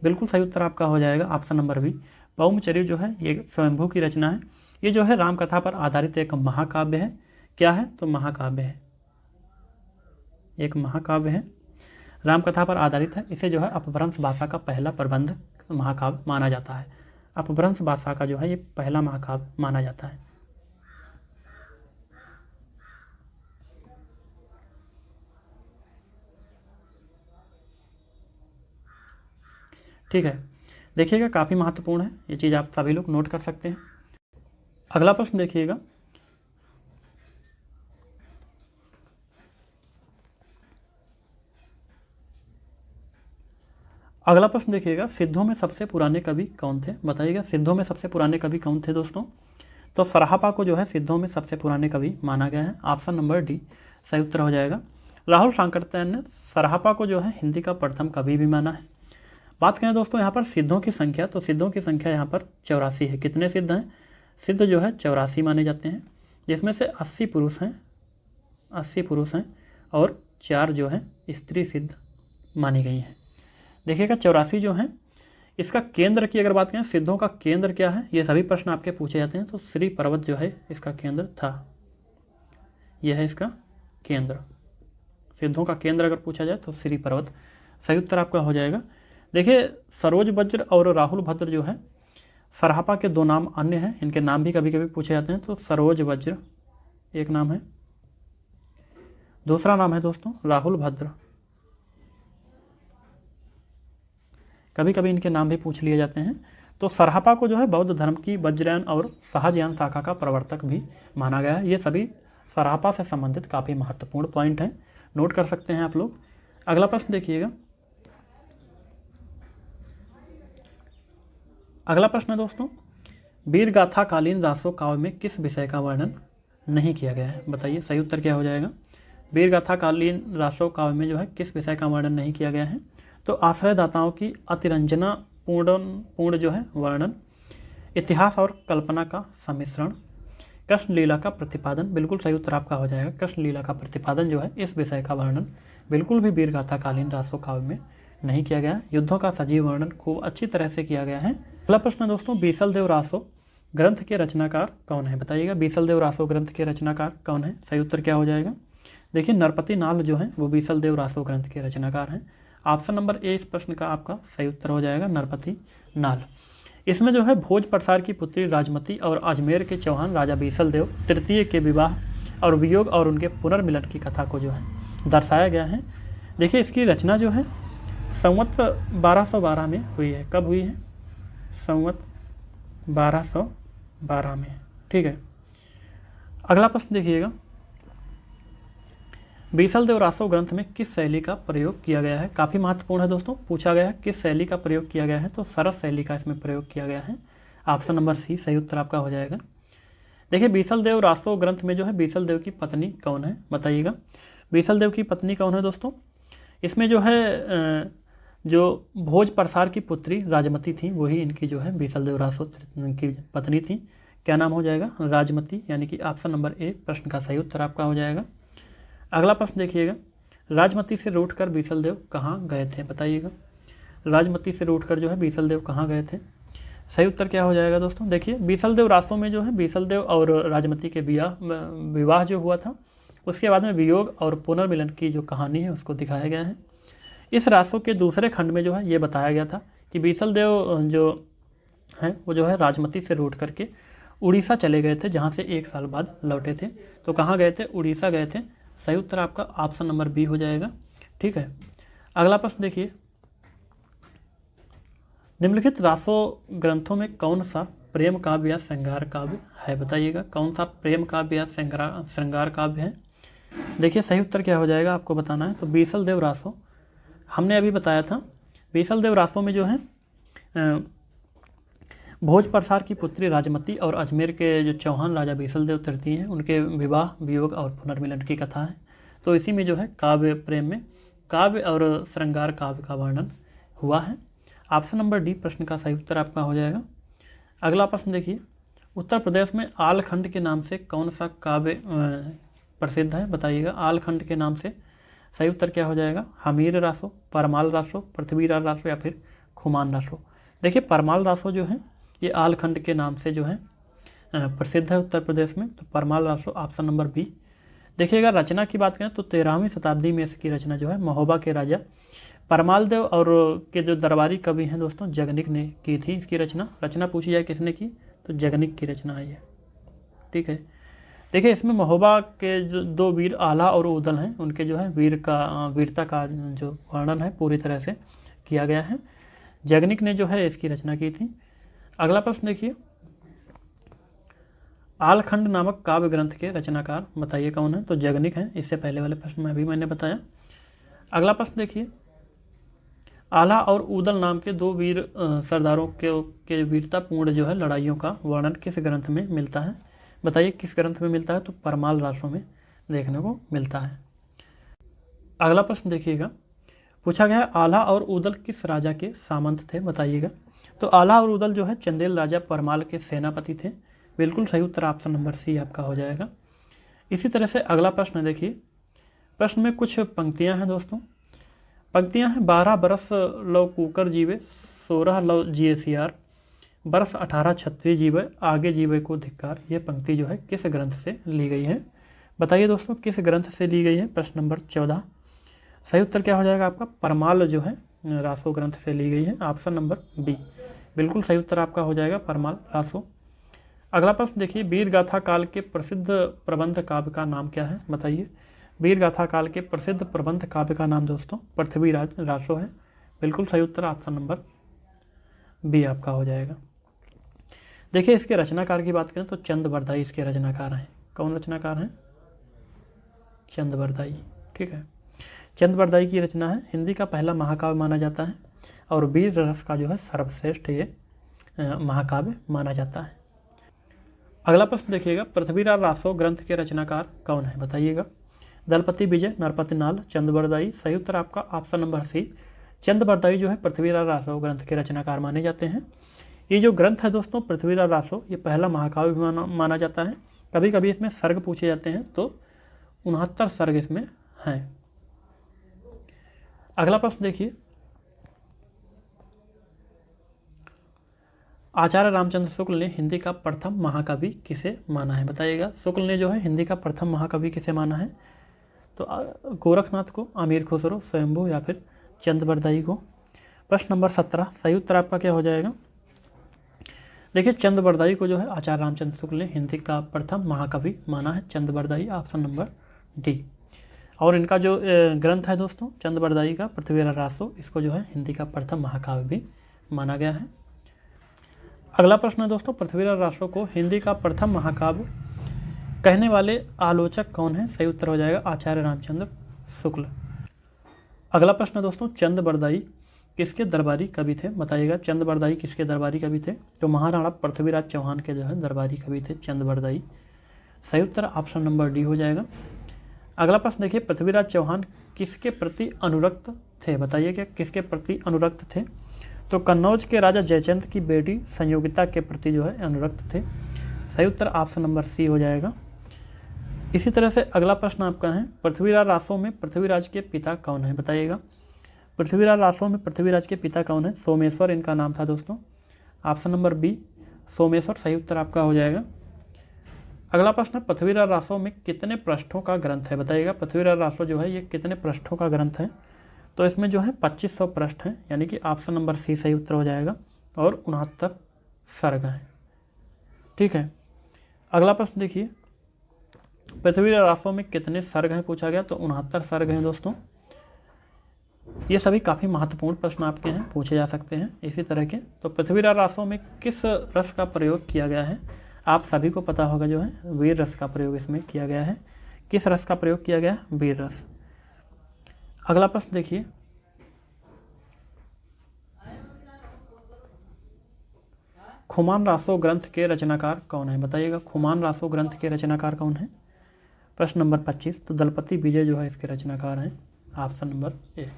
A: बिल्कुल सही उत्तर आपका हो जाएगा, ऑप्शन नंबर बी। पौम चरिव जो है ये स्वयंभू की रचना है। ये जो है रामकथा पर आधारित एक महाकाव्य है। क्या है? तो महाकाव्य है, एक महाकाव्य है, रामकथा पर आधारित है। इसे जो है अपभ्रंश भाषा का पहला प्रबंध महाकाव्य माना जाता है। अपभ्रंश भाषा का जो है ये पहला महाकाव्य माना जाता है। ठीक है, देखिएगा काफ़ी महत्वपूर्ण है, ये चीज़ आप सभी लोग नोट कर सकते हैं। अगला प्रश्न देखिएगा, अगला प्रश्न देखिएगा, सिद्धों में सबसे पुराने कवि कौन थे? बताइएगा सिद्धों में सबसे पुराने कवि कौन थे दोस्तों? तो सराहपा को जो है सिद्धों में सबसे पुराने कवि माना गया है। ऑप्शन नंबर डी सही उत्तर हो जाएगा। राहुल सांकृत्यायन ने सराहपा को जो है हिंदी का प्रथम कवि भी माना है। बात करें दोस्तों यहाँ पर सिद्धों की संख्या, तो सिद्धों की संख्या यहाँ पर 84 है। कितने सिद्ध हैं? सिद्ध जो है 84 माने जाते हैं, जिसमें से 80 पुरुष हैं, 80 पुरुष हैं और 4 जो है स्त्री सिद्ध मानी गई हैं। देखिएगा 84 जो हैं, इसका केंद्र की अगर बात करें, सिद्धों का केंद्र क्या है, ये सभी प्रश्न आपके पूछे जाते हैं। तो श्री पर्वत जो है इसका केंद्र था, यह है इसका केंद्र। सिद्धों का केंद्र अगर पूछा जाए तो श्री पर्वत सही उत्तर आपका हो जाएगा। देखिए सरोज वज्र और राहुल भद्र जो है सराहपा के 2 नाम अन्य हैं, इनके नाम भी कभी कभी पूछे जाते हैं। तो सरोज वज्र एक नाम है, दूसरा नाम है दोस्तों राहुल भद्र। कभी कभी इनके नाम भी पूछ लिए जाते हैं। तो सराहपा को जो है बौद्ध धर्म की वज्रयान और सहजयान शाखा का प्रवर्तक भी माना गया है। ये सभी सराहपा से संबंधित काफ़ी महत्वपूर्ण पॉइंट हैं, नोट कर सकते हैं आप लोग। अगला प्रश्न देखिएगा, अगला प्रश्न है दोस्तों, वीर गाथा कालीन रासो काव्य में किस विषय का वर्णन नहीं किया गया है? बताइए सही उत्तर क्या हो जाएगा। वीर गाथा कालीन रासो काव्य में जो है किस विषय का वर्णन नहीं किया गया है? तो आश्रयदाताओं की अतिरंजना पूर्ण जो है वर्णन, इतिहास और कल्पना का सम्मिश्रण, कृष्ण लीला का प्रतिपादन। बिल्कुल सही उत्तर आपका हो जाएगा। कृष्ण लीला का प्रतिपादन जो है इस विषय का वर्णन बिल्कुल भी वीर गाथा कालीन रासो काव्य में नहीं किया गया। युद्धों का सजीव वर्णन खूब अच्छी तरह से किया गया है। अगला प्रश्न दोस्तों, बीसल देव रासो ग्रंथ के रचनाकार कौन है? बताइएगा बीसल देव रासो ग्रंथ के रचनाकार कौन है? सही उत्तर क्या हो जाएगा। देखिए नरपति नाल जो है वो बीसल देव रासो ग्रंथ के रचनाकार हैं। ऑप्शन नंबर ए इस प्रश्न का आपका सही उत्तर हो जाएगा, नरपति नाल। इसमें जो है भोज प्रसार की पुत्री राजमती और अजमेर के चौहान राजा बीसल देव तृतीय के विवाह और वियोग और उनके पुनर्मिलन की कथा को जो है दर्शाया गया है। देखिए इसकी रचना जो है संवत 1212 में हुई है। कब हुई है? संवत 1212 में। ठीक है, अगला प्रश्न देखिएगा, बीसल देव रासो ग्रंथ में किस शैली का प्रयोग किया गया है? काफ़ी महत्वपूर्ण है दोस्तों, पूछा गया है किस शैली का प्रयोग किया गया है। तो सरस शैली का इसमें प्रयोग किया गया है। ऑप्शन नंबर सी सही उत्तर आपका हो जाएगा। देखिए बीसल देव रासो ग्रंथ में जो है बीसल देव की पत्नी कौन है? बताइएगा बीसल देव की पत्नी कौन है दोस्तों? इसमें जो है जो भोज प्रसार की पुत्री राजमती थी वही इनकी जो है बीसल देव रासो की पत्नी थी। क्या नाम हो जाएगा? राजमती, यानी कि ऑप्शन नंबर ए प्रश्न का सही उत्तर आपका हो जाएगा। अगला प्रश्न देखिएगा, राजमती से रूठकर बीसल देव कहाँ गए थे? बताइएगा राजमती से रूठकर जो है बीसल देव कहाँ गए थे? सही उत्तर क्या हो जाएगा दोस्तों? देखिए बीसल देव रासों में जो है बीसल देव और राजमती के विवाह जो हुआ था उसके बाद में वियोग और पुनर्मिलन की जो कहानी है उसको दिखाया गया है। इस रासों के दूसरे खंड में जो है ये बताया गया था कि बीसल देव जो हैं वो जो है राजमती से रूठ करके उड़ीसा चले गए थे, जहाँ से 1 साल बाद लौटे थे। तो कहाँ गए थे? उड़ीसा गए थे। सही उत्तर आपका ऑप्शन नंबर बी हो जाएगा। ठीक है, अगला प्रश्न देखिए, निम्नलिखित रासो ग्रंथों में कौन सा प्रेम काव्य या श्रृंगार काव्य है? बताइएगा कौन सा प्रेम काव्य या श्रृंगार काव्य है? देखिए सही उत्तर क्या हो जाएगा आपको बताना है। तो बीसल देव रासो हमने अभी बताया था। बीसल देव रासो में जो है भोज प्रसार की पुत्री राजमती और अजमेर के जो चौहान राजा बीसल देव तृतीय हैं उनके विवाह वियोग और पुनर्मिलन की कथा है। तो इसी में जो है काव्य प्रेम में काव्य और श्रृंगार काव्य का वर्णन हुआ है। ऑप्शन नंबर डी प्रश्न का सही उत्तर आपका हो जाएगा। अगला प्रश्न देखिए, उत्तर प्रदेश में आलखंड के नाम से कौन सा काव्य प्रसिद्ध है? बताइएगा आलखंड के नाम से सही उत्तर क्या हो जाएगा? हमीर रासो, परमाल रासो, पृथ्वीराज रासो या फिर खुमान रासो। देखिए परमाल रासो जो है ये आलखंड के नाम से जो है प्रसिद्ध है उत्तर प्रदेश में। तो Parmal Raso option number B. देखिएगा रचना की बात करें तो 13वीं शताब्दी में इसकी रचना जो है महोबा के राजा परमाल देव और के जो दरबारी कवि हैं दोस्तों जगनिक ने की थी इसकी रचना पूछी जाए किसने की, तो जगनिक की रचना है ये। ठीक है, देखिए इसमें महोबा के जो दो वीर आला और उदल हैं, उनके जो है वीरता का जो वर्णन है पूरी तरह से किया गया है। जगनिक ने जो है इसकी रचना की थी। अगला प्रश्न देखिए, आलखंड नामक काव्य ग्रंथ के रचनाकार बताइए कौन है, तो जगनिक हैं। इससे पहले वाले प्रश्न में अभी मैंने बताया। अगला प्रश्न देखिए, आला और उदल नाम के दो वीर सरदारों के वीरतापूर्ण जो है लड़ाइयों का वर्णन किस ग्रंथ में मिलता है, बताइए किस ग्रंथ में मिलता है, तो परमाल रासों में देखने को मिलता है। अगला प्रश्न देखिएगा, पूछा गया है आला और उदल किस राजा के सामंत थे, बताइएगा। तो आला और उदल जो है चंदेल राजा परमाल के सेनापति थे। बिल्कुल सही उत्तर ऑप्शन नंबर सी आपका हो जाएगा। इसी तरह से अगला प्रश्न देखिए, प्रश्न में कुछ पंक्तियां हैं दोस्तों। पंक्तियां हैं 12 बरस लव कुकर जीवे 16 लव जिए सियार बरस 18 छत्री जीवे आगे जीवे को धिक्कार। यह पंक्ति जो है किस ग्रंथ से ली गई है, बताइए दोस्तों किस ग्रंथ से ली गई है। प्रश्न नंबर 14, सही उत्तर क्या हो जाएगा आपका, परमाल जो है रासो ग्रंथ से ली गई है। ऑप्शन नंबर बी बिल्कुल सही उत्तर आपका हो जाएगा, परमाल रासो। अगला प्रश्न देखिए, वीर गाथा काल के प्रसिद्ध प्रबंध काव्य का नाम क्या है, बताइए। वीर गाथा काल के प्रसिद्ध प्रबंध काव्य का नाम दोस्तों पृथ्वीराज रासो है। बिल्कुल सही उत्तर ऑप्शन नंबर बी आपका हो जाएगा। देखिए इसके रचनाकार की बात करें तो चंद बरदाई इसके रचनाकार हैं। कौन रचनाकार हैं, चंद बरदाई। ठीक है, चंद बरदाई की रचना है, हिंदी का पहला महाकाव्य माना जाता है और वीर रस का जो है सर्वश्रेष्ठ ये महाकाव्य माना जाता है। अगला प्रश्न देखिएगा, पृथ्वीराज रासो ग्रंथ के रचनाकार कौन है, बताइएगा। दलपति विजय, नरपति नाल, चंद बरदाई। सही उत्तर आपका ऑप्शन नंबर सी, चंद बरदाई जो है पृथ्वीराज रासो ग्रंथ के रचनाकार माने जाते हैं। ये जो ग्रंथ है दोस्तों पृथ्वीराज रासो, ये पहला महाकाव्य माना जाता है। कभी कभी इसमें सर्ग पूछे जाते हैं, तो 69 सर्ग इसमें हैं। अगला प्रश्न देखिए, आचार्य रामचंद्र शुक्ल ने हिंदी का प्रथम महाकवि किसे माना है, बताइएगा। शुक्ल ने जो है हिंदी का प्रथम महाकवि किसे माना है, तो गोरखनाथ को, अमीर खुसरो, स्वयंभू या फिर चंद बरदाई को। प्रश्न नंबर 17, सही उत्तर आपका क्या हो जाएगा। देखिए चंद बरदाई को जो है आचार्य रामचंद्र शुक्ल ने हिंदी का प्रथम महाकवि माना है, चंद बरदाई, ऑप्शन नंबर डी। और इनका जो ग्रंथ है दोस्तों चंद बरदाई का पृथ्वीराज रासो, इसको जो है हिंदी का प्रथम महाकाव्य भी माना गया है। अगला प्रश्न है दोस्तों, पृथ्वीराज रासो को हिंदी का प्रथम महाकाव्य कहने वाले आलोचक कौन है, सही उत्तर हो जाएगा आचार्य रामचंद्र शुक्ल। अगला प्रश्न है दोस्तों, चंद बरदाई किसके दरबारी कवि थे, बताइएगा। चंद बरदाई किसके दरबारी कवि थे, तो महाराणा पृथ्वीराज चौहान के जो है दरबारी कवि थे चंद बरदाई। सही उत्तर ऑप्शन नंबर डी हो जाएगा। अगला प्रश्न देखिए, पृथ्वीराज चौहान किसके प्रति अनुरक्त थे, बताइए क्या किसके प्रति अनुरक्त थे, तो कन्नौज के राजा जयचंद की बेटी संयोगिता के प्रति जो है अनुरक्त थे। सही उत्तर ऑप्शन नंबर सी हो जाएगा। इसी तरह से अगला प्रश्न आपका है, पृथ्वीराज रासो में पृथ्वीराज के पिता कौन है, बताइएगा। पृथ्वीराज रासो में पृथ्वीराज के पिता कौन है, सोमेश्वर इनका नाम था दोस्तों, ऑप्शन नंबर बी सोमेश्वर सही उत्तर आपका हो जाएगा। अगला प्रश्न, पृथ्वीराज रासो में कितने पृष्ठों का ग्रंथ है, बताइएगा। पृथ्वीराज रासो जो है ये कितने पृष्ठों का ग्रंथ है, तो इसमें जो है 2500 पृष्ठ हैं, यानी कि ऑप्शन नंबर सी सही उत्तर हो जाएगा, और 69 सर्ग हैं। ठीक है, अगला प्रश्न देखिए, पृथ्वीराज रासो में कितने सर्ग हैं पूछा गया, तो 69 सर्ग हैं दोस्तों। ये सभी काफ़ी महत्वपूर्ण प्रश्न आपके हैं, पूछे जा सकते हैं इसी तरह के। तो पृथ्वीराज रासो में किस रस का प्रयोग किया गया है, आप सभी को पता होगा जो है वीर रस का प्रयोग इसमें किया गया है। किस रस का प्रयोग किया गया है, वीर रस। अगला प्रश्न देखिए, खुमान रासो ग्रंथ के रचनाकार कौन है, बताइएगा। खुमान रासो ग्रंथ के रचनाकार कौन है, प्रश्न नंबर 25, तो दलपति विजय जो है इसके रचनाकार हैं, ऑप्शन नंबर ए।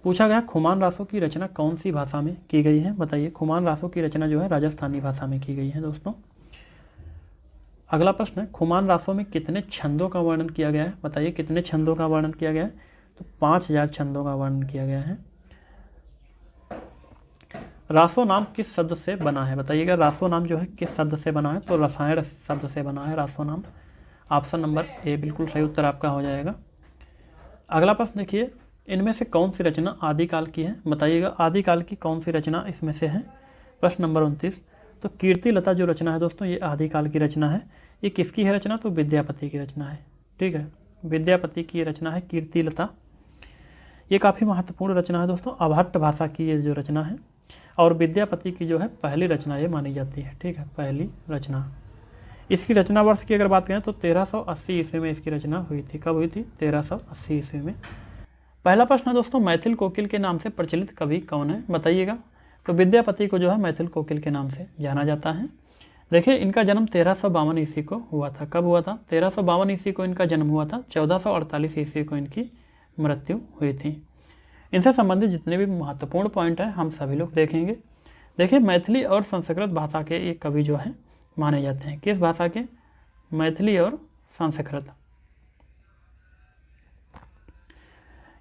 A: पूछा गया खुमान रासो की रचना कौन सी भाषा में की गई है, बताइए। खुमान रासो की रचना जो है राजस्थानी भाषा में की गई है दोस्तों। अगला प्रश्न है, खुमान रासो में कितने छंदों का वर्णन किया गया है, बताइए कितने छंदों का वर्णन किया गया है, तो 5000 छंदों का वर्णन किया गया है। रासो नाम किस शब्द से बना है, बताइएगा। रासो नाम जो है किस शब्द से बना है, तो रसायन शब्द से बना है रासो नाम, ऑप्शन नंबर ए बिल्कुल सही उत्तर आपका हो जाएगा। अगला प्रश्न देखिए, इनमें से कौन सी रचना आदिकाल की है, बताइएगा आदिकाल की कौन सी रचना इसमें से है। प्रश्न नंबर 29, तो कीर्ति लता जो रचना है दोस्तों ये आदिकाल की रचना है। ये किसकी है रचना, तो विद्यापति की रचना है। ठीक है, विद्यापति की रचना है कीर्ति लता। ये काफ़ी महत्वपूर्ण रचना है दोस्तों, अभाट्ट भाषा की ये जो रचना है और विद्यापति की जो है पहली रचना ये मानी जाती है। ठीक है, पहली रचना। इसकी रचना वर्ष की अगर बात करें तो 1380 ईस्वी में इसकी रचना हुई थी। कब हुई थी, 1380 ईस्वी में। पहला प्रश्न है दोस्तों, मैथिल कोकिल के नाम से प्रचलित कवि कौन है, बताइएगा। तो विद्यापति को जो है मैथिल कोकिल के नाम से जाना जाता है। देखिए इनका जन्म 1352 ईस्वी को हुआ था। कब हुआ था, 1352 ईस्वी को इनका जन्म हुआ था, 1448 ईस्वी को इनकी मृत्यु हुई थी। इनसे संबंधित जितने भी महत्वपूर्ण पॉइंट हैं हम सभी लोग देखेंगे। देखिए मैथिली और संस्कृत भाषा के ये कवि जो हैं माने जाते हैं। किस भाषा के, मैथिली और संस्कृत।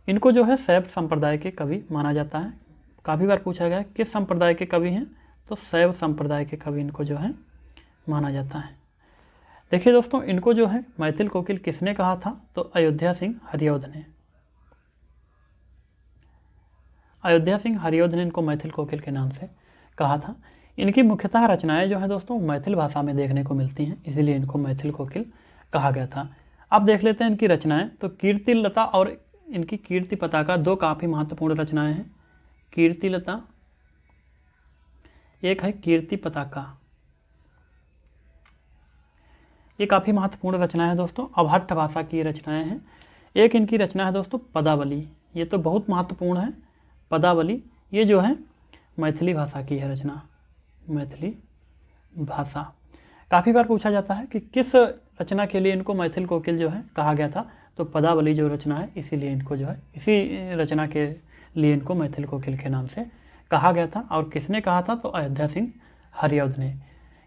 A: इनको जो है शैव संप्रदाय के कवि माना जाता है। काफ़ी बार पूछा गया है किस संप्रदाय के कवि हैं, तो शैव संप्रदाय के कवि इनको जो है माना जाता है। देखिए दोस्तों इनको जो है मैथिल कोकिल किसने कहा था, तो अयोध्या सिंह हरिऔध ने। अयोध्या सिंह हरिऔध ने इनको मैथिल कोकिल के नाम से कहा था। इनकी मुख्यतः रचनाएं जो हैं दोस्तों मैथिल भाषा में देखने को मिलती हैं, इसीलिए इनको मैथिल कोकिल कहा गया था। अब देख लेते हैं इनकी रचनाएं। तो कीर्ति लता और इनकी कीर्ति पताका दो काफ़ी महत्वपूर्ण रचनाएं हैं। कीर्ति लता, एक है कीर्ति पताका। ये काफ़ी महत्वपूर्ण रचना है दोस्तों, अभाट्ट भाषा की रचनाएं हैं। एक इनकी रचना है दोस्तों पदावली, ये तो बहुत महत्वपूर्ण है। पदावली ये जो है मैथिली भाषा की है रचना, मैथिली भाषा। काफ़ी बार पूछा जाता है कि किस रचना के लिए इनको मैथिल कोकिल जो है कहा गया था, तो पदावली जो रचना है इसीलिए इनको जो है इसी रचना के लिए इनको मैथिल कोकिल के नाम से कहा गया था। और किसने कहा था, तो अयोध्या सिंह हरिऔध ने।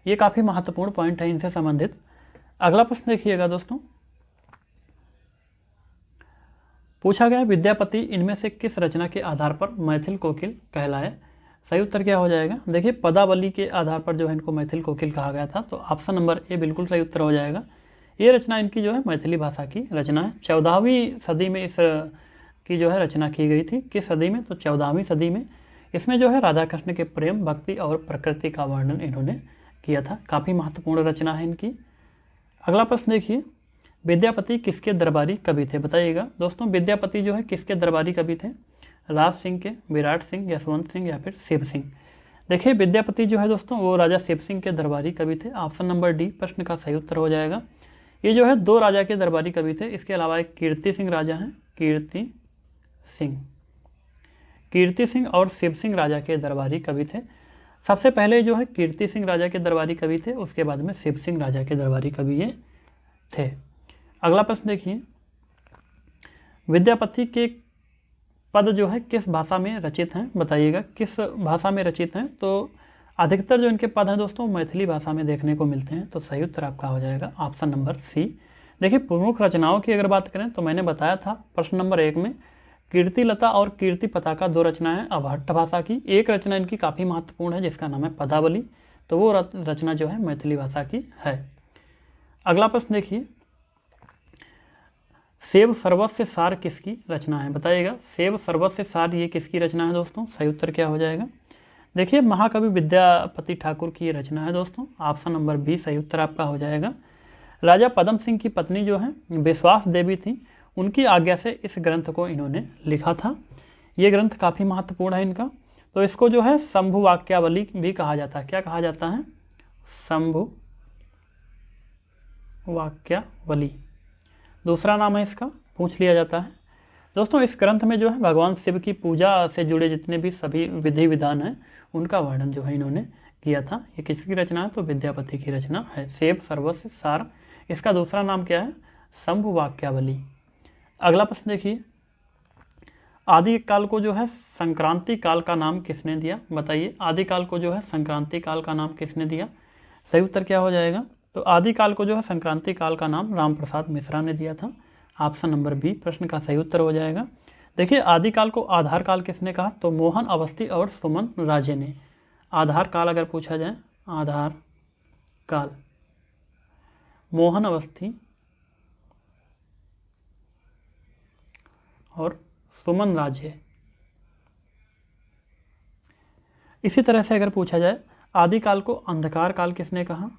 A: ये काफ़ी महत्वपूर्ण पॉइंट है इनसे संबंधित। अगला प्रश्न देखिएगा दोस्तों, पूछा गया विद्यापति इनमें से किस रचना के आधार पर मैथिल कोकिल कहलाए। सही उत्तर क्या हो जाएगा, देखिए पदावली के आधार पर जो है इनको मैथिल कोकिल कहा गया था, तो ऑप्शन नंबर ए बिल्कुल सही उत्तर हो जाएगा। ये रचना इनकी जो है मैथिली भाषा की रचना है। 14वीं सदी में इस की जो है रचना की गई थी। किस सदी में, तो 14वीं सदी में। इसमें जो है राधा कृष्ण के प्रेम, भक्ति और प्रकृति का वर्णन इन्होंने किया था। काफ़ी महत्वपूर्ण रचना है इनकी। अगला प्रश्न देखिए, विद्यापति किसके दरबारी कवि थे, बताइएगा। दोस्तों विद्यापति जो है किसके दरबारी कवि थे, राज सिंह के, विराट सिंह, यशवंत सिंह या फिर शिव सिंह। देखिए विद्यापति जो है दोस्तों वो राजा शिव सिंह के दरबारी कवि थे। ऑप्शन नंबर डी प्रश्न का सही उत्तर हो जाएगा। ये जो है दो राजा के दरबारी कवि थे। इसके अलावा एक कीर्ति सिंह राजा हैं, कीर्ति सिंह और शिव सिंह राजा के दरबारी कवि थे। सबसे पहले जो है कीर्ति सिंह राजा के दरबारी कवि थे, उसके बाद में शिव सिंह राजा के दरबारी कवि ये थे। अगला प्रश्न देखिए, विद्यापति के पद जो है किस भाषा में रचित हैं, बताइएगा किस भाषा में रचित हैं। तो अधिकतर जो इनके पद हैं दोस्तों मैथिली भाषा में देखने को मिलते हैं, तो सही उत्तर आपका हो जाएगा ऑप्शन नंबर सी। देखिए प्रमुख रचनाओं की अगर बात करें तो मैंने बताया था प्रश्न नंबर 1 में कीर्ति लता और कीर्ति पताका दो रचनाएं अभाट्ट भाषा की। एक रचना इनकी काफ़ी महत्वपूर्ण है जिसका नाम है पदावली, तो वो रचना जो है मैथिली भाषा की है। अगला प्रश्न देखिए, सेव सर्वस्व सार किसकी रचना है, बताइएगा। सेव सर्वस्व सार ये किसकी रचना है दोस्तों, सही उत्तर क्या हो जाएगा। देखिए महाकवि विद्यापति ठाकुर की ये रचना है दोस्तों, ऑप्शन नंबर बी सही उत्तर आपका हो जाएगा। राजा पदम सिंह की पत्नी जो है विश्वास देवी थी, उनकी आज्ञा से इस ग्रंथ को इन्होंने लिखा था। ये ग्रंथ काफ़ी महत्वपूर्ण है इनका। तो इसको जो है शंभु वाक्यावली भी कहा जाता है। क्या कहा जाता है, शंभु वाक्यावली दूसरा नाम है इसका, पूछ लिया जाता है। दोस्तों इस ग्रंथ में जो है भगवान शिव की पूजा से जुड़े जितने भी सभी विधि विधान हैं उनका वर्णन जो है इन्होंने किया था। ये किसकी रचना है, तो विद्यापति की रचना है। सेव सर्वस्व सार, इसका दूसरा नाम क्या है, शंभु वाक्यावली। अगला प्रश्न देखिए, आदिकाल को जो है संक्रांति काल का नाम किसने दिया, बताइए। आदिकाल को जो है संक्रांति काल का नाम किसने दिया, सही उत्तर क्या हो जाएगा। तो आदिकाल को जो है संक्रांति काल का नाम राम प्रसाद मिश्रा ने दिया था। ऑप्शन नंबर बी प्रश्न का सही उत्तर हो जाएगा। देखिए आदिकाल को आधार काल किसने कहा, तो मोहन अवस्थी और सुमन राजे ने। आधार काल अगर पूछा जाए, आधार काल मोहन अवस्थी और सुमन राजे। इसी तरह से अगर पूछा जाए आदिकाल को अंधकार काल किसने कहा?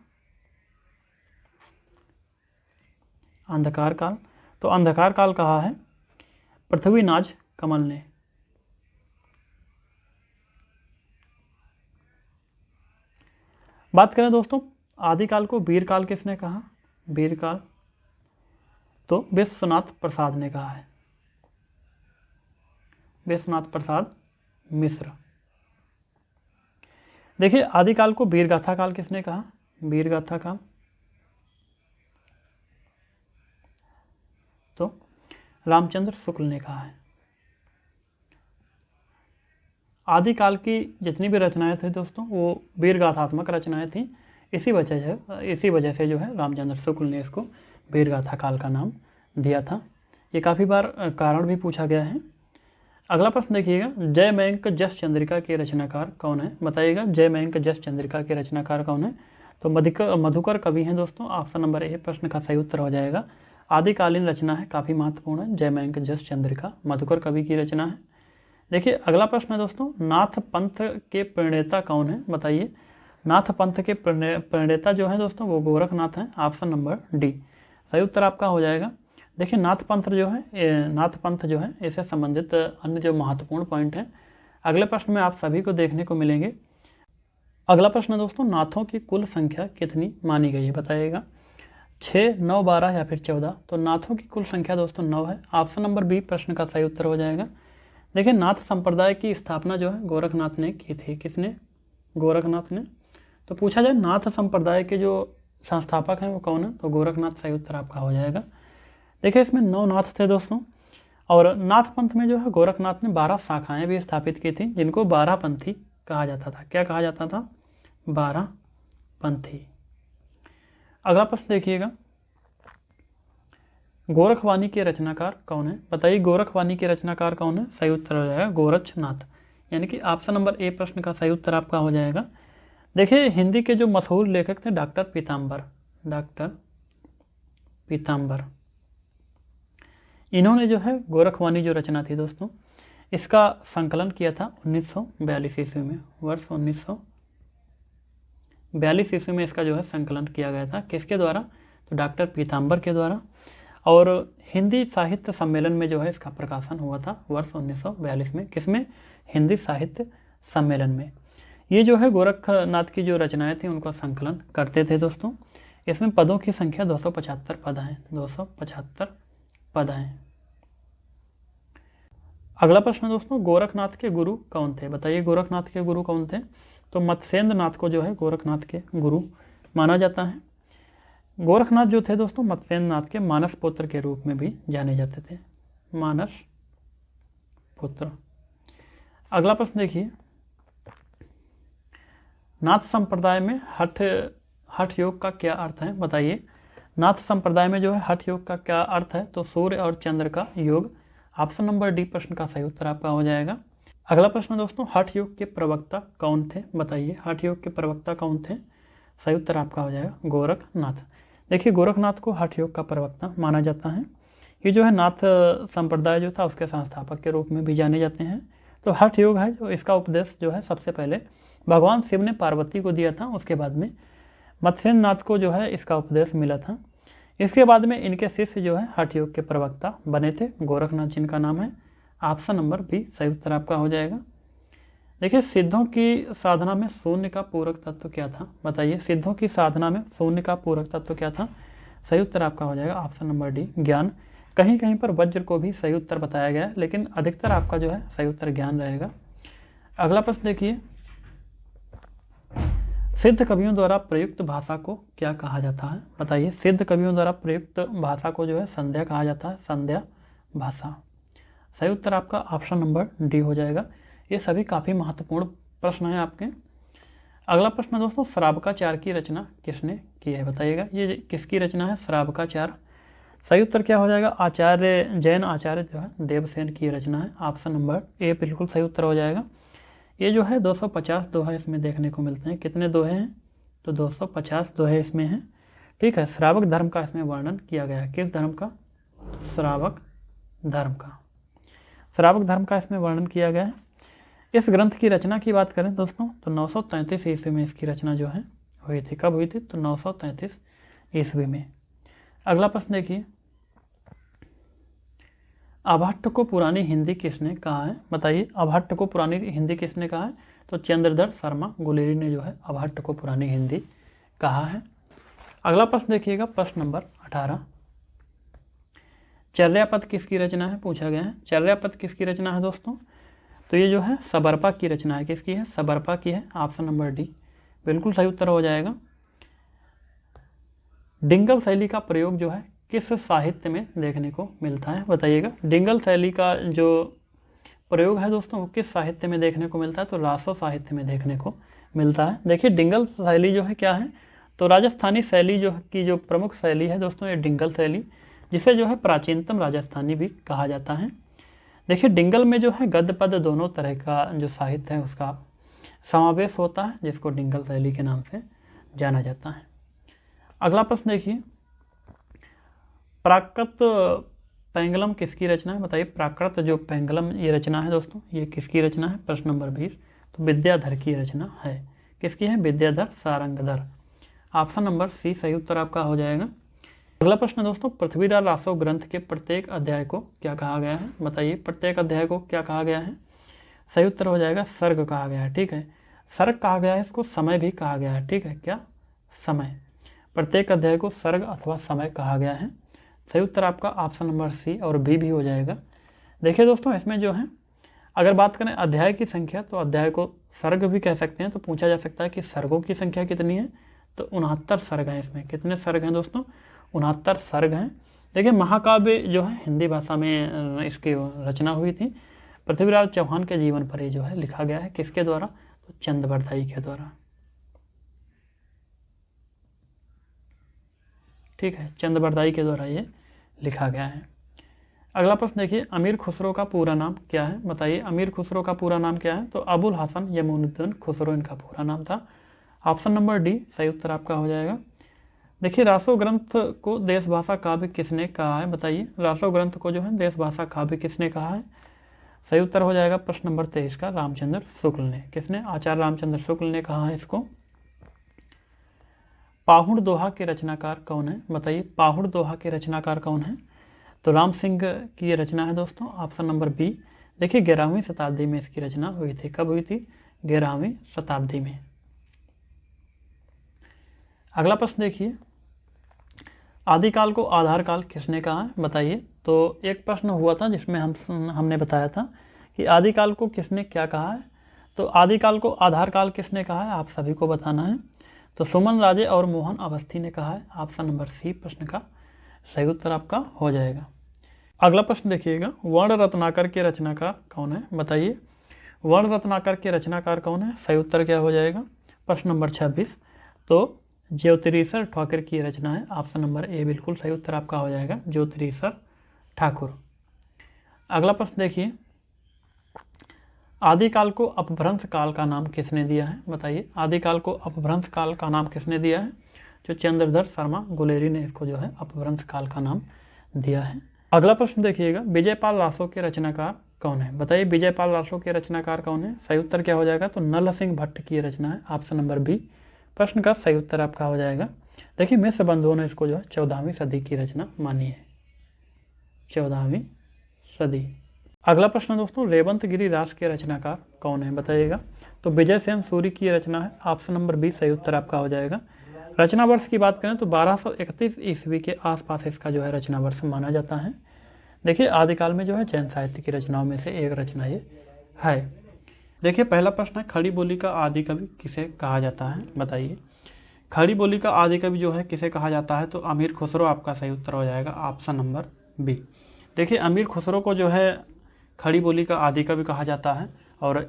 A: अंधकार काल, तो अंधकार काल कहा है पृथ्वीनाज कमल ने। बात करें दोस्तों आदिकाल को वीरकाल किसने कहा? वीरकाल तो विश्वनाथ प्रसाद ने कहा है, विश्वनाथ प्रसाद मिश्र। देखिए आदिकाल को वीरगाथा काल किसने कहा? वीरगाथा काल तो रामचंद्र शुक्ल ने कहा है। आदिकाल की जितनी भी रचनाएं थी दोस्तों वो वीरगाथात्मक रचनाएं थी, इसी वजह से जो है रामचंद्र शुक्ल ने इसको वीरगाथा काल का नाम दिया था। ये काफ़ी बार कारण भी पूछा गया है। अगला प्रश्न देखिएगा, जय मयंक जस चंद्रिका के रचनाकार कौन है? बताइएगा जय मयंक जस चंद्रिका के रचनाकार कौन है? तो मधुकर कवि हैं दोस्तों। ऑप्शन नंबर ए प्रश्न का सही उत्तर हो जाएगा। आदिकालीन रचना है, काफ़ी महत्वपूर्ण है। जय मयंक जस चंद्रिका मधुकर कवि की रचना है। देखिए अगला प्रश्न है दोस्तों, नाथ पंथ के प्रणेता कौन है? बताइए। नाथ पंथ के प्रणेता जो है दोस्तों वो गोरखनाथ हैं। ऑप्शन नंबर डी सही उत्तर आपका हो जाएगा। देखिए नाथ पंथ जो है इससे संबंधित अन्य जो महत्वपूर्ण पॉइंट हैं अगले प्रश्न में आप सभी को देखने को मिलेंगे। अगला प्रश्न है दोस्तों, नाथों की कुल संख्या कितनी मानी गई है? बताइएगा 6, 9, 12 या फिर 14। तो नाथों की कुल संख्या दोस्तों 9 है। ऑप्शन नंबर बी प्रश्न का सही उत्तर हो जाएगा। देखिए नाथ संप्रदाय की स्थापना जो है गोरखनाथ ने की थी। किसने? गोरखनाथ ने। तो पूछा जाए नाथ संप्रदाय के जो संस्थापक हैं वो कौन है? तो गोरखनाथ सही उत्तर आपका हो जाएगा। देखिए इसमें 9 नाथ थे दोस्तों, और नाथ पंथ में जो है गोरखनाथ ने 12 शाखाएं भी स्थापित की थी जिनको 12 पंथी कहा जाता था। क्या कहा जाता था? 12 पंथी। अगला प्रश्न देखिएगा, गोरखवाणी के रचनाकार कौन है? बताइए गोरखवाणी के रचनाकार कौन है? सही उत्तर हो जाएगा गोरक्षनाथ, यानी कि ऑप्शन नंबर ए प्रश्न का सही उत्तर आपका हो जाएगा। देखिए हिंदी के जो मशहूर लेखक थे डॉक्टर पीताम्बर, इन्होंने जो है गोरखवाणी जो रचना थी दोस्तों इसका संकलन किया था 1942 ईस्वी में। वर्ष 1942 ईस्वी में इसका जो है संकलन किया गया था। किसके द्वारा? तो डॉक्टर पीताम्बर के द्वारा। और हिंदी साहित्य सम्मेलन में जो है इसका प्रकाशन हुआ था वर्ष 1942 में। किसमें? हिंदी साहित्य सम्मेलन में। ये जो है गोरखनाथ की जो रचनाएं थी उनका संकलन करते थे दोस्तों। इसमें पदों की संख्या 275 पद हैं, 275 पद हैं। अगला प्रश्न दोस्तों, गोरखनाथ के गुरु कौन थे? बताइए गोरखनाथ के गुरु कौन थे? तो मत्स्येंद्र नाथ को जो है गोरखनाथ के गुरु माना जाता है। गोरखनाथ जो थे दोस्तों मत्स्येंद्र नाथ के मानस पुत्र के रूप में भी जाने जाते थे, मानस पुत्र। अगला प्रश्न देखिए, नाथ संप्रदाय में हठ योग का क्या अर्थ है? बताइए नाथ संप्रदाय में जो है हठ योग का क्या अर्थ है? तो सूर्य और चंद्र का योग। ऑप्शन नंबर डी प्रश्न का सही उत्तर आपका हो जाएगा। अगला प्रश्न दोस्तों, हठ योग के प्रवक्ता कौन थे? बताइए हठ योग के प्रवक्ता कौन थे? सही उत्तर आपका हो जाएगा गोरखनाथ। देखिए गोरखनाथ को हठ योग का प्रवक्ता माना जाता है। ये जो है नाथ संप्रदाय जो था उसके संस्थापक के रूप में भी जाने जाते हैं। तो हठ योग है जो इसका उपदेश जो है सबसे पहले भगवान शिव ने पार्वती को दिया था, उसके बाद में मत्स्येंद्र नाथ को जो है इसका उपदेश मिला था। इसके बाद में इनके शिष्य जो है हठ योग के प्रवक्ता बने थे, गोरखनाथ जिनका नाम है। ऑप्शन नंबर बी सही उत्तर आपका हो जाएगा। देखिए सिद्धों की साधना में शून्य का पूरक तत्व क्या था? बताइए सिद्धों की साधना में शून्य का पूरक तत्व क्या था? सही उत्तर आपका हो जाएगा ऑप्शन नंबर डी ज्ञान। कहीं कहीं पर वज्र को भी सही उत्तर बताया गया है, लेकिन अधिकतर आपका जो है सही उत्तर ज्ञान रहेगा। अगला प्रश्न देखिए, सिद्ध कवियों द्वारा प्रयुक्त भाषा को क्या कहा जाता है? बताइए सिद्ध कवियों द्वारा प्रयुक्त भाषा को जो है संध्या कहा जाता है, संध्या भाषा। सही उत्तर आपका ऑप्शन नंबर डी हो जाएगा। ये सभी काफ़ी महत्वपूर्ण प्रश्न हैं आपके। अगला प्रश्न दोस्तों, श्रावकाचार की रचना किसने की है? बताइएगा ये किसकी रचना है? श्रावकाचार। सही उत्तर क्या हो जाएगा? जैन आचार्य जो है देवसेन की रचना है। ऑप्शन नंबर ए बिल्कुल सही उत्तर हो जाएगा। ये जो है 250 दोहे इसमें देखने को मिलते हैं। कितने दोहे हैं? तो 250 दोहे इसमें हैं। ठीक है, श्रावक धर्म का इसमें वर्णन किया गया है। किस धर्म का? श्रावक धर्म का। श्रावक धर्म का इसमें वर्णन किया गया है। इस ग्रंथ की रचना की बात करें दोस्तों तो 933 ईस्वी में इसकी रचना जो है हुई थी। कब हुई थी? तो 933 ईस्वी में। अगला प्रश्न देखिए, अभट्ट को पुरानी हिंदी किसने कहा है? बताइए, अभट्ट को पुरानी हिंदी किसने कहा है? तो चंद्रधर शर्मा गुलेरी ने जो है अभट्ट को पुरानी हिंदी कहा है। अगला प्रश्न देखिएगा, प्रश्न नंबर 18, चर्यापद किसकी रचना है? पूछा गया है। चर्यापद किसकी रचना है दोस्तों? तो ये जो है सबरपा की रचना है। किसकी है? सबरपा की है। ऑप्शन नंबर डी बिल्कुल सही उत्तर हो जाएगा। डिंगल शैली का प्रयोग जो है किस साहित्य में देखने को मिलता है? बताइएगा। डिंगल शैली का जो प्रयोग है दोस्तों वो किस साहित्य में देखने को मिलता है? तो रासो साहित्य में देखने को मिलता है। देखिए, डिंगल शैली जो है क्या है? तो राजस्थानी शैली जो प्रमुख शैली है दोस्तों, ये डिंगल शैली, जिसे जो है प्राचीनतम राजस्थानी भी कहा जाता है। देखिए, डिंगल में जो है गद्य पद दोनों तरह का जो साहित्य है उसका समावेश होता है, जिसको डिंगल शैली के नाम से जाना जाता है। अगला प्रश्न देखिए, प्राकृत पेंगलम किसकी रचना है? बताइए, प्राकृत जो पेंगलम ये रचना है दोस्तों, ये किसकी रचना है? प्रश्न नंबर 20, तो विद्याधर की रचना है। किसकी है? Vidyadhar Sarangdhar. Option number C सही उत्तर आपका हो जाएगा। अगला प्रश्न दोस्तों, पृथ्वीराज रासो ग्रंथ के प्रत्येक अध्याय को क्या कहा गया है? बताइए, प्रत्येक अध्याय को क्या कहा गया है? सही उत्तर हो जाएगा सर्ग कहा गया है। ठीक है, सर्ग कहा गया है, इसको समय भी कहा गया है। ठीक है, क्या? समय। प्रत्येक अध्याय को सर्ग अथवा समय कहा गया है। सही उत्तर आपका ऑप्शन नंबर सी और बी भी हो जाएगा। देखिए दोस्तों, इसमें जो है अगर बात करें अध्याय की संख्या, तो अध्याय को सर्ग भी कह सकते हैं। तो पूछा जा सकता है कि सर्गों की संख्या कितनी है? तो 69 सर्ग हैं। इसमें कितने सर्ग हैं दोस्तों? 69 सर्ग हैं। देखिए, महाकाव्य जो है हिंदी भाषा में इसकी रचना हुई थी। पृथ्वीराज चौहान के जीवन पर ये जो है लिखा गया है। किसके द्वारा? तो चंद्रबरदाई के द्वारा। ठीक है, चंद्रबरदाई के द्वारा ये लिखा गया है। अगला प्रश्न देखिए, अमीर खुसरो का पूरा नाम क्या है? बताइए, अमीर खुसरो का पूरा नाम क्या है? तो अबुल हसन यमुनुद्दीन खुसरो इनका पूरा नाम था। ऑप्शन नंबर डी सही उत्तर आपका हो जाएगा। देखिए, रासो ग्रंथ को देश भाषा काव्य किसने कहा है? बताइए, रासो ग्रंथ को जो है देश भाषा काव्य किसने कहा है? सही उत्तर हो जाएगा प्रश्न नंबर 23 का रामचंद्र शुक्ल ने। किसने? आचार्य रामचंद्र शुक्ल ने कहा है इसको। पाहुड़ दोहा के रचनाकार कौन है? बताइए, पाहुड़ दोहा के रचनाकार कौन है? तो राम सिंह की ये रचना है दोस्तों। Option number B. देखिए, 11वीं शताब्दी में इसकी रचना हुई थी। कब हुई थी? 11वीं शताब्दी में। अगला प्रश्न देखिए, आदिकाल को आधार काल किसने कहा है? बताइए। तो एक प्रश्न हुआ था जिसमें हमने बताया था कि आदिकाल को किसने क्या कहा है। तो आदिकाल को आधार काल किसने कहा है? आप सभी को बताना है। तो सुमन राजे और मोहन अवस्थी ने कहा है। ऑप्शन नंबर सी प्रश्न का सही उत्तर आपका हो जाएगा। अगला प्रश्न देखिएगा, वर्ण रत्नाकर के रचनाकार कौन है? बताइए, वर्ण रत्नाकर के रचनाकार कौन है? सही उत्तर क्या हो जाएगा? प्रश्न नंबर 26, तो ज्योतिरीसर ठाकुर की रचना है। ऑप्शन नंबर ए बिल्कुल सही उत्तर आपका हो जाएगा, ज्योतिरीसर ठाकुर। अगला प्रश्न देखिए, आदिकाल को अपभ्रंश काल का नाम किसने दिया है? बताइए, आदिकाल को अपभ्रंश काल का नाम किसने दिया है? जो चंद्रधर शर्मा गुलेरी ने इसको जो है अपभ्रंश काल का नाम दिया है। अगला प्रश्न देखिएगा, विजयपाल रासो के रचनाकार कौन है? बताइए, विजयपाल रासो के रचनाकार कौन है? सही उत्तर क्या हो जाएगा? तो नल सिंह भट्ट की रचना है। ऑप्शन नंबर बी प्रश्न का सही उत्तर आपका हो जाएगा। देखिए, मिश्र बंधुओं ने इसको जो है 14वीं सदी की रचना मानी है। 14वीं सदी। अगला प्रश्न दोस्तों, रेवंत गिरी रास के रचनाकार कौन है? बताइएगा। तो विजय सेन सूरी की रचना है। ऑप्शन नंबर बी सही उत्तर आपका हो जाएगा। रचना वर्ष की बात करें तो 1231 ईस्वी के आसपास इसका जो है रचना वर्ष माना जाता है। देखिए, आदिकाल में जो है जैन साहित्य की रचनाओं में से एक रचना ये है। देखिए, पहला प्रश्न है, खड़ी बोली का आदि कवि किसे कहा जाता है? बताइए, खड़ी बोली का आदि कवि जो है किसे कहा जाता है? तो अमीर खुसरो आपका सही उत्तर हो जाएगा। Option number B. देखिए, अमीर खुसरो को जो है खड़ी बोली का आदि कवि कहा जाता है और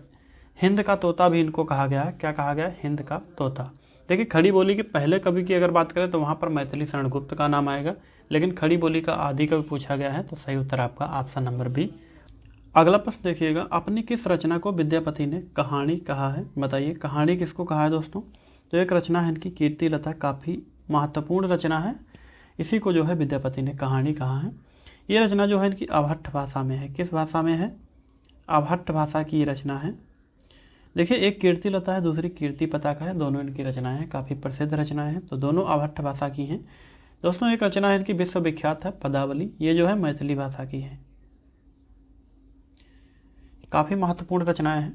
A: हिंद का तोता भी इनको कहा गया है। क्या कहा गया है? हिंद का तोता। देखिए, खड़ी बोली के पहले कवि की अगर बात करें तो वहाँ पर मैथिली शरण गुप्त का नाम आएगा, लेकिन खड़ी बोली का आदि कवि पूछा गया है तो सही उत्तर आपका ऑप्शन नंबर बी। अगला प्रश्न देखिएगा, अपनी किस रचना को विद्यापति ने कहानी कहा है? बताइए, कहानी किसको कहा है दोस्तों? तो एक रचना है इनकी कीर्ति लता, काफ़ी महत्वपूर्ण रचना है। इसी को जो है विद्यापति ने कहानी कहा है। ये रचना जो है इनकी अभट्ट भाषा में है। किस भाषा में है? अभट्ट भाषा की रचना है? देखिए, एक कीर्तिलता है, दूसरी कीर्ति पताका है, दोनों इनकी रचनाएं हैं, काफ़ी प्रसिद्ध रचनाएं हैं, तो दोनों अभट्ट भाषा की हैं। दोस्तों एक रचना है इनकी विश्वविख्यात है, पदावली, ये जो है मैथिली भाषा की है। काफ़ी महत्वपूर्ण रचनाएं हैं।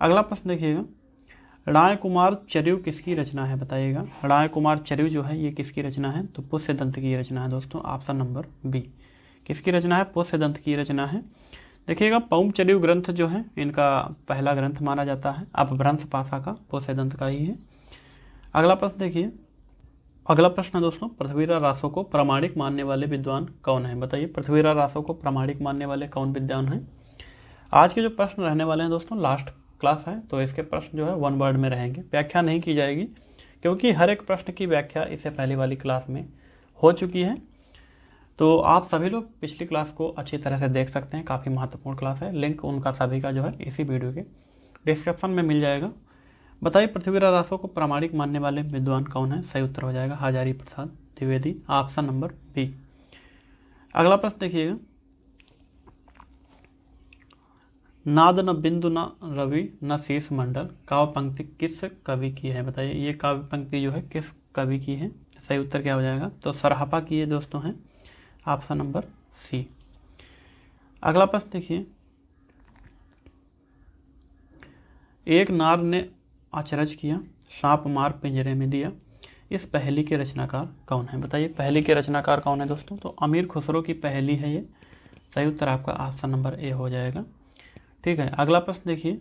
A: अगला प्रश्न देखिएगा, राय कुमार चरियु किसकी रचना है? बताइएगा। राय कुमार चरियु जो है ये किसकी रचना है? तो पुष्यदंत की रचना है दोस्तों, ऑप्शन नंबर बी। किसकी रचना है? पुष्यदंत की रचना है। देखिएगा, पौमचरियु ग्रंथ जो है इनका पहला ग्रंथ माना जाता है, अपभ्रंश भाषा का पुष्यदंत का ही है। अगला प्रश्न देखिए, अगला प्रश्न दोस्तों, पृथ्वीराज रासो को प्रामाणिक मानने वाले विद्वान कौन है? बताइए, पृथ्वीराज रासो को प्रामाणिक मानने वाले कौन विद्वान हैं? आज के जो प्रश्न रहने वाले हैं दोस्तों, लास्ट क्लास है तो इसके प्रश्न जो है 1 वर्ड में रहेंगे, व्याख्या नहीं की जाएगी, क्योंकि हर एक प्रश्न की व्याख्या इससे पहले वाली क्लास में हो चुकी है। तो आप सभी लोग पिछली क्लास को अच्छी तरह से देख सकते हैं, काफ़ी महत्वपूर्ण क्लास है। लिंक उनका सभी का जो है इसी वीडियो के डिस्क्रिप्शन में मिल जाएगा। बताइए, पृथ्वीराज रासो को प्रामाणिक मानने वाले विद्वान कौन है? सही उत्तर हो जाएगा Hazari Prasad Dwivedi, option number B. अगला प्रश्न देखिएगा, नाद न बिंदु न रवि न शीश मंडल काव्य पंक्ति किस कवि की है? बताइए, ये काव्य पंक्ति जो है किस कवि की है? सही उत्तर क्या हो जाएगा? तो सरहपा की ये दोस्तों हैं, ऑप्शन नंबर सी। अगला प्रश्न देखिए, एक नार ने अचरज किया, सांप मार पिंजरे में दिया, इस पहेली के रचनाकार कौन है? बताइए, पहेली के रचनाकार कौन है दोस्तों? तो अमीर खुसरो की पहेली है ये। सही उत्तर आपका ऑप्शन नंबर ए हो जाएगा। ठीक है, अगला प्रश्न देखिए,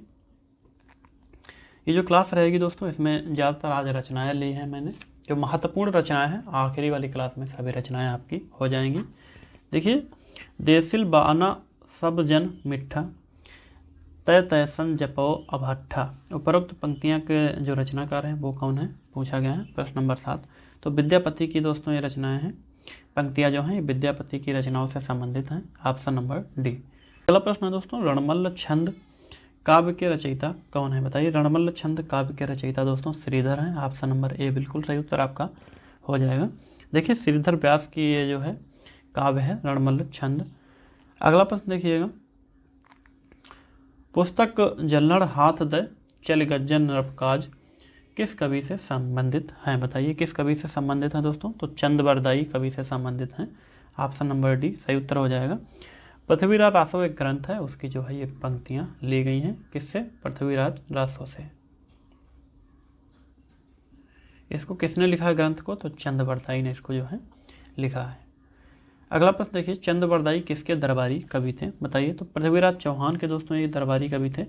A: ये जो क्लास रहेगी दोस्तों इसमें ज़्यादातर आज रचनाएं ली हैं मैंने, जो महत्वपूर्ण रचनाएं हैं, आखिरी वाली क्लास में सभी रचनाएं आपकी हो जाएंगी। देखिए, देसिल बाना सब जन मिठा तय तयसन जपो अभट्ठा, उपरोक्त पंक्तियां के जो रचनाकार हैं वो कौन है पूछा गया है, प्रश्न नंबर 7। तो विद्यापति की दोस्तों ये रचनाएं हैं, पंक्तियां जो हैं ये विद्यापति की रचनाओं से संबंधित हैं, ऑप्शन नंबर डी। अगला प्रश्न है दोस्तों, रणमल्ल छंद काव्य के रचयिता कौन है? बताइए, रणमल्ल छंद काव्य के रचयिता दोस्तों श्रीधर हैं, ऑप्शन नंबर ए बिल्कुल सही उत्तर आपका हो जाएगा। देखिए, श्रीधर व्यास की ये जो है काव्य है रणमल्ल छंद। अगला प्रश्न देखिएगा, पुस्तक जल्लड़ हाथ दे चल गज्जन रफकाज किस कवि से संबंधित हैं? बताइए, किस कवि से संबंधित हैं दोस्तों? तो चंदबरदाई कवि से संबंधित हैं, ऑप्शन नंबर डी सही उत्तर हो जाएगा। पृथ्वीराज रासो एक ग्रंथ है, उसकी जो है ये पंक्तियां ली गई हैं, किससे? पृथ्वीराज रासो से। इसको किसने लिखा है ग्रंथ को? तो चंदबरदाई ने इसको जो है लिखा है। अगला प्रश्न देखिए, चंदबरदाई किसके दरबारी कवि थे? बताइए, तो पृथ्वीराज चौहान के दोस्तों ये दरबारी कवि थे,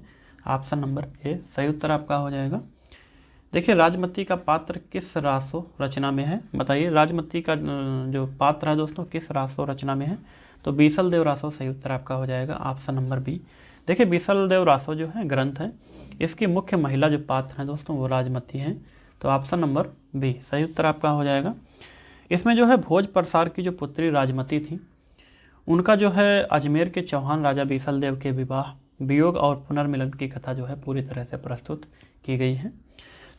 A: ऑप्शन नंबर ए सही उत्तर आपका हो जाएगा। देखिए, राजमती का पात्र किस रासो रचना में है? बताइए, राजमती का जो पात्र है दोस्तों किस रासो रचना में है? तो बीसल देव रासो सही उत्तर आपका हो जाएगा, ऑप्शन नंबर बी। देखिए, बीसल देव रासो जो है ग्रंथ है, इसकी मुख्य महिला जो पात्र हैं दोस्तों वो राजमती हैं, तो ऑप्शन नंबर बी सही उत्तर आपका हो जाएगा। इसमें जो है भोज प्रसार की जो पुत्री राजमती थी, उनका जो है अजमेर के चौहान राजा बीसल देव के विवाह, वियोग और पुनर्मिलन की कथा जो है पूरी तरह से प्रस्तुत की गई है।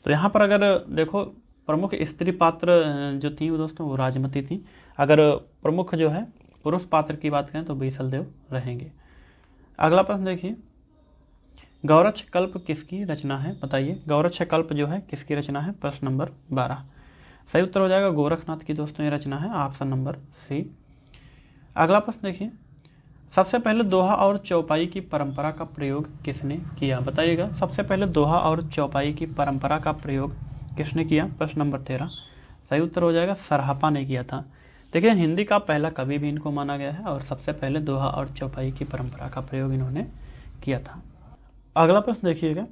A: तो यहाँ पर अगर देखो, प्रमुख स्त्री पात्र जो थी वो दोस्तों वो राजमती थी। अगर प्रमुख जो है पुरुष पात्र की बात करें तो बीसल देव रहेंगे। अगला प्रश्न देखिए, गौरक्ष कल्प किसकी रचना है? बताइए, गौरक्ष कल्प जो है किसकी रचना है? प्रश्न नंबर 12 सही उत्तर हो जाएगा, गोरखनाथ की दोस्तों ये रचना है, ऑप्शन नंबर सी। अगला प्रश्न देखिए, सबसे पहले दोहा और चौपाई की परंपरा का प्रयोग किसने किया? बताइएगा, सबसे पहले दोहा और चौपाई की परंपरा का प्रयोग किसने किया? प्रश्न नंबर 13 सही उत्तर हो जाएगा, सरहपा ने किया था। देखिए, हिंदी का पहला कवि भी इनको माना गया है और सबसे पहले दोहा और चौपाई की परंपरा का प्रयोग इन्होंने किया था। अगला प्रश्न देखिएगा,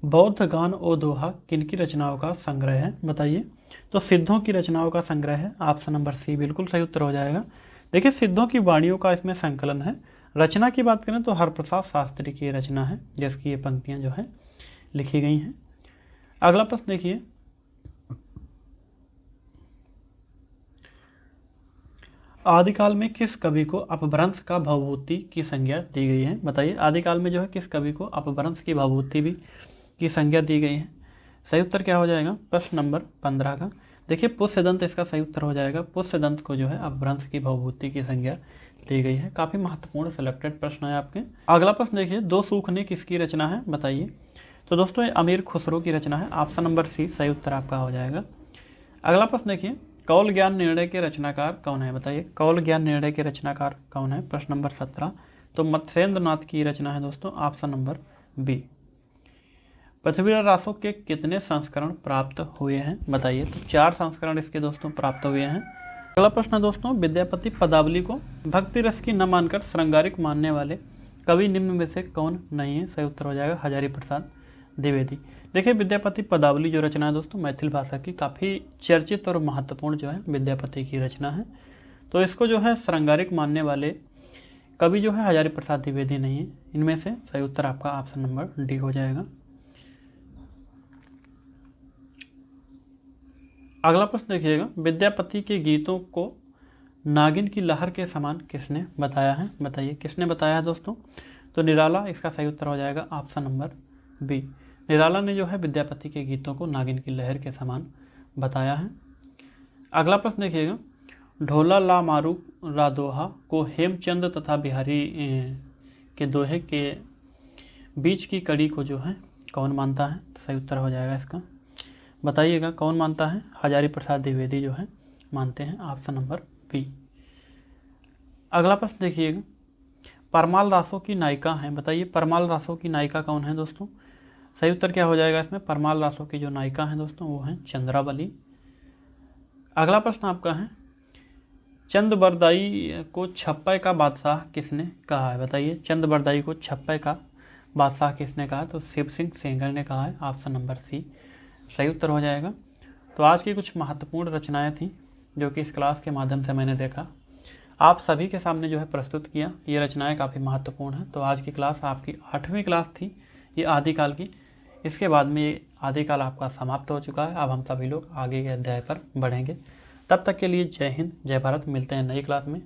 A: बौद्ध गान ओ दोहा किनकी रचनाओं का संग्रह है? बताइए, तो सिद्धों की रचनाओं का संग्रह है, ऑप्शन नंबर सी बिल्कुल सही उत्तर हो जाएगा। देखिए, सिद्धों की वाणियों का इसमें संकलन है। रचना की बात करें तो हरप्रसाद शास्त्री की रचना है, जिसकी ये पंक्तियाँ जो है लिखी गई हैं। अगला प्रश्न देखिए, आदिकाल में किस कवि को अपभ्रंश का भवभूति की संज्ञा दी गई है? बताइए, आदिकाल में जो है किस कवि को अपभ्रंश की भवभूति भी की संज्ञा दी गई है? सही उत्तर क्या हो जाएगा? प्रश्न नंबर 15 का। देखिए पुष्य दंत इसका सही उत्तर हो जाएगा। पुष्य दंत को जो है अपभ्रंश की भवभूति की संज्ञा दी गई है। काफ़ी महत्वपूर्ण सिलेक्टेड प्रश्न है आपके। अगला प्रश्न देखिए, दो सूखने किसकी रचना है, बताइए। तो दोस्तों ये अमीर खुसरो की रचना है। ऑप्शन नंबर सी सही उत्तर आपका हो जाएगा। अगला प्रश्न देखिए, कौल ज्ञान निर्णय के रचनाकार कौन है, बताइए। कौल ज्ञान निर्णय के रचनाकार कौन है, प्रश्न नंबर 17। तो मत्स्येंद्र नाथ की रचना है दोस्तों, option number B. Prithviraj Raso के कितने संस्करण प्राप्त हुए हैं, बताइए। तो 4 संस्करण इसके दोस्तों प्राप्त हुए हैं। अगला प्रश्न है दोस्तों, विद्यापति पदावली को भक्ति रस की न मानकर श्रृंगारिक मानने वाले कवि निम्न में से कौन नहीं है, सही उत्तर हो जाएगा हजारी प्रसाद द्विवेदी। देखिए विद्यापति पदावली जो रचना है दोस्तों मैथिल भाषा की, काफ़ी चर्चित और महत्वपूर्ण जो है विद्यापति की रचना है। तो इसको जो है श्रृंगारिक मानने वाले कवि जो है हजारी प्रसाद द्विवेदी नहीं है। इनमें से सही उत्तर आपका ऑप्शन नंबर डी हो जाएगा। अगला प्रश्न देखिएगा, विद्यापति के गीतों को नागिन की लहर के समान किसने बताया है, बताइए। किसने बताया है दोस्तों। तो निराला इसका सही उत्तर हो जाएगा ऑप्शन नंबर बी। निराला ने जो है विद्यापति के गीतों को नागिन की लहर के समान बताया है। अगला प्रश्न देखिएगा, ढोला ला मारू रा दोहा को हेमचंद तथा बिहारी के दोहे के बीच की कड़ी को जो है कौन मानता है, सही उत्तर हो जाएगा इसका, बताइएगा कौन मानता है। हजारी प्रसाद द्विवेदी जो है मानते हैं, ऑप्शन नंबर बी। अगला प्रश्न देखिएगा, परमाल दासों की नायिका हैं, बताइए। परमाल दासों की नायिका कौन है दोस्तों, सही उत्तर क्या हो जाएगा इसमें। परमाल दासों की जो नायिका हैं दोस्तों वो हैं चंद्रावली। अगला प्रश्न आपका है, चंद-बरदाई को छप्पय का बादशाह किसने कहा है, बताइए। चंद-बरदाई को छप्पय का बादशाह किसने कहा, तो शिव सिंह सेंगर ने कहा है, ऑप्शन नंबर सी सही उत्तर हो जाएगा। तो आज की कुछ महत्वपूर्ण रचनाएं थी जो कि इस क्लास के माध्यम से मैंने देखा, आप सभी के सामने जो है प्रस्तुत किया। ये रचनाएं काफ़ी महत्वपूर्ण हैं। तो आज की क्लास आपकी 8वीं क्लास थी, ये आदिकाल की। इसके बाद में ये आदिकाल आपका समाप्त हो चुका है। अब हम सभी लोग आगे के अध्याय पर बढ़ेंगे। तब तक के लिए जय हिंद, जय भारत। मिलते हैं नई क्लास में।